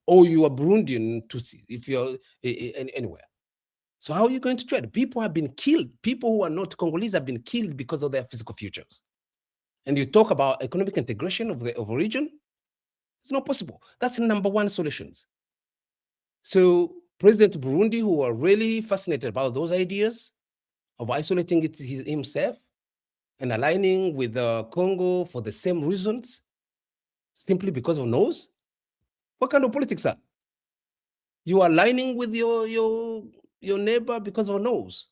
or you are Burundian Tutsi if you're anywhere. So how are you going to trade? People have been killed. People who are not Congolese have been killed because of their physical futures. And you talk about economic integration of a region, it's not possible. That's the number one solutions. So President Burundi, who are really fascinated about those ideas of isolating himself and aligning with Congo for the same reasons, simply because of nose, what kind of politics are? You are aligning with your neighbor because of a nose.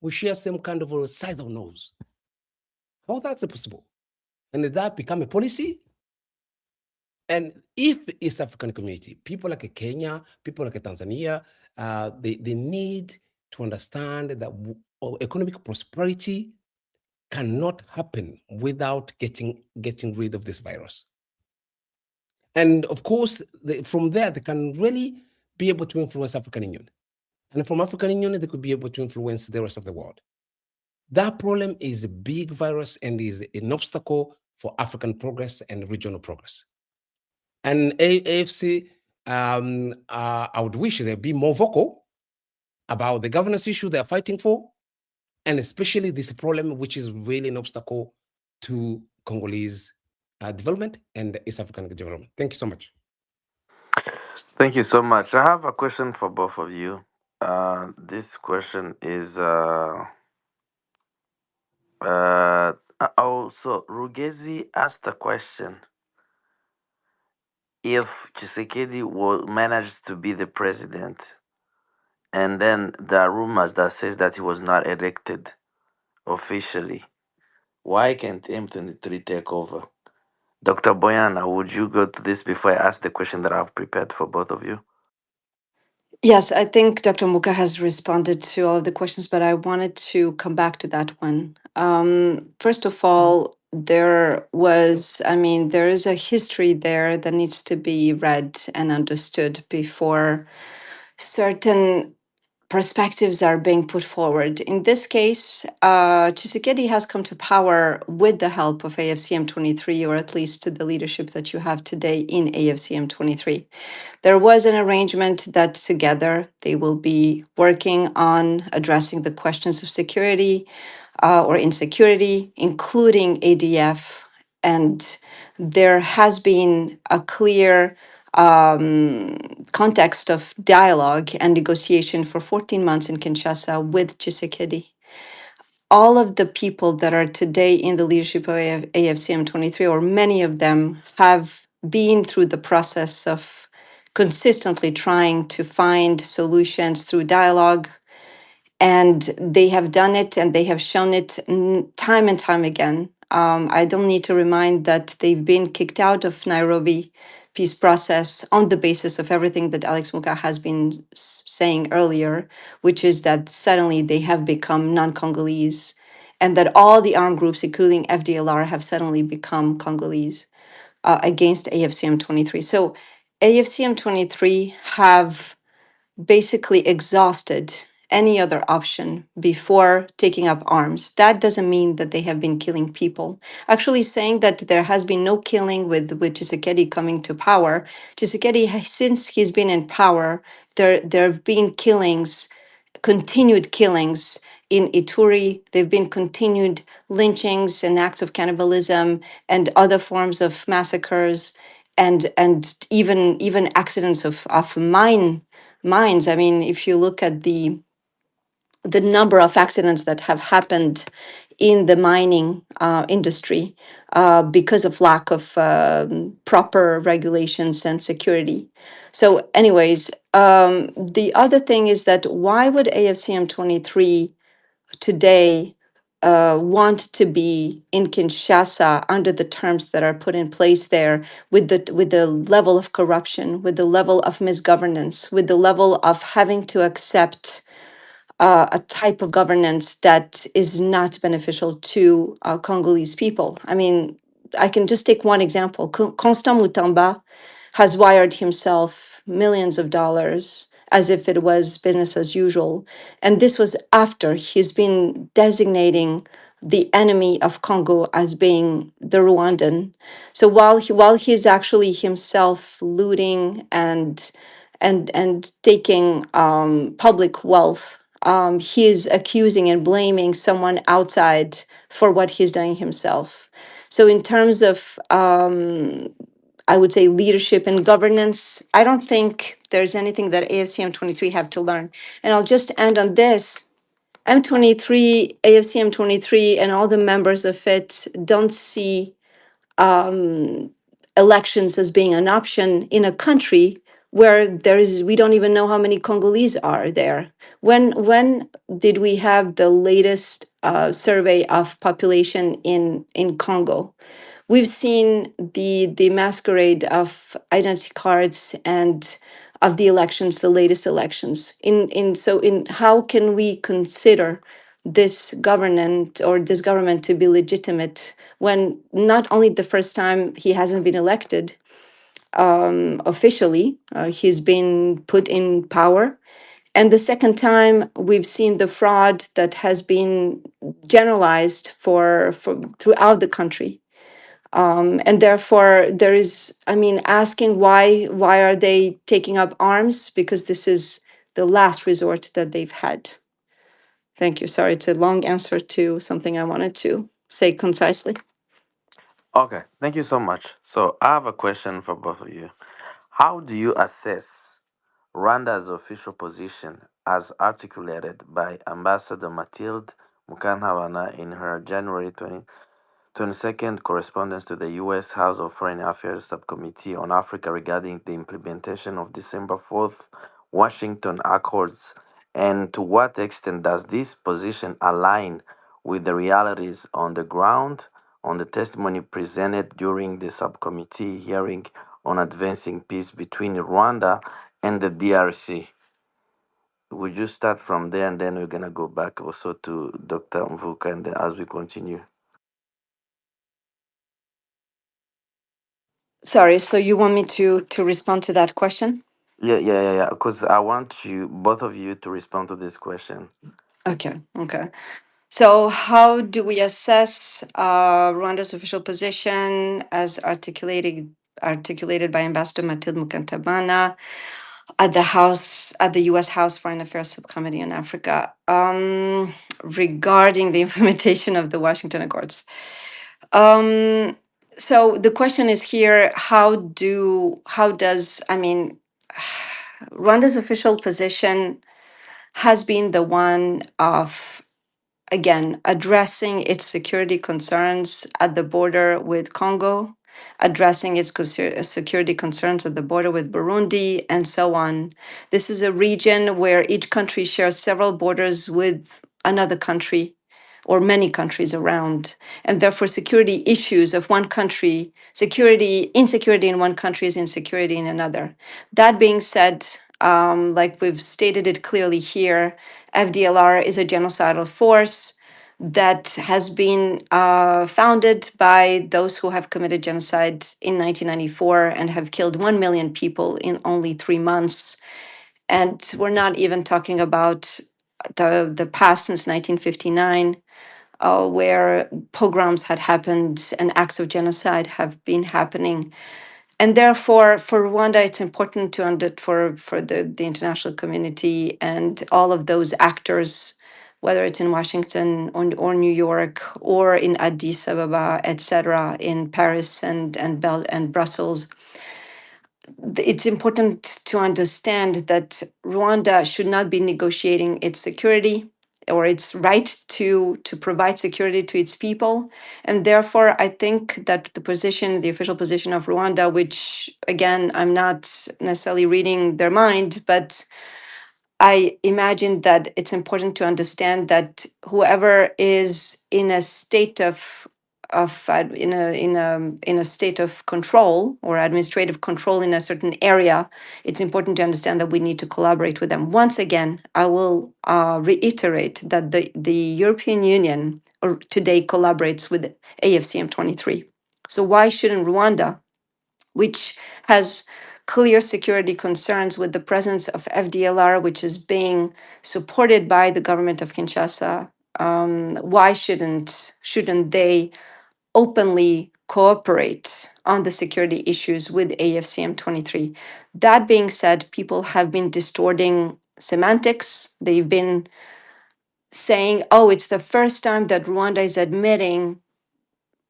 We share some kind of a size of nose. How that's possible? And did that become a policy? And if East African community, people like Kenya, people like Tanzania, they need to understand that economic prosperity cannot happen without getting rid of this virus. And of course, from there, they can really be able to influence African Union. And from African Union, they could be able to influence the rest of the world. That problem is a big virus and is an obstacle for African progress and regional progress. And AFC, I would wish they'd be more vocal about the governance issue they're fighting for, and especially this problem, which is really an obstacle to Congolese development and East African development. Thank you so much. Thank you so much. I have a question for both of you. This question is also Rugezi asked a question. If Tshisekedi managed to be the president, and then there are rumors that says that he was not elected officially, why can't M23 take over? Dr. Boyana, would you go to this before I ask the question that I've prepared for both of you? Yes, I think Dr. Muka has responded to all of the questions, but I wanted to come back to that one. First of all, there is a history there that needs to be read and understood before certain perspectives are being put forward. In this case, Tshisekedi has come to power with the help of AFCM 23, or at least to the leadership that you have today in AFCM 23. There was an arrangement that together they will be working on addressing the questions of security or insecurity, including ADF. And there has been a clear context of dialogue and negotiation for 14 months in Kinshasa with Tshisekedi. All of the people that are today in the leadership of AFCM 23, or many of them, have been through the process of consistently trying to find solutions through dialogue, and they have done it and they have shown it time and time again. I don't need to remind that they've been kicked out of Nairobi peace process on the basis of everything that Alex Muka has been saying earlier, which is that suddenly they have become non-Congolese, and that all the armed groups, including FDLR, have suddenly become Congolese against AFCM 23. So AFCM 23 have basically exhausted any other option before taking up arms. That doesn't mean that they have been killing people. Actually, saying that there has been no killing with Tshisekedi coming to power, Tshisekedi, since he's been in power, there have been killings, continued killings in Ituri. There've been continued lynchings and acts of cannibalism and other forms of massacres, and even accidents of mines. I mean, if you look at the number of accidents that have happened in the mining industry because of lack of proper regulations and security. So, anyways, the other thing is that why would AFCM 23 today want to be in Kinshasa under the terms that are put in place there, with the level of corruption, with the level of misgovernance, with the level of having to accept a type of governance that is not beneficial to Congolese people? I mean, I can just take one example. Constant Mutamba has wired himself millions of dollars as if it was business as usual. And this was after he's been designating the enemy of Congo as being the Rwandan. So while he's actually himself looting and taking public wealth, he's accusing and blaming someone outside for what he's doing himself. So in terms of I would say leadership and governance, I don't think there's anything that AFCM 23 have to learn. And I'll just end on this. M23, AFCM 23, and all the members of it don't see elections as being an option in a country where we don't even know how many Congolese are there. When did we have the latest survey of population in Congo? We've seen the masquerade of identity cards and of the elections, the latest elections. In how can we consider this government to be legitimate when not only the first time he hasn't been elected, officially. He's been put in power. And the second time, we've seen the fraud that has been generalized for throughout the country. And therefore, there is, I mean, asking why are they taking up arms? Because this is the last resort that they've had. Thank you. Sorry, it's a long answer to something I wanted to say concisely. Okay, thank you so much. So I have a question for both of you. How do you assess Rwanda's official position as articulated by Ambassador Mathilde Mukantabana in her January 22nd correspondence to the U.S. House of Foreign Affairs Subcommittee on Africa regarding the implementation of December 4th Washington Accords? And to what extent does this position align with the realities on the ground, on the testimony presented during the subcommittee hearing on advancing peace between Rwanda and the DRC? Would you start from there, and then we're gonna go back also to Dr. Mvuka, and then as we continue. Sorry, so you want me to respond to that question? Yeah. Because I want you, both of you, to respond to this question. Okay. So, how do we assess Rwanda's official position as articulated by Ambassador Mathilde Mukantabana at the U.S. House Foreign Affairs Subcommittee on Africa regarding the implementation of the Washington Accords? Um, so the question is here: how does I mean Rwanda's official position has been the one of, again, addressing its security concerns at the border with Congo, addressing its security concerns at the border with Burundi, and so on. This is a region where each country shares several borders with another country or many countries around. And therefore, security issues of one country, insecurity in one country is insecurity in another. That being said, like we've stated it clearly here, FDLR is a genocidal force that has been founded by those who have committed genocide in 1994 and have killed 1 million people in only 3 months. And we're not even talking about the past since 1959, where pogroms had happened and acts of genocide have been happening. And therefore, for Rwanda, it's important to for the international community and all of those actors, whether it's in Washington or New York or in Addis Ababa, etc., in Paris and Brussels, it's important to understand that Rwanda should not be negotiating its security or its right to provide security to its people. And therefore, I think that the official position of Rwanda, which again, I'm not necessarily reading their mind, but I imagine that it's important to understand that whoever is in a state in a state of control or administrative control in a certain area, it's important to understand that we need to collaborate with them. Once again, I will reiterate that the European Union today collaborates with AFCM 23. So why shouldn't Rwanda, which has clear security concerns with the presence of FDLR, which is being supported by the government of Kinshasa, why shouldn't they openly cooperate on the security issues with AFCM 23? That being said, people have been distorting semantics. They've been saying, oh, it's the first time that Rwanda is admitting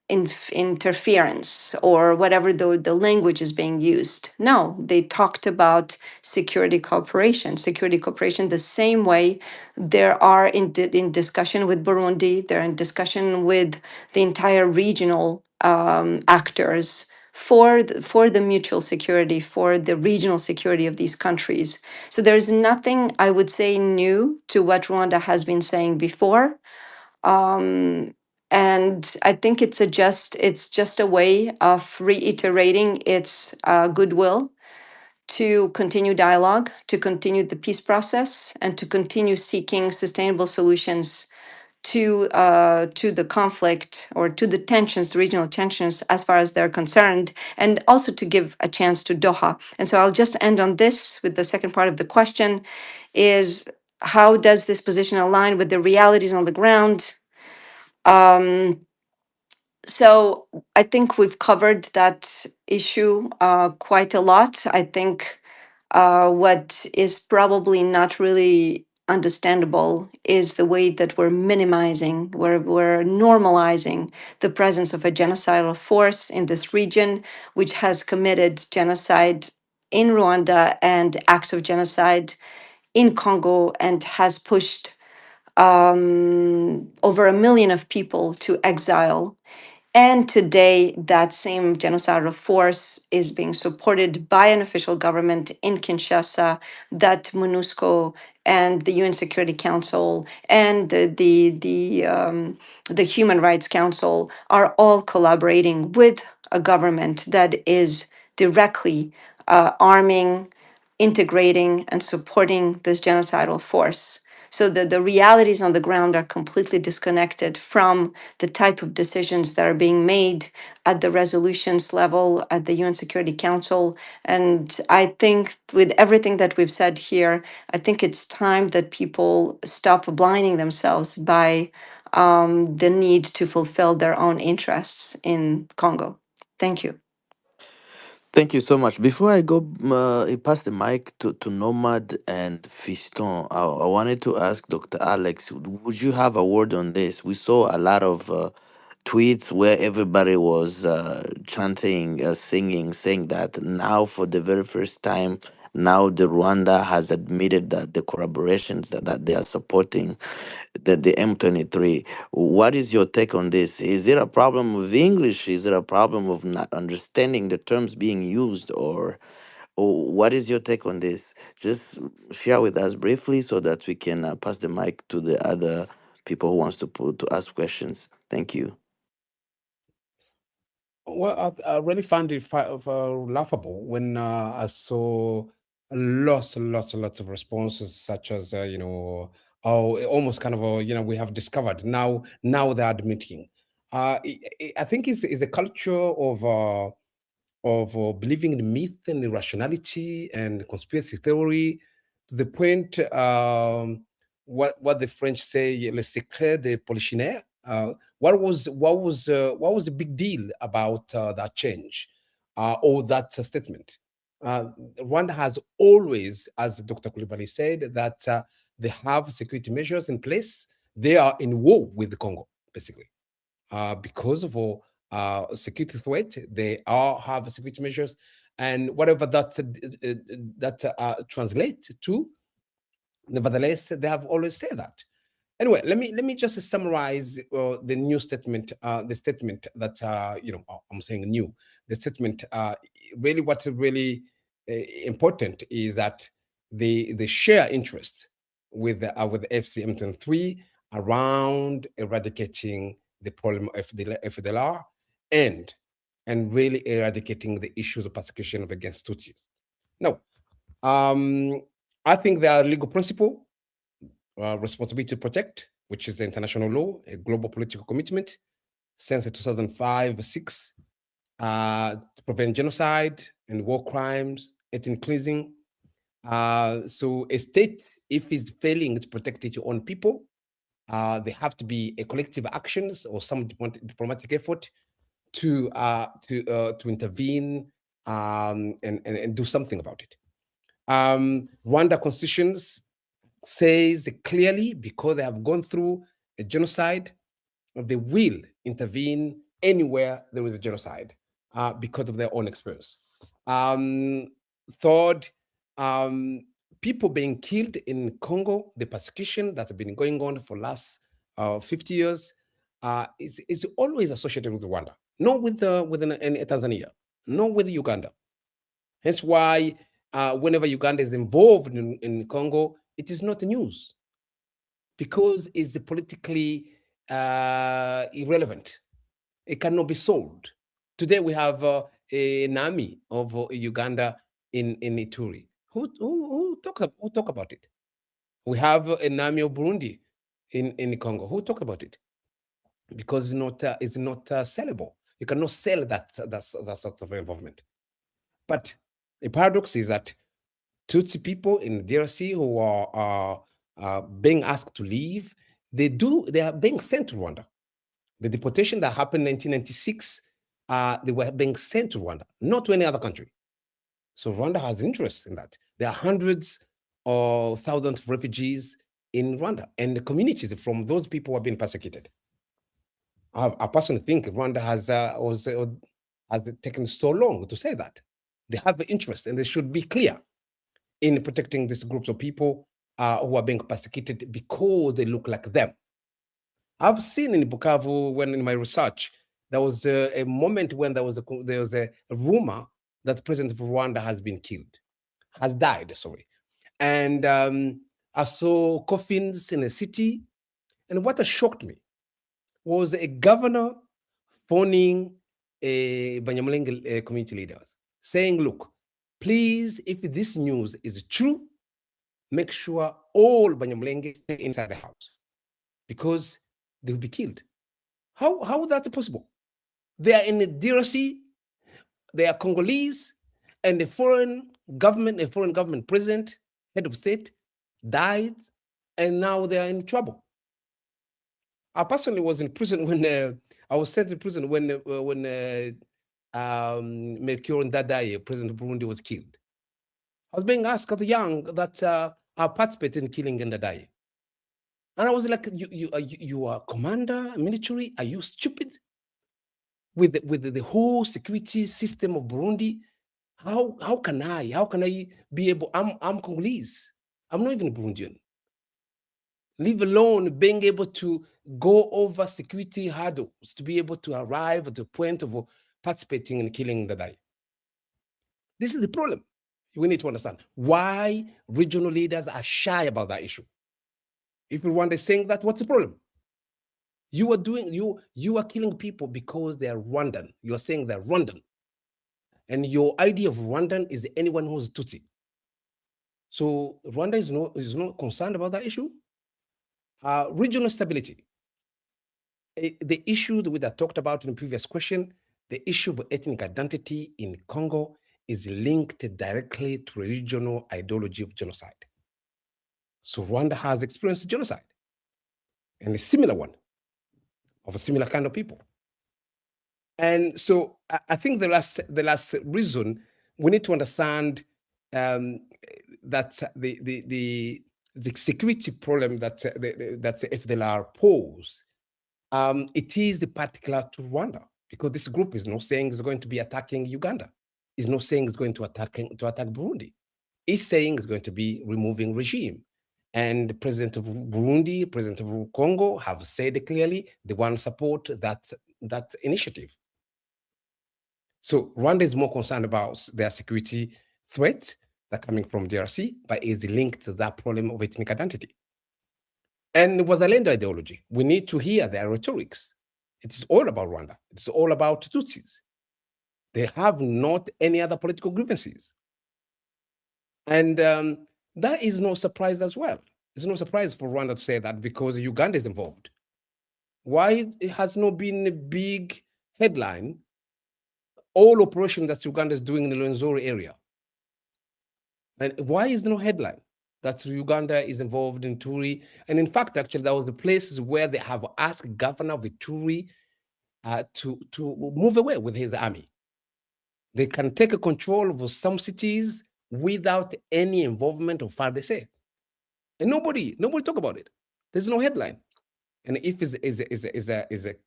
interference or whatever the language is being used. No, they talked about security cooperation the same way there are in discussion with Burundi, they're in discussion with the entire regional actors for the mutual security, for the regional security of these countries. So there's nothing, I would say, new to what Rwanda has been saying before. And I think it's just a way of reiterating its goodwill to continue dialogue, to continue the peace process, and to continue seeking sustainable solutions to the conflict or to the tensions, the regional tensions, as far as they're concerned, and also to give a chance to Doha. And so I'll just end on this with the second part of the question: is how does this position align with the realities on the ground? Um, so I think we've covered that issue quite a lot. I think what is probably not really understandable is the way that we're minimizing, we're normalizing the presence of a genocidal force in this region, which has committed genocide in Rwanda and acts of genocide in Congo and has pushed over 1 million of people to exile. And today, that same genocidal force is being supported by an official government in Kinshasa, that MONUSCO and the UN Security Council and the Human Rights Council are all collaborating with a government that is directly arming, integrating, and supporting this genocidal force. So the realities on the ground are completely disconnected from the type of decisions that are being made at the resolutions level at the UN Security Council. And I think with everything that we've said here, I think it's time that people stop blinding themselves by the need to fulfill their own interests in Congo. Thank you. Thank you so much. Before I go, pass the mic to Nomad and Fiston, I wanted to ask Dr. Alex, would you have a word on this? We saw a lot of tweets where everybody was chanting, singing, saying that now for the very first time, now the Rwanda has admitted that the collaborations that they are supporting the M23. What is your take on this? Is it a problem with English? Is it a problem of not understanding the terms being used, or what is your take on this? Just share with us briefly so that we can pass the mic to the other people who wants to ask questions. Thank you. Well, I really found it laughable when I saw lots of responses, such as oh, almost kind of we have discovered now they're admitting. I think it's a culture of believing in myth and irrationality and conspiracy theory to the point what the French say le secret de polichinelle. What was the big deal about that change or that statement? Rwanda has always, as Dr. Kulibali said, that they have security measures in place. They are in war with Congo, basically because of security threat. They all have security measures, and whatever that translates to. Nevertheless, they have always said that. Anyway, let me just summarize the new statement. The statement that I'm saying new. The statement really what is really important is that the share interest with the FCM23 around eradicating the problem of the FDLR and really eradicating the issues of persecution of against Tutsis. Now, um, I think there are legal principle responsibility to protect, which is the international law, a global political commitment since 2005-6 to prevent genocide and war crimes, ethnic cleansing. So a state, if it's failing to protect its own people, there have to be a collective actions or some diplomatic effort to intervene and do something about it. Rwanda constitutions says clearly because they have gone through a genocide, they will intervene anywhere there is a genocide because of their own experience. Third, um, people being killed in Congo, the persecution that have been going on for last 50 years is always associated with Rwanda, not with Tanzania, not with Uganda. Hence why whenever Uganda is involved in Congo, it is not news because it's politically irrelevant. It cannot be sold. Today we have an army of Uganda in Ituri. Who talk about it? We have an army of Burundi. in Congo? Who talked about it? Because it's not sellable. You cannot sell that sort of involvement. But the paradox is that Tutsi people in the DRC who are being asked to leave, they are being sent to Rwanda. The deportation that happened in 1996, they were being sent to Rwanda, not to any other country. So Rwanda has interest in that. There are hundreds or thousands of refugees in Rwanda, and the communities from those people are being persecuted. I personally think Rwanda has taken so long to say that. They have the interest, and they should be clear in protecting these groups of people who are being persecuted because they look like them. I've seen in Bukavu, when in my research, there was a moment when there was a rumor that the president of Rwanda has died, sorry. And I saw coffins in a city. And what shocked me was a governor phoning Banyamulenge community leaders, saying, look, please, if this news is true, make sure all Banyamulenge stay inside the house because they will be killed. How is that possible? They are in the DRC, they are Congolese, and a foreign government president, head of state, died, and now they are in trouble. I personally was in prison when I was sent to prison when Melchior Ndadaye, president of Burundi, was killed. I was being asked as young that I participated in killing Ndadaye. And I was like, you are commander, military? Are you stupid? With the whole security system of Burundi, how can I be able? I'm Congolese. I'm not even Burundian. Leave alone being able to go over security hurdles to be able to arrive at the point of participating in killing Ndadaye. This is the problem. We need to understand why regional leaders are shy about that issue. If Rwanda is saying that, what's the problem? You are killing people because they are Rwandan. You are saying they're Rwandan. And your idea of Rwandan is anyone who's Tutsi. So Rwanda is not concerned about that issue. Regional stability. The issue that we talked about in the previous question, the issue of ethnic identity in Congo is linked directly to regional ideology of genocide. So Rwanda has experienced genocide, and a similar one, of a similar kind of people. And so I think the last reason we need to understand that the security problem that FDLR pose, it is particular to Rwanda, because this group is not saying it's going to be attacking Uganda. It's not saying it's going to attack Burundi. It's saying it's going to be removing regime. And the president of Burundi, president of Congo have said clearly they want to support that initiative. So Rwanda is more concerned about their security threat that coming from DRC, but is linked to that problem of ethnic identity. And Wazalendo ideology, we need to hear their rhetorics. It's all about Rwanda. It's all about Tutsis. They have not any other political grievances. And that is no surprise as well. It's no surprise for Rwanda to say that because Uganda is involved. Why it has not been a big headline, all operation that Uganda is doing in the Lwenzori area? And why is there no headline that Uganda is involved in Turi? And in fact, actually, that was the places where they have asked Governor of Turi to move away with his army. They can take control of some cities without any involvement of FARDC. And nobody talk about it. There's no headline. And if is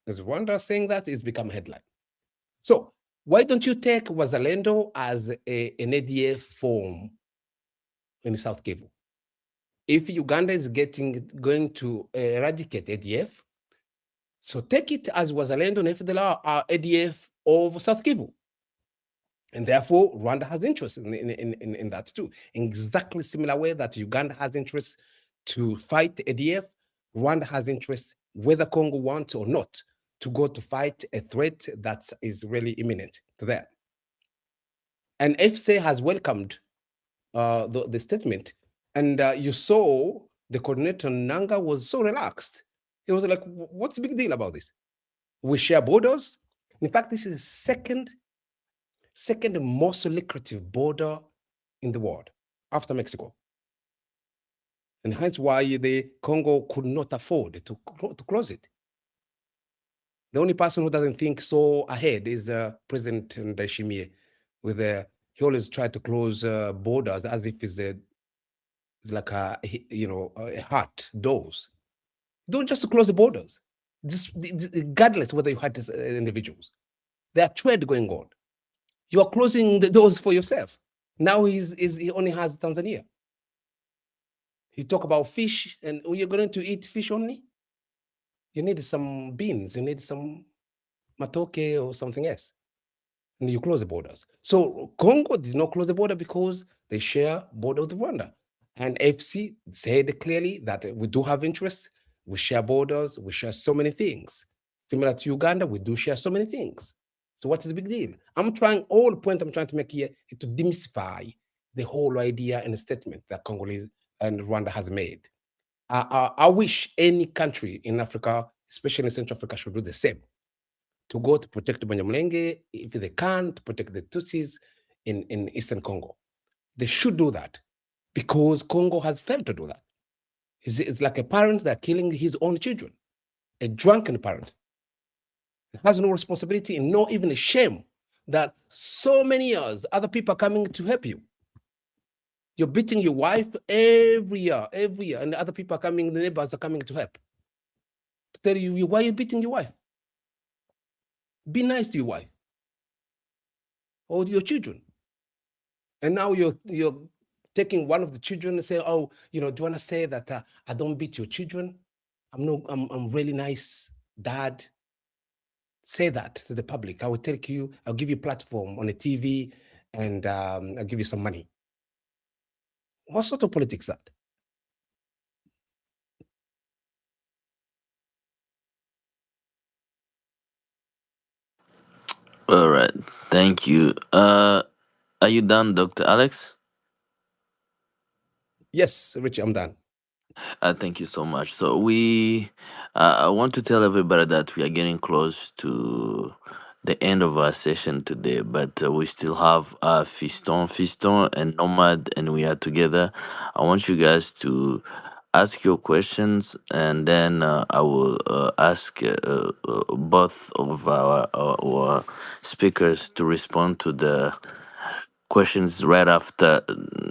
Rwanda saying that, it's become a headline. So why don't you take Wazalendo as an ADF form in South Kivu? If Uganda is going to eradicate ADF, so take it as Wazalendo and FDLR are ADF of South Kivu. And therefore, Rwanda has interest in that too. In exactly similar way that Uganda has interest to fight ADF, Rwanda has interest, whether Congo wants or not, to go to fight a threat that is really imminent to them. And FCA has welcomed the statement. And you saw The coordinator Nanga was so relaxed. He was like, "What's the big deal about this? We share borders. In fact, this is the second most lucrative border in the world after Mexico. And hence why the Congo could not afford to close it. The only person who doesn't think so ahead is President Ndayishimiye. He always tried to close borders as if it's like a heart doors. Don't just close the borders, just regardless whether you had individuals. There are trade going on. You are closing the doors for yourself. Now he only has Tanzania. You talk about fish, and you're going to eat fish only. You need some beans. You need some matoke or something else. And you close the borders. So Congo did not close the border because they share border with Rwanda. And FC said clearly that we do have interests. We share borders. We share so many things. Similar to Uganda, we do share so many things. So what is the big deal? All the point I'm trying to make here is to demystify the whole idea and the statement that Congolese and Rwanda has made. I wish any country in Africa, especially in Central Africa, should do the same, to go to protect Banyamulenge, if they can, to protect the Tutsis in Eastern Congo. They should do that because Congo has failed to do that. It's like a parent that killing his own children, a drunken parent. It has no responsibility and no even a shame that so many years other people are coming to help you. You're beating your wife every year, and the other people are coming, the neighbors are coming to help. To tell you, why are you beating your wife? Be nice to your wife or your children. And now you're taking one of the children and say, "Oh, do you want to say that I don't beat your children? I'm really nice dad." Say that to the public. I'll give you a platform on the TV, and I'll give you some money. What sort of politics is that? All right. Thank you. Are you done, Dr. Alex? Yes, Richie, I'm done. Thank you so much. So I want to tell everybody that we are getting close to the end of our session today, but we still have Fiston, and Nomad, and we are together. I want you guys to ask your questions, and then I will ask both of our speakers to respond to the questions right after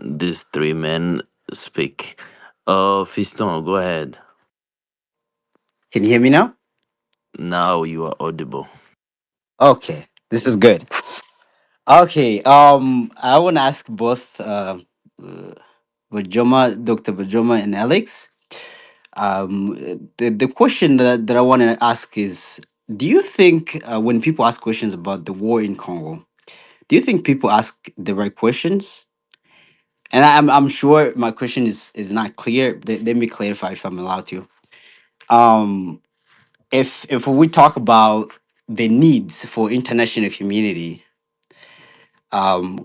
these three men speak. Fiston, go ahead. Can you hear me now? Now you are audible. Okay, this is good. Okay, I want to ask both uh, Bajoma, Dr. Bajoma and Alex. The question that I want to ask is, do you think when people ask questions about the war in Congo, do you think people ask the right questions? And I'm sure my question is not clear. Let me clarify if I'm allowed to. Um, if we talk about the needs for international community,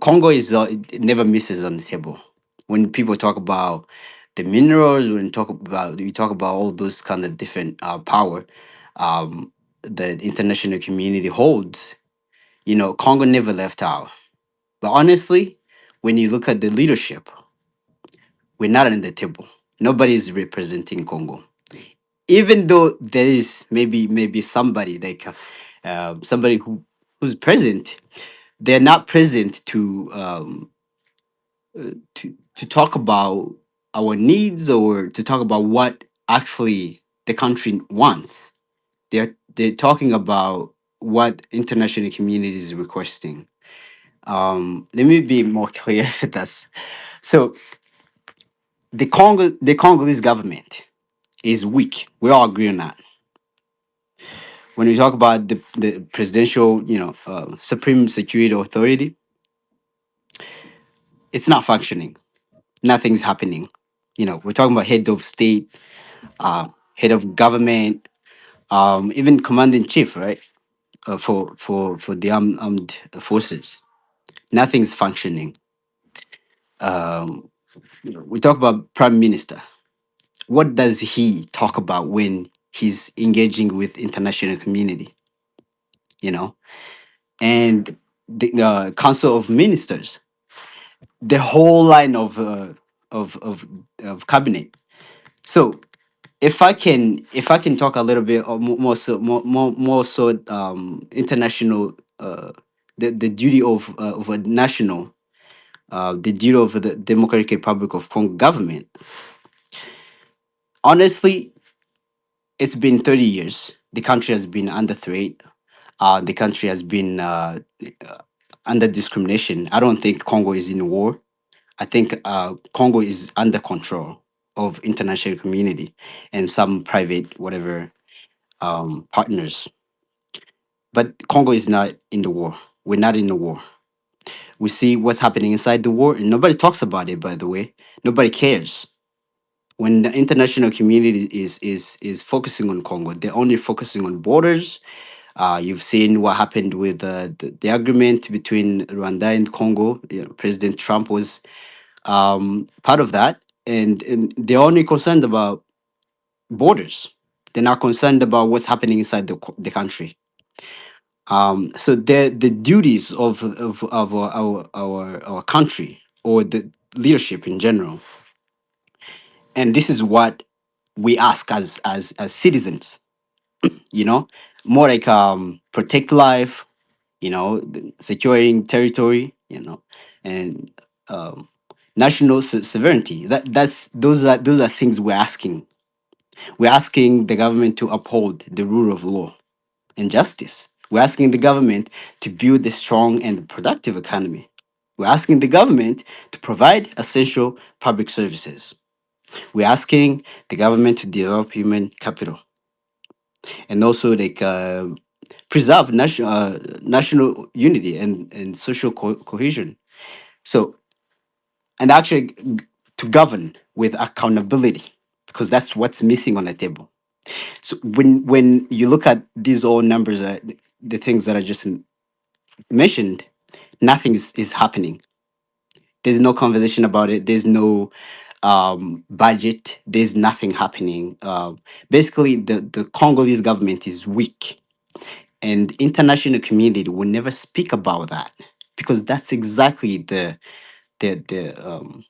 Congo it never misses on the table. When people talk about the minerals, when we talk about all those kind of different power that international community holds, Congo never left out. But honestly, when you look at the leadership, we're not on the table. Nobody is representing Congo. Even though there is maybe somebody like somebody who's present, they're not present to talk about our needs or to talk about what actually the country wants. They're talking about what international community is requesting. Let me be more clear with this. So the Congolese government is weak. We all agree on that. When we talk about the presidential, supreme security authority, it's not functioning. Nothing's happening. We're talking about head of state, head of government, even commander in chief, right? For the armed forces, nothing's functioning. We talk about prime minister. what does he talk about when he's engaging with international community? You know, and the Council of Ministers, the whole line of of of cabinet. So if I can talk a little bit or more so international the duty of a national the duty of the Democratic Republic of Congo government. Honestly, it's been 30 years. The country has been under threat. The country has been under discrimination. I don't think Congo is in war. I think Congo is under control of international community and some private whatever partners. But Congo is not in the war. We're not in the war. We see what's happening inside the war, and nobody talks about it. By the way, nobody cares. When the international community is focusing on Congo, they're only focusing on borders. You've seen what happened with the agreement between Rwanda and Congo. You know, President Trump was part of that, and they're only concerned about borders. They're not concerned about what's happening inside the country. So the duties of our country or the leadership in general, and this is what we ask as citizens, you know, more like protect life, you know, securing territory, you know, and um, national sovereignty. That's those are things we're asking. We're asking the government to uphold the rule of law and justice. We're asking the government to build a strong and productive economy. We're asking the government to provide essential public services. We're asking the government to develop human capital and also like preserve national unity and social cohesion. So, and actually to govern with accountability, because that's what's missing on the table. So when you look at these all numbers, the things that I just mentioned, nothing is happening. There's no conversation about it. There's no budget. There's nothing happening. Basically, the Congolese government is weak, and international community will never speak about that because that's exactly the the um,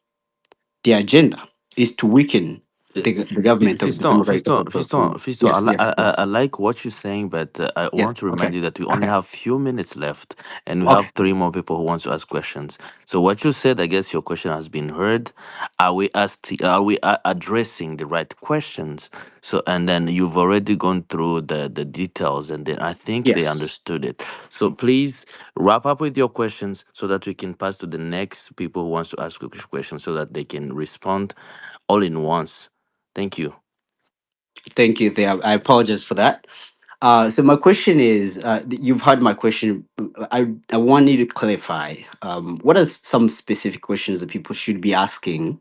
the agenda is to weaken the government of the Democratic Republic of Congo. Fiston, Yes, yes, I yes. like what you're saying, but I Yeah. want to Okay. remind you that we only Okay. have few minutes left, and we Okay. have three more people who want to ask questions. So what you said, I guess your question has been heard. Are we addressing the right questions? So, and then you've already gone through the details, and then I think they Yes. understood it. So please wrap up with your questions so that we can pass to the next people who wants to ask questions, so that they can respond all in once. Thank you. Thank you. Thea. I apologize for that. So my question is, you've heard my question. I want you to clarify. What are some specific questions that people should be asking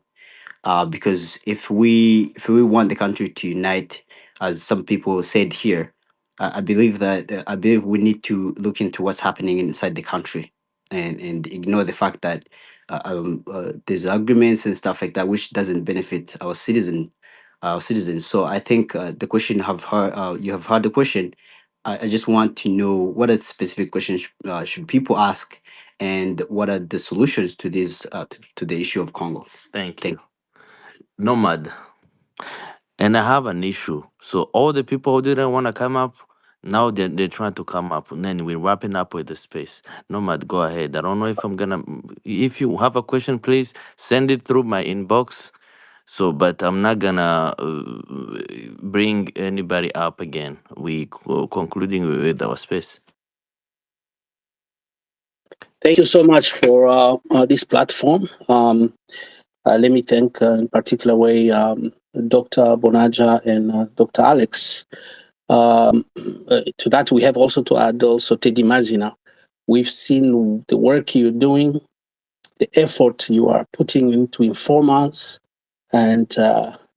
because if we want the country to unite, as some people said here, I believe that I believe we need to look into what's happening inside the country and ignore the fact that there's agreements and stuff like that which doesn't benefit our citizens. So I think the question have heard you have heard the question. I just want to know what are the specific questions should people ask, and what are the solutions to this to the issue of Congo. Thank Thank you. Nomad. And I have an issue. So all the people who didn't want to come up, now they're trying to come up. And then we're wrapping up with the space. Nomad, go ahead. I don't know if I'm gonna. If you have a question, please send it through my inbox. So, but I'm not gonna bring anybody up again. We concluding with our space. Thank you so much for this platform. Let me thank in particular way Dr. Bonaja and Dr. Alex. To that, we have also to add also Teddy Mazina. We've seen the work you're doing, the effort you are putting into inform us, and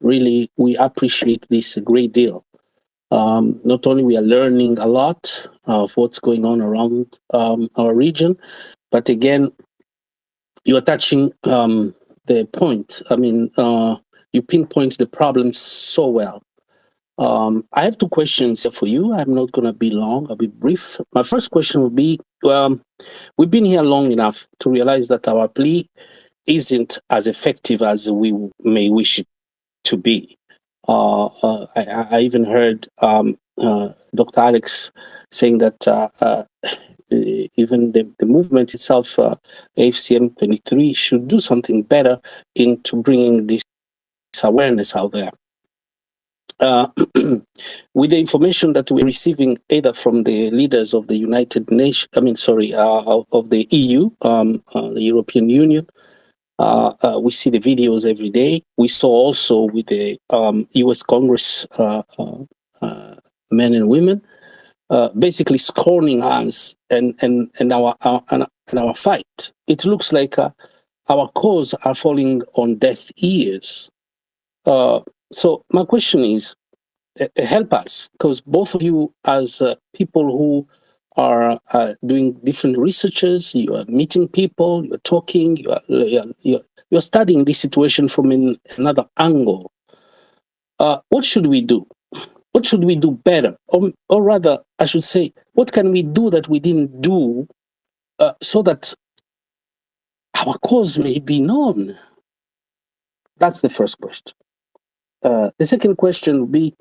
really we appreciate this a great deal. Not only we are learning a lot of what's going on around our region, but again, you are touching the point. I mean, you pinpoint the problem so well. I have two questions here for you. I'm not going to be long. I'll be brief. My first question will be, we've been here long enough to realize that our plea isn't as effective as we may wish it to be. I even heard Dr. Alex saying that even the movement itself, AFCM 23, should do something better into bringing this awareness out there. With the information that we're receiving either from the leaders of the United Nations, of the EU, the European Union, we see the videos every day. We saw also with the US Congress men and women basically scorning us and our fight. It looks like our cause are falling on deaf ears. So my question is, help us, because both of you as people who are doing different researches, you are meeting people, you're talking, you're studying this situation from another angle. What should we do? What should we do better? Or rather, I should say, what can we do that we didn't do so that our cause may be known? That's the first question. The second question would be,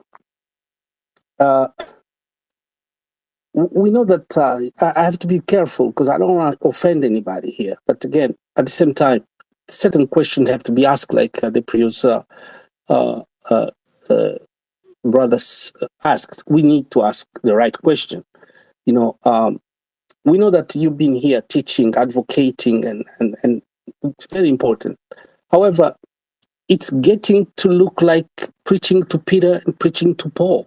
we know that I have to be careful because I don't want to offend anybody here. But again, at the same time, certain questions have to be asked, like the previous brothers asked. We need to ask the right question. We know that you've been here teaching, advocating, and it's very important. However, it's getting to look like preaching to Peter and preaching to Paul.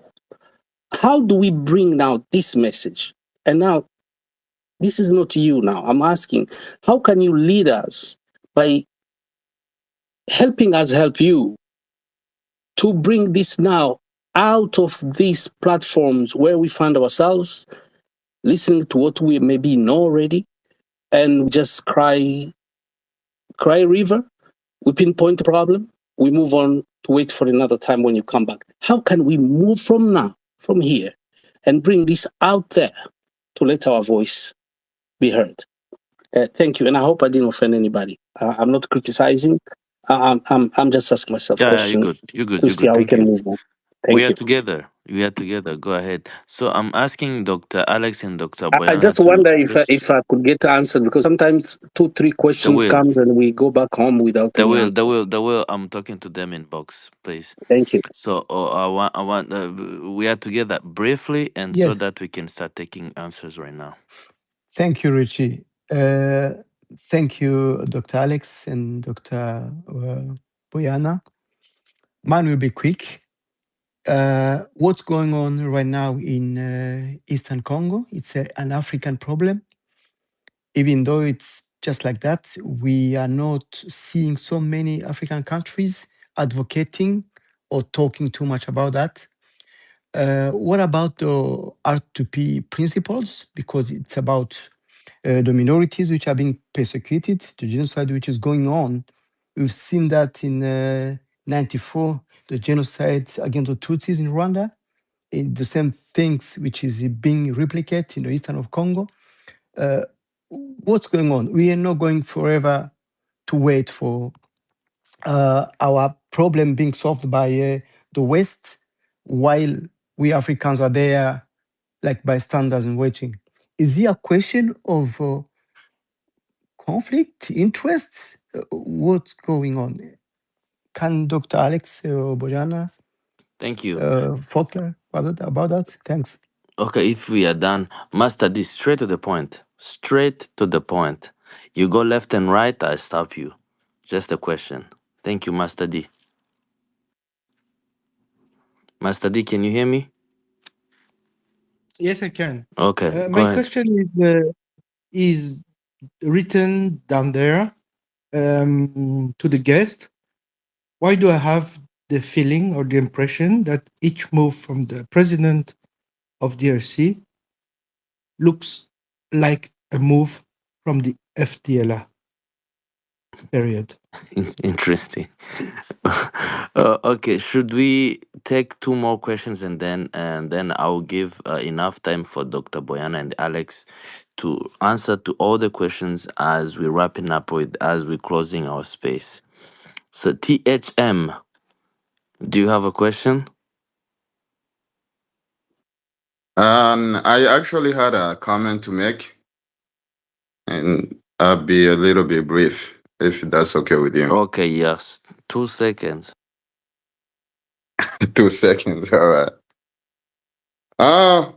How do we bring now this message? And now, this is not you now. I'm asking, how can you lead us by helping us help you to bring this now out of these platforms where we find ourselves, listening to what we maybe know already, and just cry river? We pinpoint the problem, we move on to wait for another time when you come back. How can we move from now, from here, and bring this out there to let our voice be heard? Thank you, and I hope I didn't offend anybody. I'm not criticizing. I'm just asking myself Yeah, you're good. questions You're good. to You're see good. how we Thank can you. move on. We Thank are you. together. We are together. Go ahead. So I'm asking Dr. Alex and Dr. I Boyana just to wonder just. if I could get answered, because sometimes 2-3 They questions will. comes and we go back home without They any will. answer. They will. They will. I'm talking to them in box, please. Thank you. So I want. We are together briefly, and so Yes, that we can start taking answers right now. thank you, Richie. Thank you, Dr. Alex and Dr. Boyana. Mine will be quick. What's going on right now in Eastern Congo? It's an African problem. Even though it's just like that, we are not seeing so many African countries advocating or talking too much about that. What about the R2P principles? Because it's about the minorities which are being persecuted, the genocide which is going on. We've seen that in 94, the genocide against the Tutsis in Rwanda, in the same things which is being replicated in the eastern of Congo. What's going on? We are not going forever to wait for our problem being solved by the West, while we Africans are there like bystanders and waiting. Is it a question of conflict, interest? What's going on? Can Dr. Alex Bojana Thank you. Faulkner about that? Thanks. Okay, if we are done, Master D, straight to the point. Straight to the point. You go left and right, I stop you. Just a question. Thank you, Master D. Master D, can you hear me? Yes, I can. Okay, go My ahead. question is written down there to the guest. Why do I have the feeling or the impression that each move from the president of DRC looks like a move from the FDLR? Period. Interesting. Okay, should we take two more questions, and then I'll give enough time for Dr. Boyana and Alex to answer to all the questions as we're wrapping up with as we're closing our space. So THM, do you have a question? I actually had a comment to make, and I'll be a little bit brief if that's okay with you. Okay, yes. 2 seconds. 2 seconds, all right. Uh,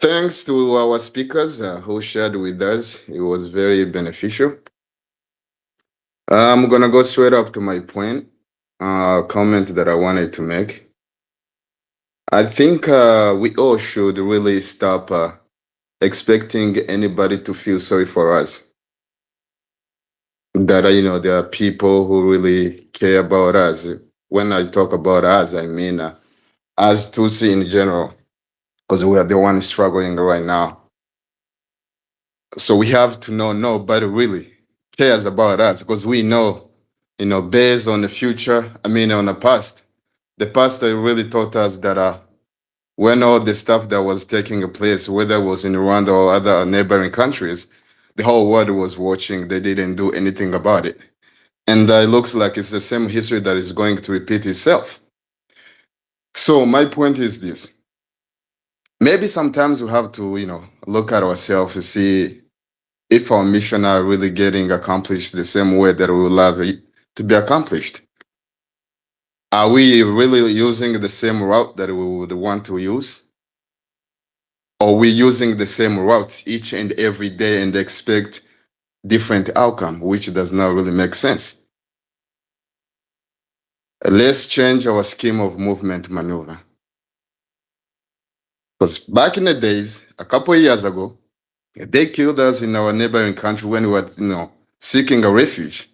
Thanks to our speakers who shared with us. It was very beneficial. I'm gonna go straight up to my point, comment that I wanted to make. I think we all should really stop expecting anybody to feel sorry for us. That there are people who really care about us. When I talk about us, I mean us Tutsi in general, because we are the ones struggling right now. So we have to know nobody really cares about us, because we know, based on the future, on the past really taught us that when all the stuff that was taking place, whether it was in Rwanda or other neighboring countries, the whole world was watching. They didn't do anything about it. And it looks like it's the same history that is going to repeat itself. So my point is this. Maybe sometimes we have to, look at ourselves and see if our mission are really getting accomplished the same way that we would love it to be accomplished. Are we really using the same route that we would want to use? Or we using the same routes each and every day and expect different outcome, which does not really make sense? Let's change our scheme of movement maneuver. Because back in the days, a couple of years ago, they killed us in our neighboring country when we were, seeking a refuge.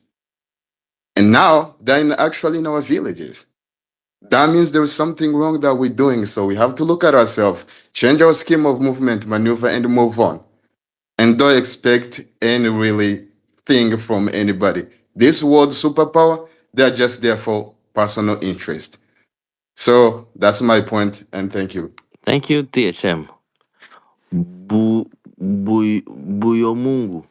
And now they're actually in our villages. That means there is something wrong that we're doing. So we have to look at ourselves, change our scheme of movement, maneuver, and move on. And don't expect any really thing from anybody. This world superpower, they're just there for personal interest. So that's my point, and thank you. Thank you, THM. Buyomungu.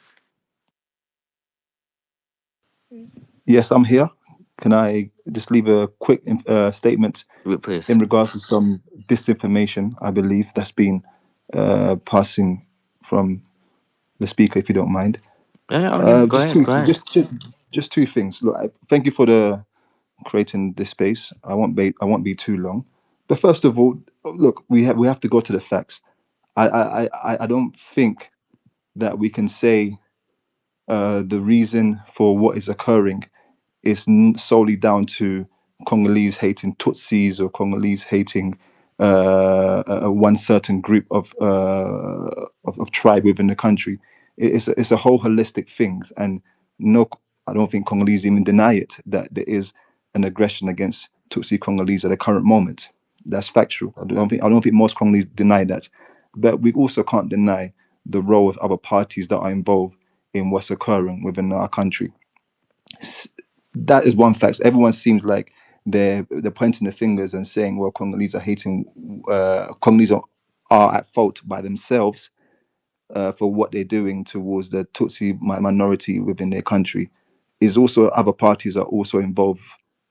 Yes, I'm here. Can I just leave a quick statement Please. in regards to some disinformation, I believe, that's been passing from the speaker, if you don't mind? Yeah, okay. Go Just ahead. two, Go ahead. just two things. Look, thank you for the creating this space. I won't be too long. But first of all, look, we have to go to the facts. I don't think that we can say the reason for what is occurring is solely down to Congolese hating Tutsis or Congolese hating one certain group of tribe within the country. It's a whole holistic thing, and no, I don't think Congolese even deny it that there is an aggression against Tutsi Congolese at the current moment. That's factual. I don't think most Congolese deny that, but we also can't deny the role of other parties that are involved in what's occurring within our country. That is one fact. Everyone seems like they're pointing the fingers and saying, "Well, Congolese are hating. Congolese are at fault by themselves for what they're doing towards the Tutsi minority within their country." Is also other parties are also involved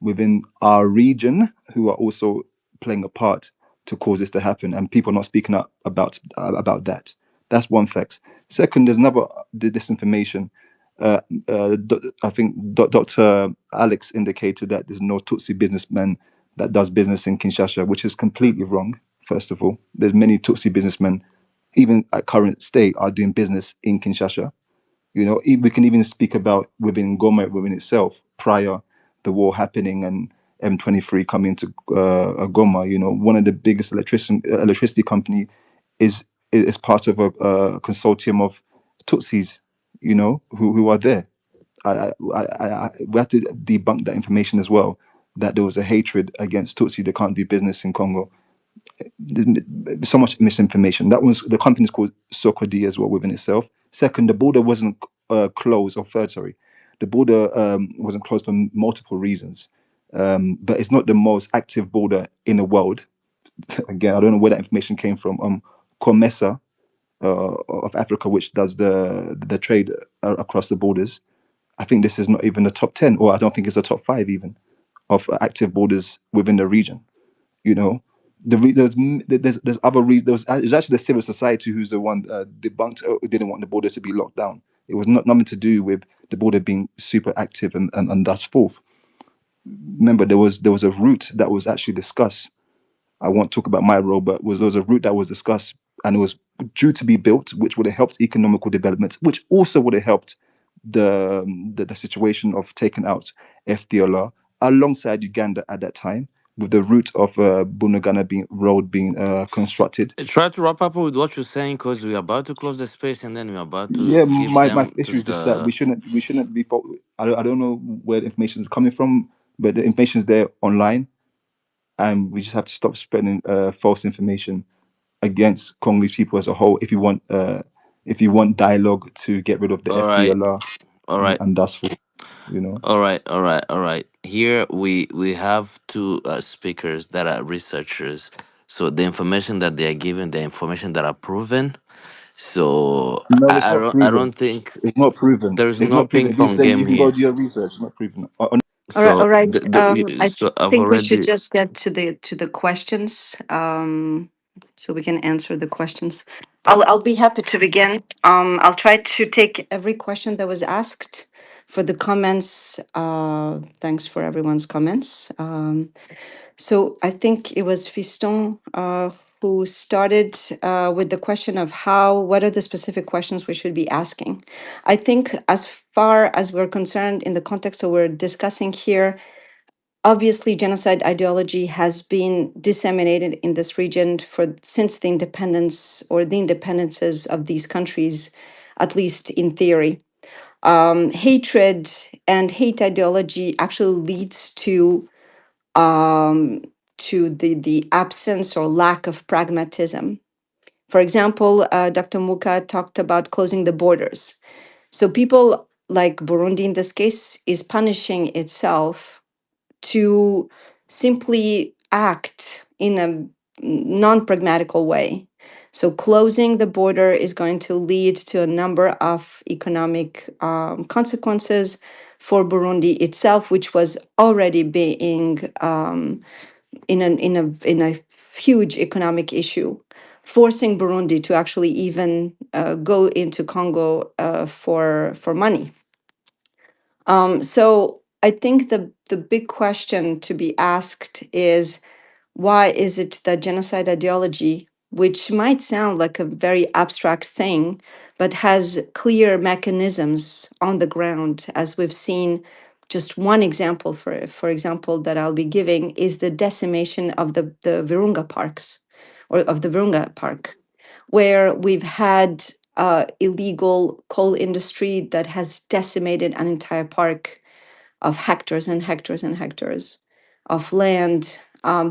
within our region who are also playing a part to cause this to happen, and people not speaking up about that. That's one fact. Second, there's another disinformation. I think Dr. Alex indicated that there's no Tutsi businessman that does business in Kinshasa, which is completely wrong. First of all, there's many Tutsi businessmen, even at current state, are doing business in Kinshasa. We can even speak about within Goma within itself prior the war happening and M23 coming to Goma. One of the biggest electricity company is part of a consortium of Tutsis. Who are there. We have to debunk that information as well. That there was a hatred against Tutsi that can't do business in Congo. So much misinformation. That was the company's called Sokodi as well within itself. Second, the border wasn't closed or third, sorry. The border wasn't closed for multiple reasons, but it's not the most active border in the world. Again, I don't know where that information came from. COMESA of Africa, which does the trade across the borders, I think this is not even the top 10, or I don't think it's the top 5 even of active borders within the region. You know, there's other reasons. There's actually the civil society who's the one debunked, didn't want the border to be locked down. It was not nothing to do with the border being super active and thus forth. Remember, there was a route that was actually discussed. I won't talk about my role, but there was a route that was discussed and it was due to be built, which would have helped economical development, which also would have helped the situation of taking out FDLR alongside Uganda at that time, with the route of Bunagana road being constructed. Try to wrap up with what you're saying, because we're about to close the space and then we're about to Yeah, give my them to issue is just that the. we shouldn't be. I don't know where the information is coming from, but the information is there online, and we just have to stop spreading false information against Congolese people as a whole. If you want dialogue to get rid of the All right, FDLR all right. and that's for you know. All right. Here we have two speakers that are researchers. So the information that they are given, the information that are proven. So No, it's not I proven. don't think It's not proven. there's It's no not proven. ping If you pong say you game can go here. do your research, it's not proven. All So right. I so I've think we should already. just get to the questions, so we can answer the questions. I'll be happy to begin. I'll try to take every question that was asked. For the comments, thanks for everyone's comments. So I think it was Fiston who started with the question of what are the specific questions we should be asking. I think as far as we're concerned in the context that we're discussing here, obviously genocide ideology has been disseminated in this region since the independence or the independences of these countries, at least in theory. Hatred and hate ideology actually leads um, to the absence or lack of pragmatism. For example, Dr. Muka talked about closing the borders. So people like Burundi in this case is punishing itself to simply act in a non-pragmatical way. So closing the border is going to lead to a number of economic consequences for Burundi itself, which was already being in a huge economic issue, forcing Burundi to actually even go into Congo for money. So I think the big question to be asked is, why is it that genocide ideology, which might sound like a very abstract thing, but has clear mechanisms on the ground, as we've seen? Just one example, for example, that I'll be giving is the decimation of the Virunga parks, or of the Virunga Park, where we've had illegal coal industry that has decimated an entire park of hectares and hectares and hectares of land.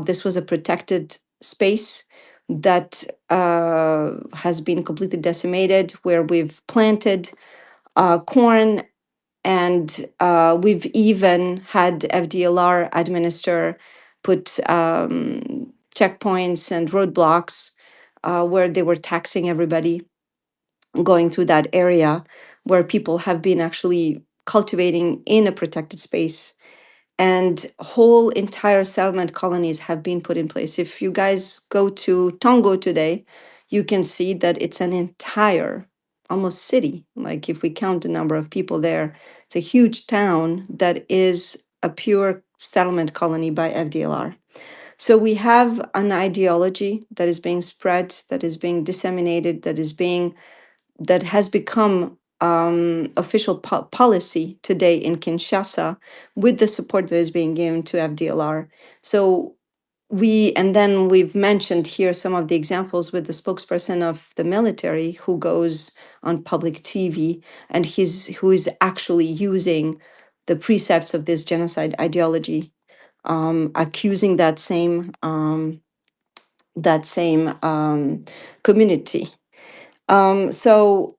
This was a protected space that has been completely decimated, where we've planted corn, and we've even had FDLR administer, put checkpoints and roadblocks where they were taxing everybody going through that area, where people have been actually cultivating in a protected space, and whole entire settlement colonies have been put in place. If you guys go to Tongo today, you can see that it's an entire, almost city. Like if we count the number of people there, it's a huge town that is a pure settlement colony by FDLR. So we have an ideology that is being spread, that is being disseminated, that has become official policy today in Kinshasa, with the support that is being given to FDLR. So and then we've mentioned here some of the examples with the spokesperson of the military who goes on public TV and who is actually using the precepts of this genocide ideology, accusing that same community. So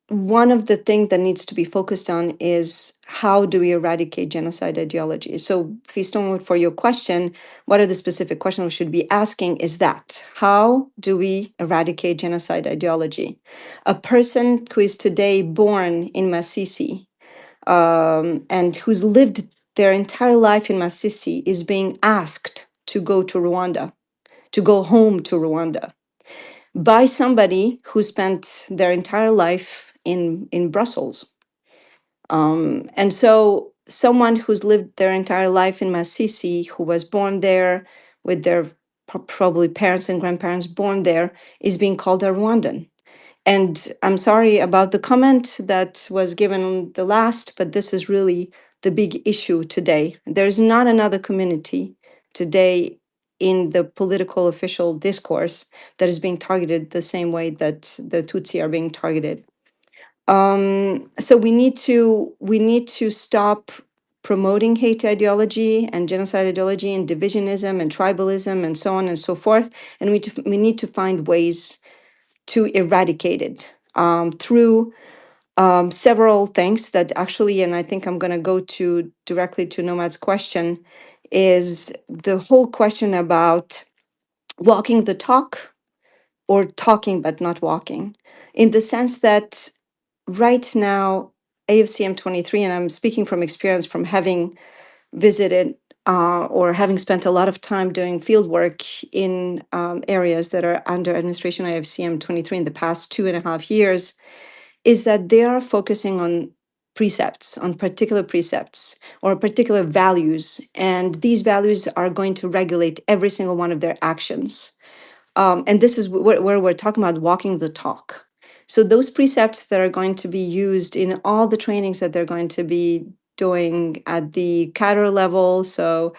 one of the things that needs to be focused on is how do we eradicate genocide ideology? So, Fiston, for your question, what are the specific questions we should be asking is that how do we eradicate genocide ideology? A person who is today born in Masisi and who's lived their entire life in Masisi is being asked to go to Rwanda, to go home to Rwanda by somebody who spent their entire life in Brussels. And so someone who's lived their entire life in Masisi, who was born there with their probably parents and grandparents born there, is being called a Rwandan. And I'm sorry about the comment that was given on the last, but this is really the big issue today. There's not another community today in the political official discourse that is being targeted the same way that the Tutsi are being targeted. So we need to stop promoting hate ideology and genocide ideology and divisionism and tribalism and so on and so forth. And we need to find ways to eradicate it through several things that actually, and I think I'm going to go to directly to Nomad's question, is the whole question about walking the talk or talking but not walking, in the sense that right now, AFCM 23, and I'm speaking from experience from having visited or having spent a lot of time doing field work in areas that are under administration of AFCM 23 in the past 2.5 years, is that they are focusing on precepts, on particular precepts or particular values. And these values are going to regulate every single one of their actions. And this is where we're talking about walking the talk. So those precepts that are going to be used in all the trainings that they're going to be doing at the cadre level, so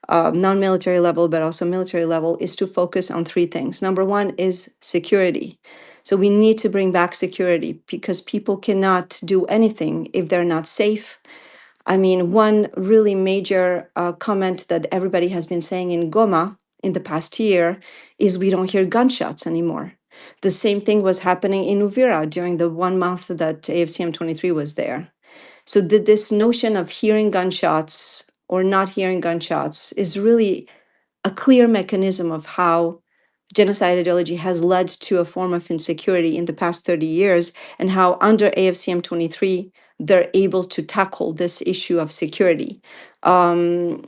non-military level, but also military level, is to focus on three things. Number one is security. So we need to bring back security because people cannot do anything if they're not safe. I mean, one really major comment that everybody has been saying in Goma in the past year is we don't hear gunshots anymore. The same thing was happening in Uvira during the 1 month that AFCM 23 was there. So this notion of hearing gunshots or not hearing gunshots is really a clear mechanism of how genocide ideology has led to a form of insecurity in the past 30 years, and how under AFCM 23, they're able to tackle this issue of security. And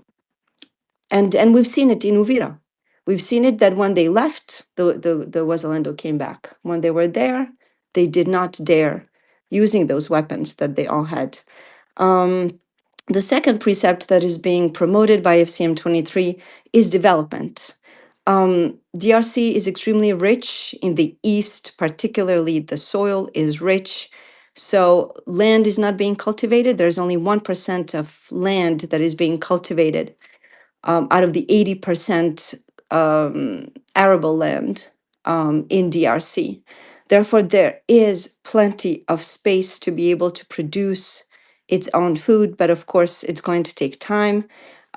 we've seen it in Uvira. We've seen it that when they left, the Wazalendo came back. When they were there, they did not dare using those weapons that they all had. Um, the second precept that is being promoted by FCM 23 is development. DRC is extremely rich in the east, particularly the soil is rich. So land is not being cultivated. There's only 1% of land that is being cultivated out of the 80% arable land in DRC. Therefore, there is plenty of space to be able to produce its own food, but of course, it's going to take time.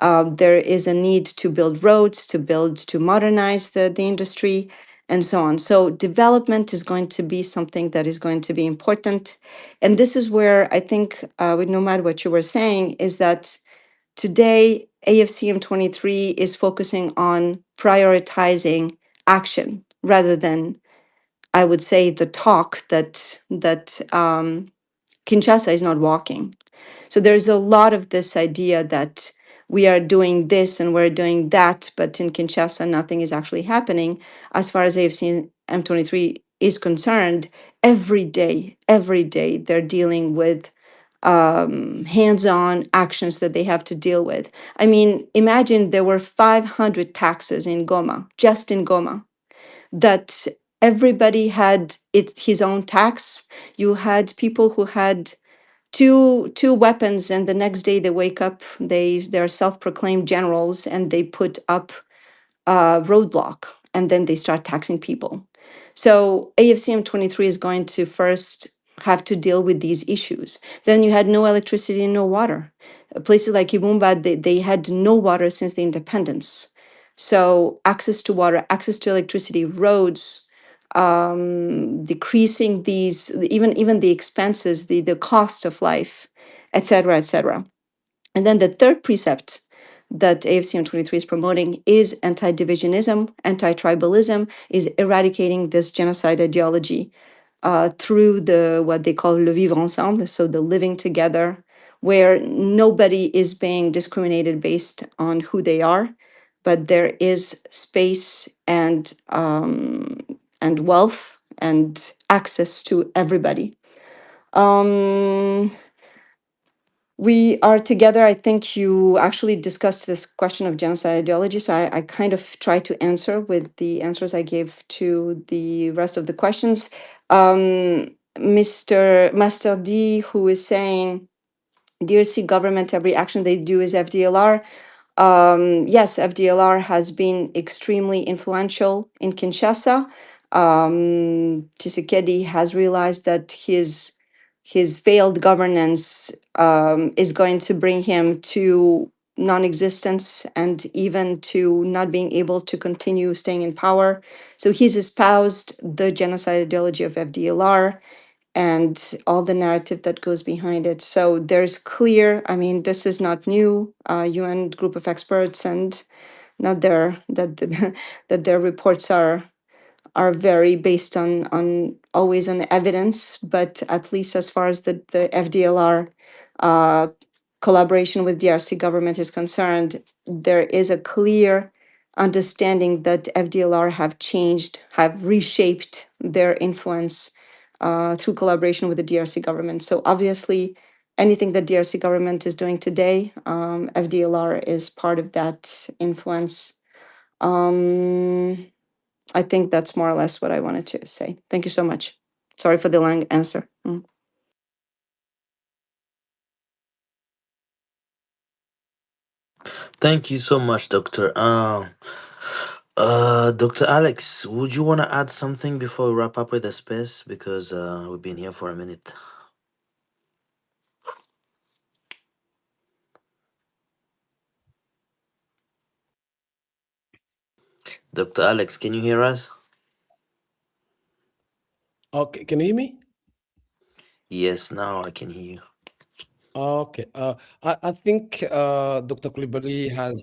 There is a need to build roads, to modernize the industry, and so on. So development is going to be something that is going to be important. And this is where I think, with Nomad, what you were saying is that today, AFCM 23 is focusing on prioritizing action rather than, I would say, the talk that Kinshasa is not walking. So there's a lot of this idea that we are doing this and we're doing that, but in Kinshasa, nothing is actually happening. As far as AFC M23 is concerned, every day, they're dealing with hands-on actions that they have to deal with. I mean, imagine there were 500 taxes in Goma, just in Goma, that everybody had his own tax. You had people who had two weapons, and the next day they wake up, they're self-proclaimed generals, and they put up a roadblock, and then they start taxing people. So AFCM 23 is going to first have to deal with these issues. Then you had no electricity and no water. Places like Kibumba, they had no water since the independence. So access to water, access to electricity, roads, decreasing these, even the expenses, the cost of life, etc., etc. And then the third precept that AFCM 23 is promoting is anti-divisionism, anti-tribalism, is eradicating this genocide ideology through the what they call le vivre ensemble, so the living together, where nobody is being discriminated based on who they are, but there is space and wealth and access to everybody. We are together. I think you actually discussed this question of genocide ideology. So I kind of try to answer with the answers I gave to the rest of the questions. Mr. Master D, who is saying, DRC government, every action they do is FDLR. Yes, FDLR has been extremely influential in Kinshasa. Tshisekedi has realized that his failed governance is going to bring him to non-existence and even to not being able to continue staying in power. So he's espoused the genocide ideology of FDLR and all the narrative that goes behind it. So there's clear, I mean, this is not new. UN group of experts and not their that that their reports are very based on always on evidence, but at least as far as the FDLR uh, collaboration with DRC government is concerned, there is a clear understanding that FDLR have changed, have reshaped their influence through collaboration with the DRC government. So obviously, anything that DRC government is doing today, FDLR is part of that influence. I think that's more or less what I wanted to say. Thank you so much. Sorry for the long answer. Thank you so much, Doctor. Dr. Alex, would you want to add something before we wrap up with the space? Because we've been here for a minute. Dr. Alex, can you hear us? Okay, can you hear me? Yes, now I can hear you. Okay. I think Dr. Kulibali has.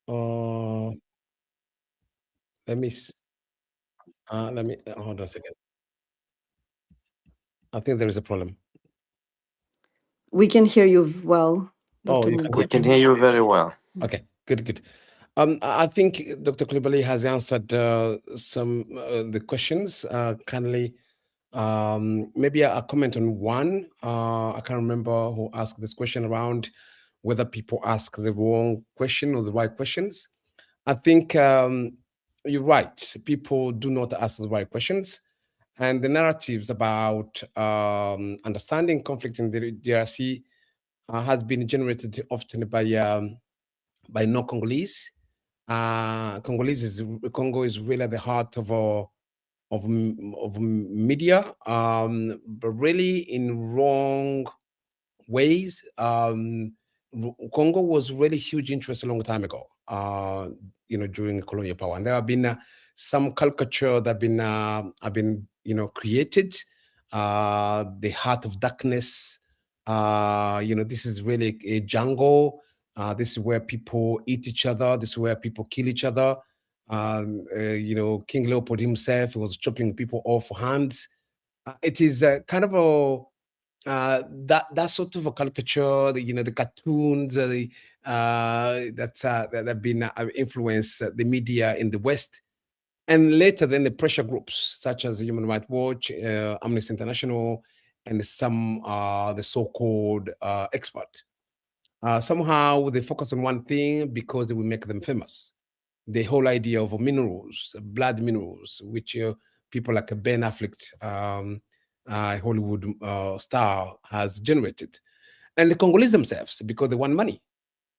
Uh, let me hold on a second. I think there is a problem. We can hear you well, Oh, Dr. you can Mungo. We can hear you very well. Okay, good. I think Dr. Kulibali has answered some the questions. Kindly, maybe a comment on one. I can't remember who asked this question around whether people ask the wrong question or the right questions. I think you're right. People do not ask the right questions, and the narratives about understanding conflict in the DRC has been generated often by non-Congolese. Congo is really at the heart of media, but really in wrong ways. Congo was really huge interest a long time ago, during colonial power, and there have been some caricature that have been created. The heart of darkness. This is really a jungle. This is where people eat each other. This is where people kill each other. King Leopold himself was chopping people off hands. It is kind of that sort of a caricature, the cartoons, that have been influenced the media in the West, and later then the pressure groups such as Human Rights Watch, Amnesty International, and some the so-called expert. Somehow they focus on one thing because it will make them famous. The whole idea of minerals, blood minerals, which people like Ben Affleck, Hollywood star, has generated. And the Congolese themselves, because they want money,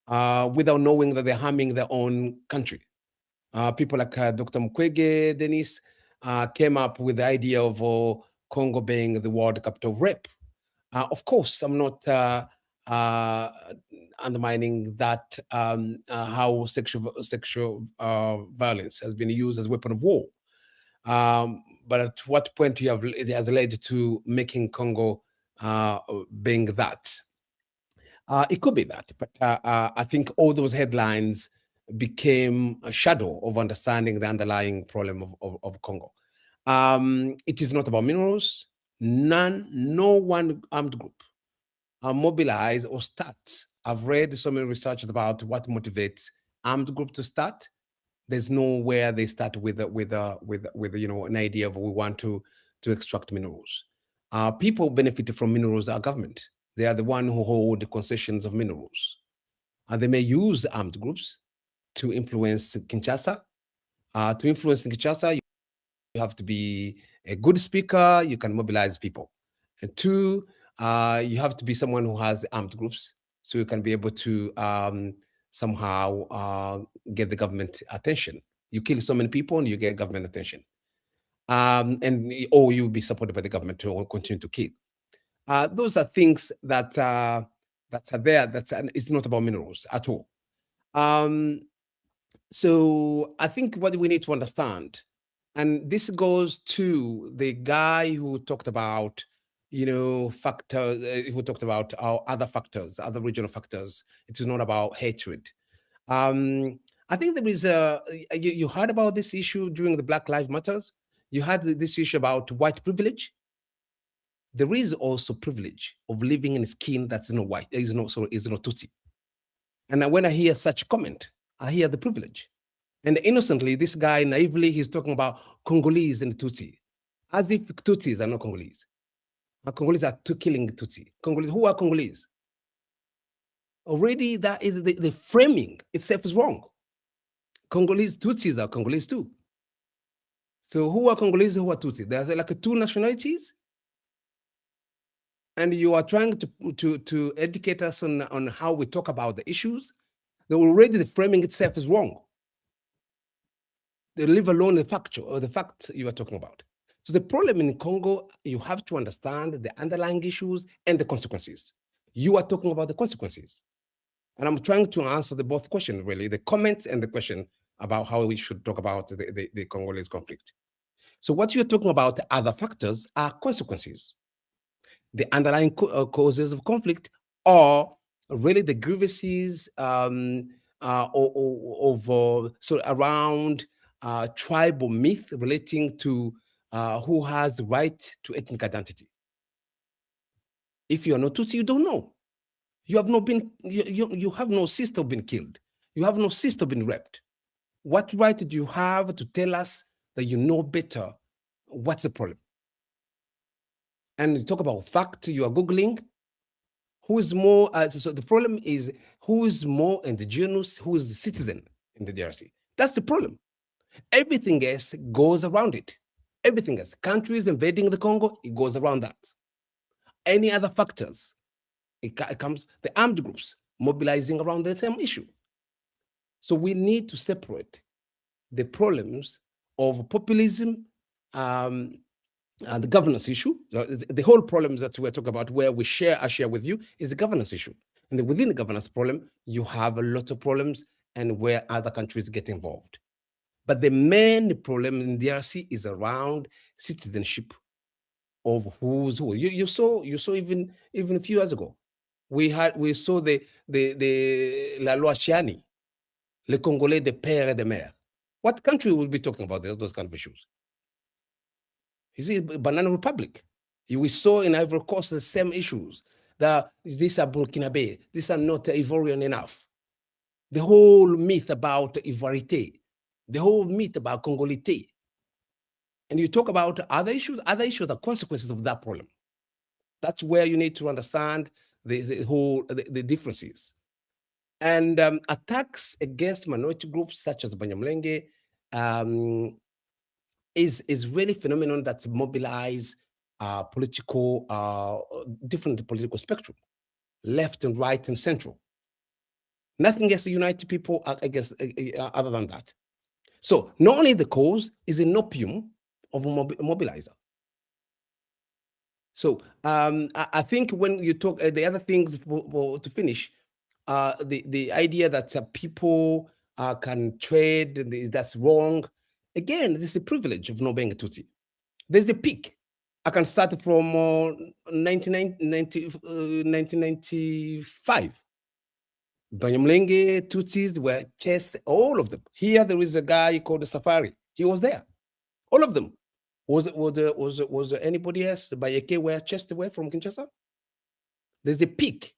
without knowing that they're harming their own country. People like Dr. Mukwege, Denis, came up with the idea of Congo being the world capital of rape. Of course, I'm not undermining that how sexual violence has been used as a weapon of war. But at what point it has led to making Congo being that? It could be that, but I think all those headlines became a shadow of understanding the underlying problem of Congo. It is not about minerals. No one armed group are mobilized or start. I've read so many researches about what motivates armed group to start. There's nowhere they start with an idea of we want to extract minerals. People benefited from minerals are government. They are the one who hold the concessions of minerals. They may use armed groups to influence Kinshasa. To influence Kinshasa, you have to be a good speaker. You can mobilize people. And two, you have to be someone who has armed groups, so you can be able to somehow get the government attention. You kill so many people and you get government attention. Or you'll be supported by the government to continue to kill. Those are things that are there. It's not about minerals at all. So I think what we need to understand, and this goes to the guy who talked about, factors, who talked about our other factors, other regional factors. It is not about hatred. I think there is you heard about this issue during the Black Lives Matters. You had this issue about white privilege. There is also privilege of living in a skin that's not white, is not Tutsi. And when I hear such comment, I hear the privilege. And innocently, this guy naively, he's talking about Congolese and Tutsi, as if Tutsis are not Congolese. Congolese are killing Tutsi. Congolese, who are Congolese? Already, that is the framing itself is wrong. Congolese, Tutsis are Congolese too. So who are Congolese, who are Tutsi? There's like two nationalities. And you are trying to educate us on how we talk about the issues. Already the framing itself is wrong. They leave alone the factor or the fact you are talking about. So the problem in Congo, you have to understand the underlying issues and the consequences. You are talking about the consequences. And I'm trying to answer the both questions, really, the comments and the question about how we should talk about the Congolese conflict. So what you're talking about, the other factors are consequences. The underlying causes of conflict are really the grievances around tribal myth relating to who has the right to ethnic identity. If you're not Tutsi, you don't know. You have not been, you have no sister been killed. You have no sister been raped. What right do you have to tell us that you know better? What's the problem? And you talk about fact, you are Googling. Who is more, so the problem is who is more indigenous, who is the citizen in the DRC. That's the problem. Everything else goes around it. Everything else, countries invading the Congo, it goes around that. Any other factors, it comes, the armed groups mobilizing around the same issue. So we need to separate the problems of populism, the governance issue. The whole problems that we're talking about, where I share with you, is the governance issue. And within the governance problem, you have a lot of problems and where other countries get involved. But the main problem in DRC is around citizenship of who's who. You saw even a few years ago, we saw the La Loi Chiani, le Congolais de père et de mère. What country will be talking about those kind of issues? You see, Banana Republic. We saw in Ivory Coast the same issues. That these are Burkinabe, these are not Ivorian enough. The whole myth about Ivoirité, the whole myth about Congolité. And you talk about other issues are consequences of that problem. That's where you need to understand the differences. And attacks against minority groups such as Banyamulenge is really a phenomenon that mobilize different political spectrum, left and right and central. Nothing else to unite people against other than that. So not only the cause is an opium of a mobilizer. So I think when you talk, the other things to finish, the idea that people can trade, that's wrong. Again, this is the privilege of not being a Tutsi. There's the peak. I can start from 1995. Banyamulenge, Tutsis were chased, all of them. Here there is a guy called the Safari. He was there. All of them. Was anybody else? Bayeke were chased away from Kinshasa? There's a peak.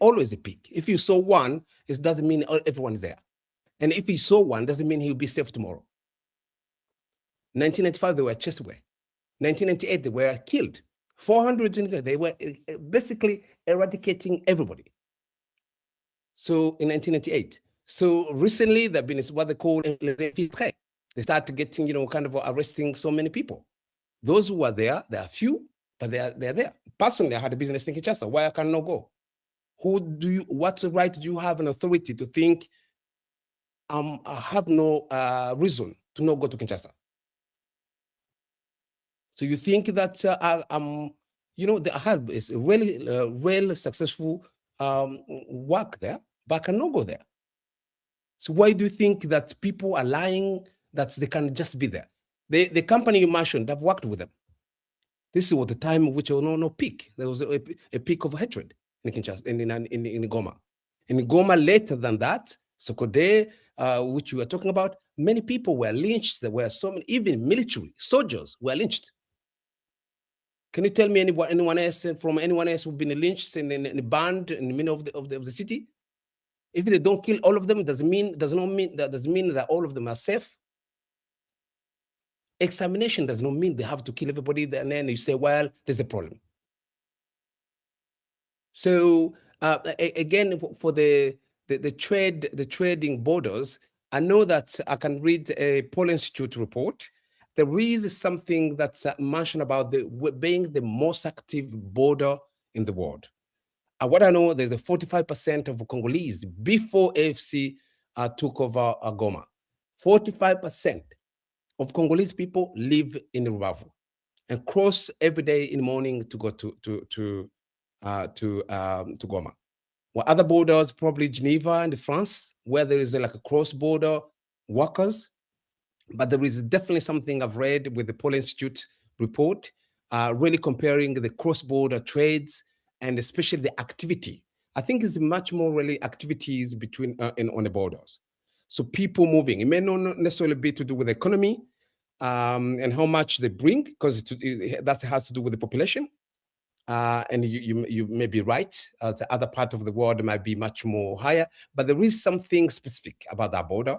Always a peak. If you saw one, it doesn't mean everyone is there. And if you saw one, doesn't mean he'll be safe tomorrow. 1995, they were chased away. 1998, they were killed. 400, they were basically eradicating everybody. So in 1998. So recently, there have been what they call infiltrés. They started getting, kind of arresting so many people. Those who are there, there are few, but they're there. Personally, I had a business in Kinshasa. Why I cannot go? What right do you have an authority to think I have no reason to not go to Kinshasa? So you think that I have is really successful work there, but I cannot go there. So why do you think that people are lying that they can just be there? The company you mentioned, I've worked with them. This was the time which was no peak. There was a peak of hatred in Kinshasa, in Goma. In Goma, later than that, Sokode, which you were talking about, many people were lynched. There were so many, even military soldiers were lynched. Can you tell me anyone else who's been lynched and banned in the middle of the city? If they don't kill all of them, does not mean that all of them are safe. Examination does not mean they have to kill everybody, and then you say, well, there's a problem. So again, for the trading borders, I know that I can read a Paul Institute report. There is something that's mentioned about being the most active border in the world. What I know, there's a 45% of Congolese before AFC took over Goma. 45% of Congolese people live in Rubavu and cross every day in the morning to go to Goma. Well, other borders, probably Geneva and France, where there is like a cross-border workers. But there is definitely something I've read with the Paul Institute report, really comparing the cross-border trades and especially the activity. I think it's much more really activities between on the borders. So people moving, it may not necessarily be to do with the economy and how much they bring, because that has to do with the population. And you may be right. The other part of the world might be much more higher, but there is something specific about that border.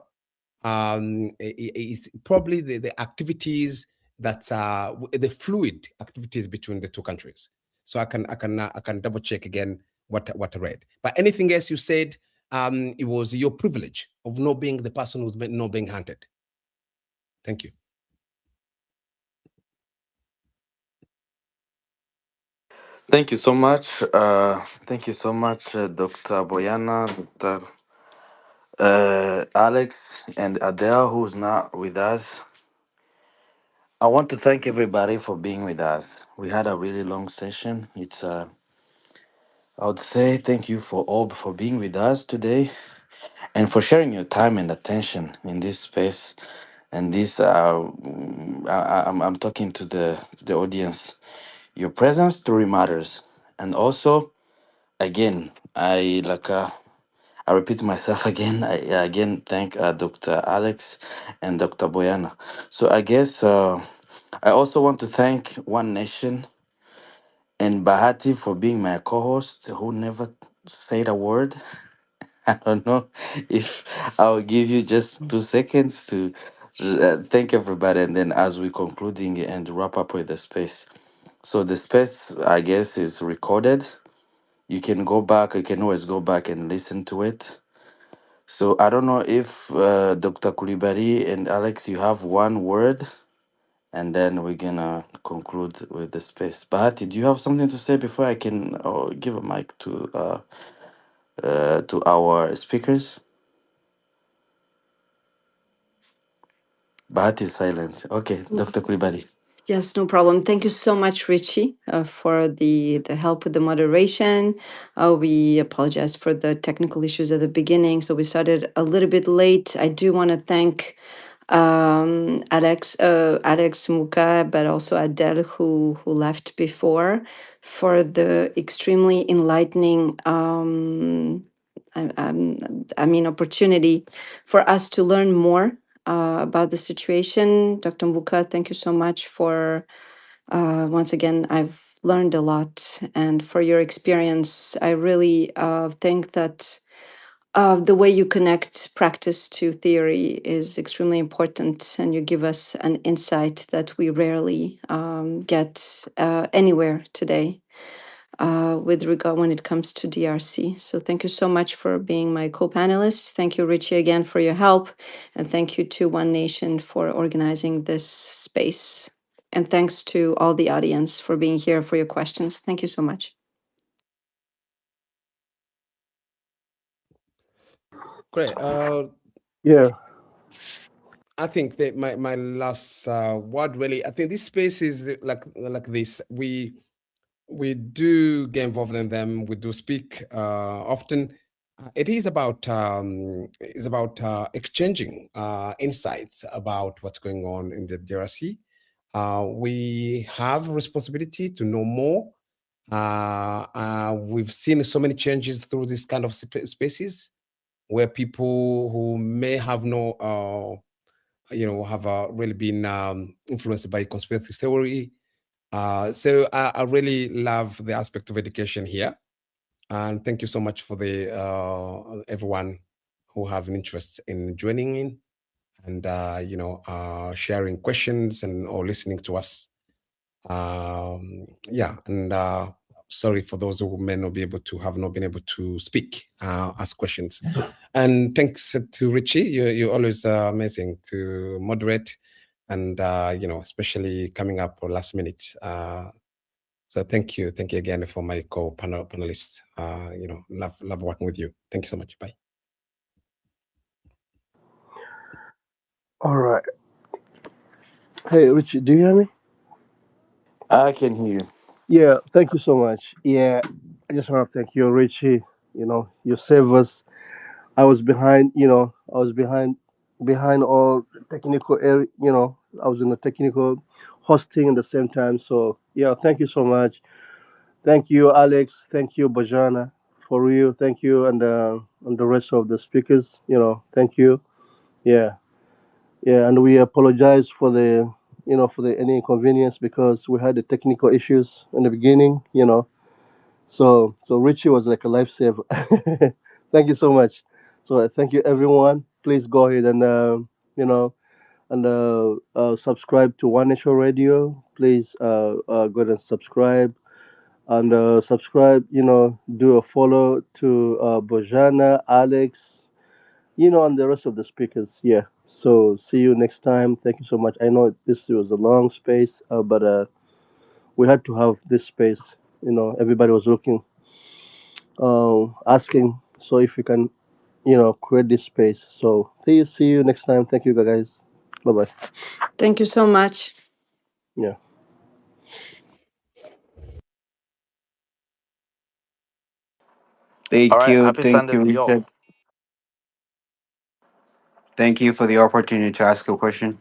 It's probably the activities that are the fluid activities between the two countries. So I can double check again what I read. But anything else you said, it was your privilege of not being the person who's not being hunted. Thank you. Thank you so much. Thank you so much, Dr. Boyana, Dr. Alex, and Adele, who's not with us. I want to thank everybody for being with us. We had a really long session. I would say thank you for all for being with us today and for sharing your time and attention in this space. And this, I'm talking to the audience. Your presence truly matters. And also, again, I repeat myself again. I again thank Dr. Alex and Dr. Boyana. So I guess I also want to thank One Nation and Bahati for being my co-host, who never said a word. I don't know if I'll give you just 2 seconds to thank everybody, and then as we concluding and wrap up with the space. So the space, I guess, is recorded. You can go back. You can always go back and listen to it. So I don't know if Dr. Kulibari and Alex, you have one word, and then we're gonna conclude with the space. Bahati, do you have something to say before I can give a mic to our speakers? Bahati is silent. Okay, Dr. Kulibari. Yes, no problem. Thank you so much, Richie, for the help with the moderation. We apologize for the technical issues at the beginning, so we started a little bit late. I do want to thank Alex Muka, but also Adele, who left before, for the extremely enlightening, I, um, opportunity for us to learn more about the situation. Dr. Mbuka, thank you so much for, once again, I've learned a lot, and for your experience. I really think that the way you connect practice to theory is extremely important, and you give us an insight that we rarely get anywhere today with regard when it comes to DRC. So thank you so much for being my co-panelist. Thank you, Richie, again for your help, and thank you to One Nation for organizing this space. And thanks to all the audience for being here, for your questions. Thank you so much. Great. Yeah. I think that my last word really. I think this space is like this. We do get involved in them. We do speak often. It is about exchanging insights about what's going on in the DRC. We have responsibility to know more. We've seen so many changes through this kind of spaces where people who may have no, have really been influenced by conspiracy theory. So I really love the aspect of education here, and thank you so much for the everyone who have an interest in joining in and sharing questions and or listening to us. And sorry for those who may not be able to have not been able to speak, ask questions. And thanks to Richie, you're always amazing to moderate, and especially coming up for last minute. So thank you again for my panelists. Love working with you. Thank you so much. Bye. All right. Hey, Richie, do you hear me? I can hear you. Yeah. Thank you so much. Yeah. I just want to thank you, Richie. You saved us. I was behind. I was behind all technical area. I was in the technical hosting at the same time. So yeah, thank you so much. Thank you, Alex. Thank you, Bajana, for real. Thank you, and the rest of the speakers. Thank you. Yeah, yeah, and we apologize for the for the any inconvenience because we had the technical issues in the beginning. So Richie was like a lifesaver. Thank you so much. So thank you, everyone. Please go ahead and you know subscribe to One Nation Radio. Please go ahead and subscribe subscribe, do a follow to Bojana, Alex, and the rest of the speakers. Yeah. So see you next time. Thank you so much. I know this was a long space, but we had to have this space. Everybody was looking, asking. So if we can, create this space. So see you next time. Thank you, guys. Bye bye. Thank you so much. Yeah. All right. Happy Thank Sunday you, to you all. Richard. Thank you for the opportunity to ask a question.